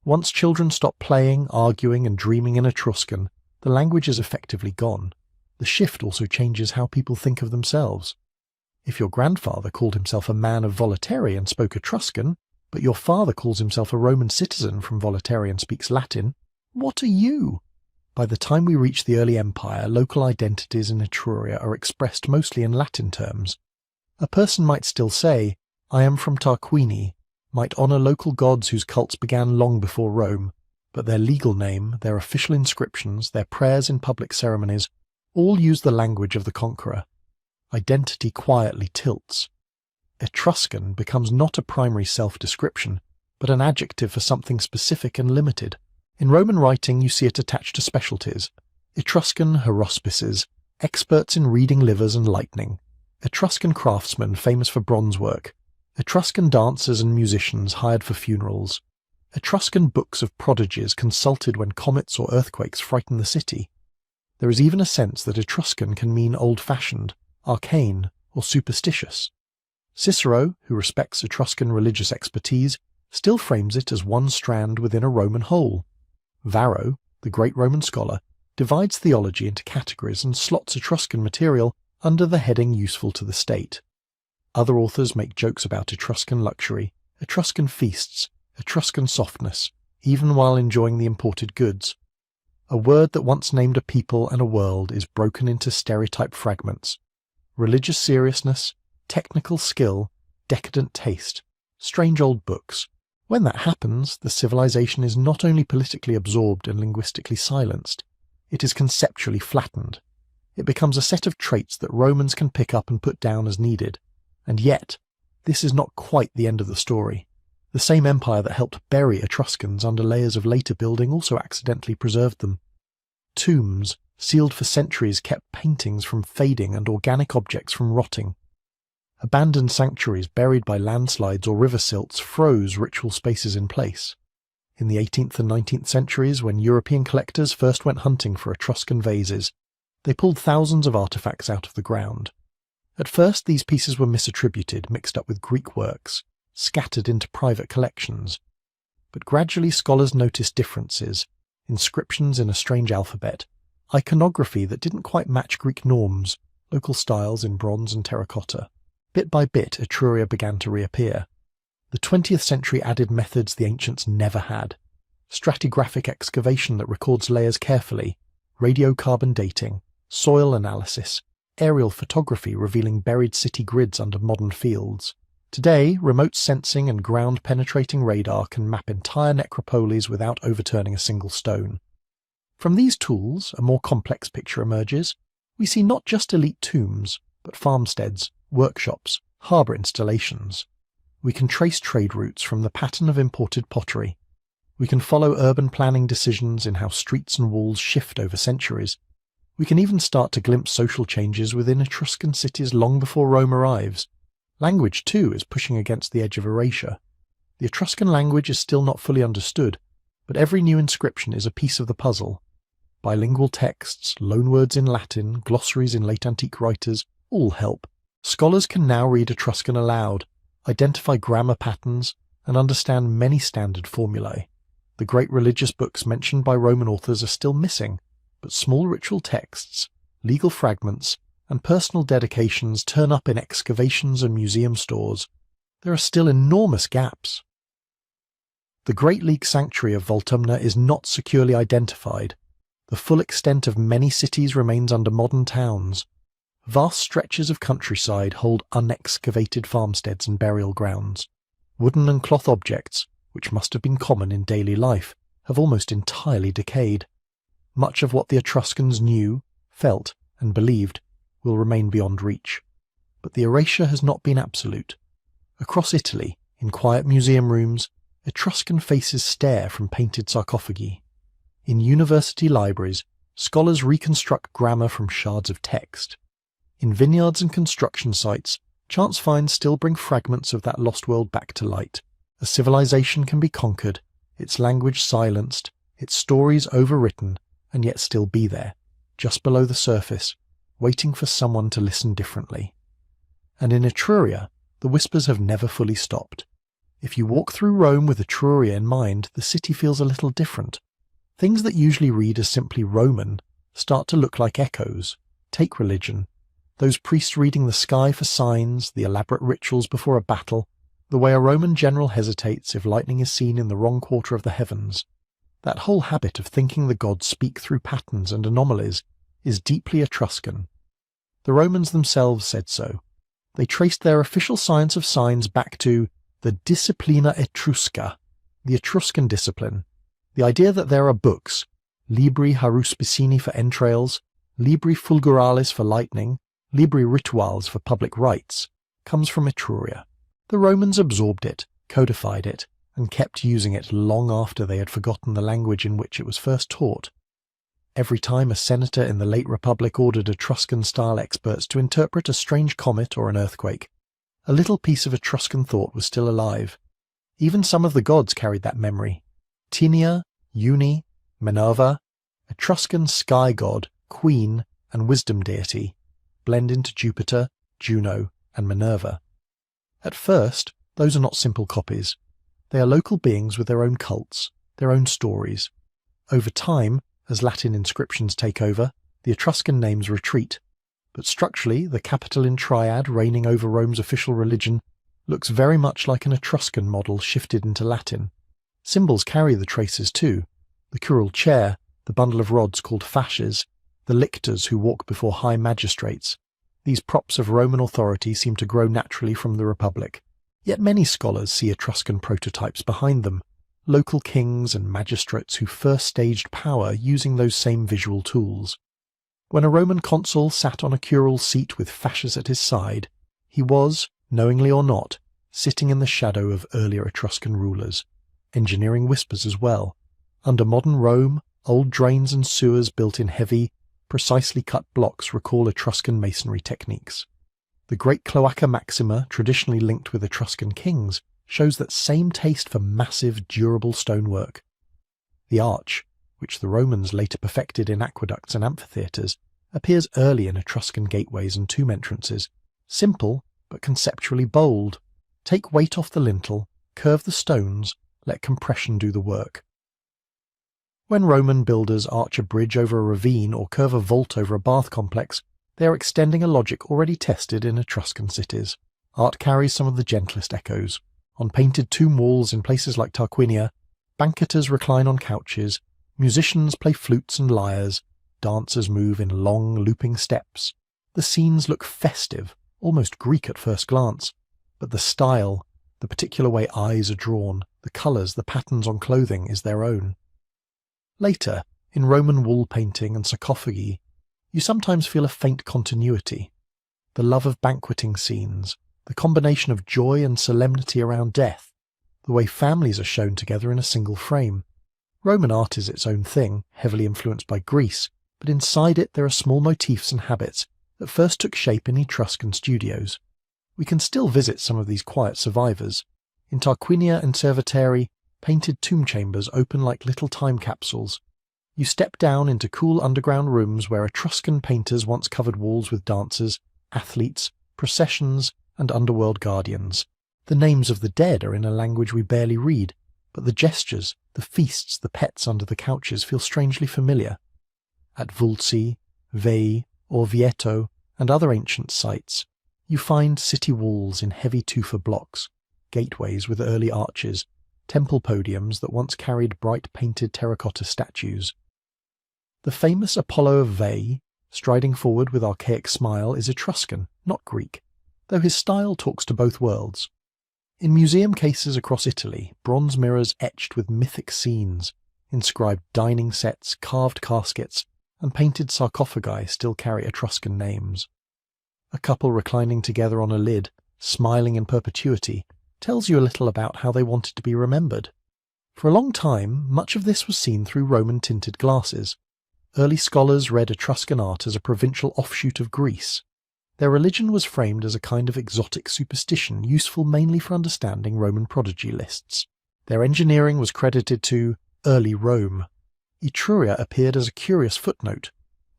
Once children stop playing, arguing and dreaming in Etruscan, the language is effectively gone. The shift also changes how people think of themselves. If your grandfather called himself a man of Volaterrae and spoke Etruscan, but your father calls himself a Roman citizen from Volaterrae and speaks Latin, what are you? By the time we reach the early Empire, local identities in Etruria are expressed mostly in Latin terms. A person might still say, I am from Tarquini, might honour local gods whose cults began long before Rome, but their legal name, their official inscriptions, their prayers in public ceremonies, all use the language of the conqueror. Identity quietly tilts. Etruscan becomes not a primary self-description, but an adjective for something specific and limited. In Roman writing you see it attached to specialties. Etruscan haruspices, experts in reading livers and lightning. Etruscan craftsmen famous for bronze work. Etruscan dancers and musicians hired for funerals. Etruscan books of prodigies consulted when comets or earthquakes frighten the city. There is even a sense that Etruscan can mean old-fashioned, arcane, or superstitious. Cicero, who respects Etruscan religious expertise, still frames it as one strand within a Roman whole. Varro, the great Roman scholar, divides theology into categories and slots Etruscan material under the heading useful to the state. Other authors make jokes about Etruscan luxury, Etruscan feasts, Etruscan softness, even while enjoying the imported goods. A word that once named a people and a world is broken into stereotype fragments. Religious seriousness, technical skill, decadent taste, strange old books. When that happens, the civilization is not only politically absorbed and linguistically silenced, it is conceptually flattened. It becomes a set of traits that Romans can pick up and put down as needed. And yet, this is not quite the end of the story. The same empire that helped bury Etruscans under layers of later building also accidentally preserved them. Tombs, sealed for centuries, kept paintings from fading and organic objects from rotting. Abandoned sanctuaries buried by landslides or river silts froze ritual spaces in place. In the 18th and 19th centuries, when European collectors first went hunting for Etruscan vases, they pulled thousands of artifacts out of the ground. At first these pieces were misattributed, mixed up with Greek works, scattered into private collections. But gradually scholars noticed differences, inscriptions in a strange alphabet, iconography that didn't quite match Greek norms, local styles in bronze and terracotta. Bit by bit, Etruria began to reappear. The 20th century added methods the ancients never had. Stratigraphic excavation that records layers carefully, radiocarbon dating, soil analysis, aerial photography revealing buried city grids under modern fields. Today, remote sensing and ground-penetrating radar can map entire necropolies without overturning a single stone. From these tools, a more complex picture emerges. We see not just elite tombs, but farmsteads, workshops, harbour installations. We can trace trade routes from the pattern of imported pottery. We can follow urban planning decisions in how streets and walls shift over centuries. We can even start to glimpse social changes within Etruscan cities long before Rome arrives. Language, too, is pushing against the edge of erasure. The Etruscan language is still not fully understood, but every new inscription is a piece of the puzzle. Bilingual texts, loanwords in Latin, glossaries in late antique writers, all help. Scholars can now read Etruscan aloud, identify grammar patterns, and understand many standard formulae. The great religious books mentioned by Roman authors are still missing, but small ritual texts, legal fragments, and personal dedications turn up in excavations and museum stores. There are still enormous gaps. The Great League Sanctuary of Voltumna is not securely identified. The full extent of many cities remains under modern towns. Vast stretches of countryside hold unexcavated farmsteads and burial grounds. Wooden and cloth objects, which must have been common in daily life, have almost entirely decayed. Much of what the Etruscans knew, felt, and believed will remain beyond reach. But the erasure has not been absolute. Across Italy, in quiet museum rooms, Etruscan faces stare from painted sarcophagi. In university libraries, scholars reconstruct grammar from shards of text. In vineyards and construction sites, chance finds still bring fragments of that lost world back to light. A civilization can be conquered, its language silenced, its stories overwritten, and yet still be there, just below the surface, waiting for someone to listen differently. And in Etruria, the whispers have never fully stopped. If you walk through Rome with Etruria in mind, the city feels a little different. Things that usually read as simply Roman start to look like echoes. Take religion. Those priests reading the sky for signs, the elaborate rituals before a battle, the way a Roman general hesitates if lightning is seen in the wrong quarter of the heavens. That whole habit of thinking the gods speak through patterns and anomalies is deeply Etruscan. The Romans themselves said so. They traced their official science of signs back to the Disciplina Etrusca, the Etruscan discipline. The idea that there are books, libri haruspicini for entrails, libri fulguralis for lightning, libri rituals for public rites, comes from Etruria. The Romans absorbed it, codified it, and kept using it long after they had forgotten the language in which it was first taught. Every time a senator in the late Republic ordered Etruscan-style experts to interpret a strange comet or an earthquake, a little piece of Etruscan thought was still alive. Even some of the gods carried that memory. Tinia, Uni, Minerva, Etruscan sky god, queen, and wisdom deity, blend into Jupiter, Juno, and Minerva. At first, those are not simple copies. They are local beings with their own cults, their own stories. Over time, as Latin inscriptions take over, the Etruscan names retreat, but structurally the Capitoline triad reigning over Rome's official religion looks very much like an Etruscan model shifted into Latin. Symbols carry the traces too: the curule chair, the bundle of rods called fasces, the lictors who walk before high magistrates. These props of Roman authority seem to grow naturally from the Republic, yet many scholars see Etruscan prototypes behind them, local kings and magistrates who first staged power using those same visual tools. When a Roman consul sat on a curule seat with fasces at his side, he was, knowingly or not, sitting in the shadow of earlier Etruscan rulers, engineering whispers as well. Under modern Rome, old drains and sewers built in heavy, precisely cut blocks recall Etruscan masonry techniques. The great Cloaca Maxima, traditionally linked with Etruscan kings, shows that same taste for massive, durable stonework. The arch, which the Romans later perfected in aqueducts and amphitheatres, appears early in Etruscan gateways and tomb entrances, simple but conceptually bold. Take weight off the lintel, curve the stones, let compression do the work. When Roman builders arch a bridge over a ravine or curve a vault over a bath complex, they are extending a logic already tested in Etruscan cities. Art carries some of the gentlest echoes. On painted tomb walls in places like Tarquinia, banqueters recline on couches, musicians play flutes and lyres, dancers move in long, looping steps. The scenes look festive, almost Greek at first glance, but the style, the particular way eyes are drawn, the colours, the patterns on clothing is their own. Later, in Roman wall painting and sarcophagi, you sometimes feel a faint continuity. The love of banqueting scenes, the combination of joy and solemnity around death, the way families are shown together in a single frame. Roman art is its own thing, heavily influenced by Greece, but inside it there are small motifs and habits that first took shape in Etruscan studios. We can still visit some of these quiet survivors. In Tarquinia and Cerveteri, painted tomb chambers open like little time capsules. You step down into cool underground rooms where Etruscan painters once covered walls with dancers, athletes, processions, and underworld guardians. The names of the dead are in a language we barely read, but the gestures, the feasts, the pets under the couches feel strangely familiar. At Vulci, Veii, Orvieto, and other ancient sites, you find city walls in heavy tufa blocks, gateways with early arches, temple podiums that once carried bright painted terracotta statues. The famous Apollo of Veii, striding forward with archaic smile, is Etruscan, not Greek, though his style talks to both worlds. In museum cases across Italy, bronze mirrors etched with mythic scenes, inscribed dining sets, carved caskets, and painted sarcophagi still carry Etruscan names. A couple reclining together on a lid, smiling in perpetuity, tells you a little about how they wanted to be remembered. For a long time, much of this was seen through Roman tinted glasses. Early scholars read Etruscan art as a provincial offshoot of Greece. Their religion was framed as a kind of exotic superstition useful mainly for understanding Roman prodigy lists. Their engineering was credited to early Rome. Etruria appeared as a curious footnote.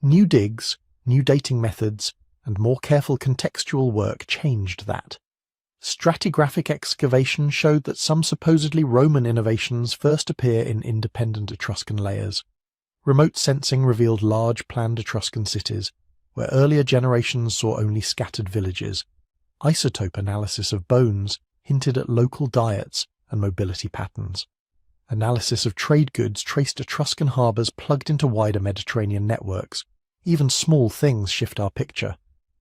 New digs, new dating methods, and more careful contextual work changed that. Stratigraphic excavation showed that some supposedly Roman innovations first appear in independent Etruscan layers. Remote sensing revealed large planned Etruscan cities, where earlier generations saw only scattered villages. Isotope analysis of bones hinted at local diets and mobility patterns. Analysis of trade goods traced Etruscan harbours plugged into wider Mediterranean networks. Even small things shift our picture.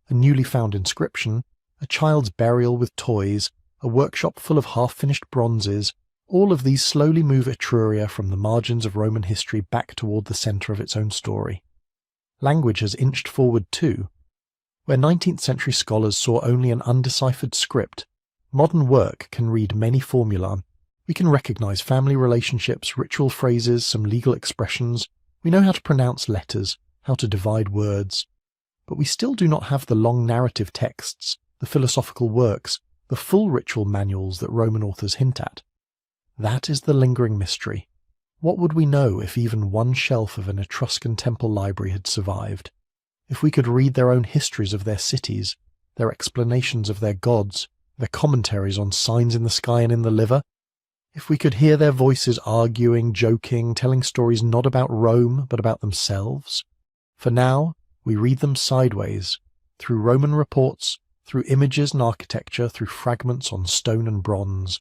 A newly found inscription, a child's burial with toys, a workshop full of half-finished bronzes, All of these slowly move Etruria from the margins of Roman history back toward the centre of its own story. Language has inched forward too. Where 19th century scholars saw only an undeciphered script, modern work can read many formulae. We can recognise family relationships, ritual phrases, some legal expressions. We know how to pronounce letters, how to divide words. But we still do not have the long narrative texts, the philosophical works, the full ritual manuals that Roman authors hint at. That is the lingering mystery. What would we know if even one shelf of an Etruscan temple library had survived? If we could read their own histories of their cities, their explanations of their gods, their commentaries on signs in the sky and in the liver? If we could hear their voices arguing, joking, telling stories not about Rome, but about themselves? For now, we read them sideways, through Roman reports, through images and architecture, through fragments on stone and bronze.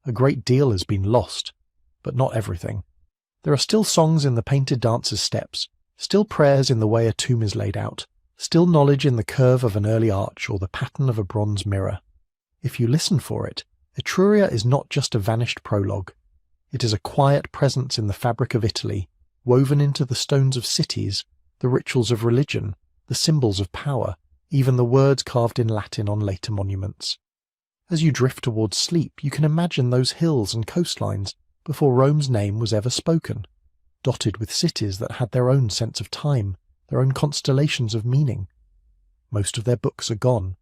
A great deal has been lost, but not everything. There are still songs in the painted dancer's steps, still prayers in the way a tomb is laid out, still knowledge in the curve of an early arch or the pattern of a bronze mirror. If you listen for it, Etruria is not just a vanished prologue. It is a quiet presence in the fabric of Italy, woven into the stones of cities, the rituals of religion, the symbols of power, even the words carved in Latin on later monuments. As you drift towards sleep, you can imagine those hills and coastlines before Rome's name was ever spoken, dotted with cities that had their own sense of time, their own constellations of meaning. Most of their books are gone.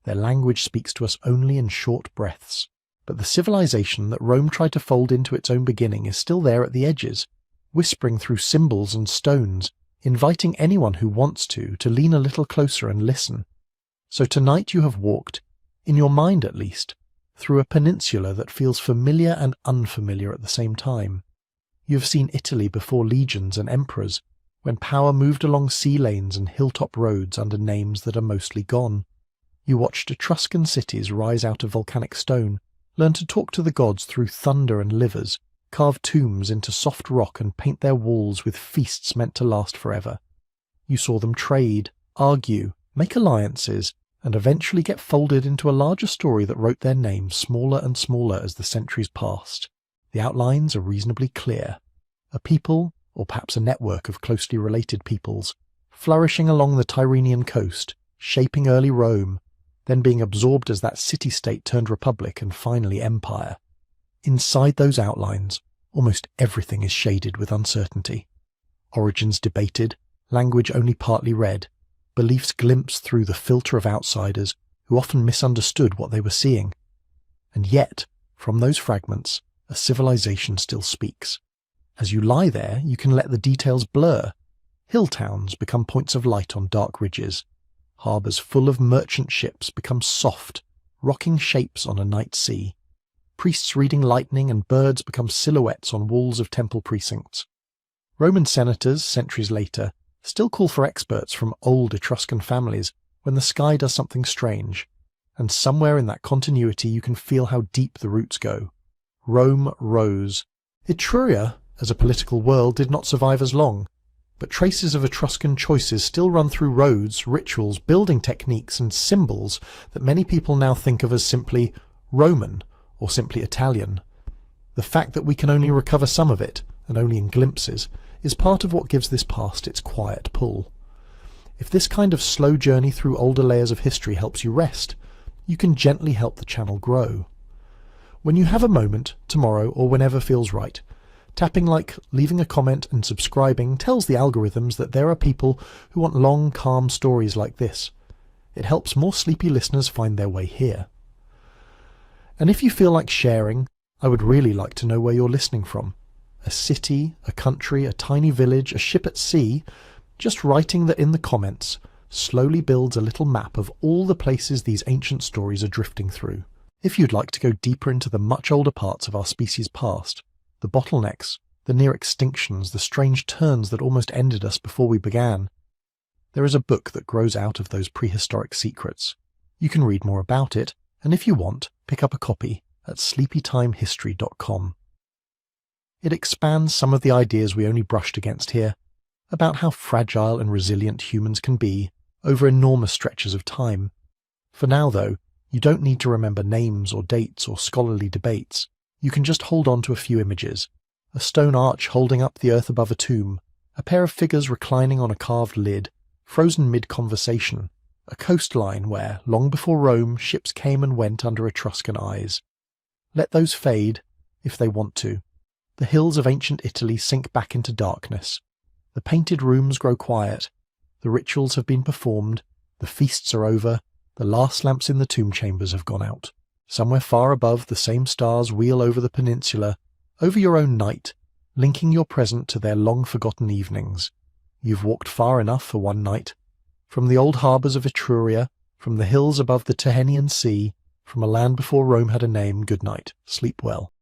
Their language speaks to us only in short breaths. But the civilization that Rome tried to fold into its own beginning is still there at the edges, whispering through symbols and stones, inviting anyone who wants to lean a little closer and listen. So tonight you have walked, in your mind at least, through a peninsula that feels familiar and unfamiliar at the same time. You have seen Italy before legions and emperors, when power moved along sea lanes and hilltop roads under names that are mostly gone. You watched Etruscan cities rise out of volcanic stone, learn to talk to the gods through thunder and livers, carve tombs into soft rock and paint their walls with feasts meant to last forever. You saw them trade, argue, make alliances, and eventually get folded into a larger story that wrote their names smaller and smaller as the centuries passed. The outlines are reasonably clear. A people, or perhaps a network of closely related peoples, flourishing along the Tyrrhenian coast, shaping early Rome, then being absorbed as that city-state turned republic and finally empire. Inside those outlines, almost everything is shaded with uncertainty. Origins debated, language only partly read, beliefs glimpsed through the filter of outsiders who often misunderstood what they were seeing. And yet, from those fragments, a civilization still speaks. As you lie there, you can let the details blur. Hill towns become points of light on dark ridges. Harbours full of merchant ships become soft, rocking shapes on a night sea. Priests reading lightning and birds become silhouettes on walls of temple precincts. Roman senators, centuries later, still call for experts from old Etruscan families when the sky does something strange, and somewhere in that continuity you can feel how deep the roots go. Rome rose. Etruria, as a political world, did not survive as long, but traces of Etruscan choices still run through roads, rituals, building techniques and symbols that many people now think of as simply Roman or simply Italian. The fact that we can only recover some of it, and only in glimpses, is part of what gives this past its quiet pull. If this kind of slow journey through older layers of history helps you rest, you can gently help the channel grow. When you have a moment, tomorrow or whenever feels right, tapping like, leaving a comment and subscribing tells the algorithms that there are people who want long, calm stories like this. It helps more sleepy listeners find their way here. And if you feel like sharing, I would really like to know where you're listening from. A city, a country, a tiny village, a ship at sea. Just writing that in the comments slowly builds a little map of all the places these ancient stories are drifting through. If you'd like to go deeper into the much older parts of our species' past, the bottlenecks, the near extinctions, the strange turns that almost ended us before we began, there is a book that grows out of those prehistoric secrets. You can read more about it, and if you want, pick up a copy at sleepytimehistory.com. It expands some of the ideas we only brushed against here, about how fragile and resilient humans can be over enormous stretches of time. For now, though, you don't need to remember names or dates or scholarly debates. You can just hold on to a few images. A stone arch holding up the earth above a tomb, a pair of figures reclining on a carved lid, frozen mid-conversation, a coastline where, long before Rome, ships came and went under Etruscan eyes. Let those fade, if they want to. The hills of ancient Italy sink back into darkness. The painted rooms grow quiet. The rituals have been performed. The feasts are over. The last lamps in the tomb chambers have gone out. Somewhere far above, the same stars wheel over the peninsula, over your own night, linking your present to their long-forgotten evenings. You've walked far enough for one night. From the old harbours of Etruria, from the hills above the Tyrrhenian Sea, from a land before Rome had a name, good night. Sleep well.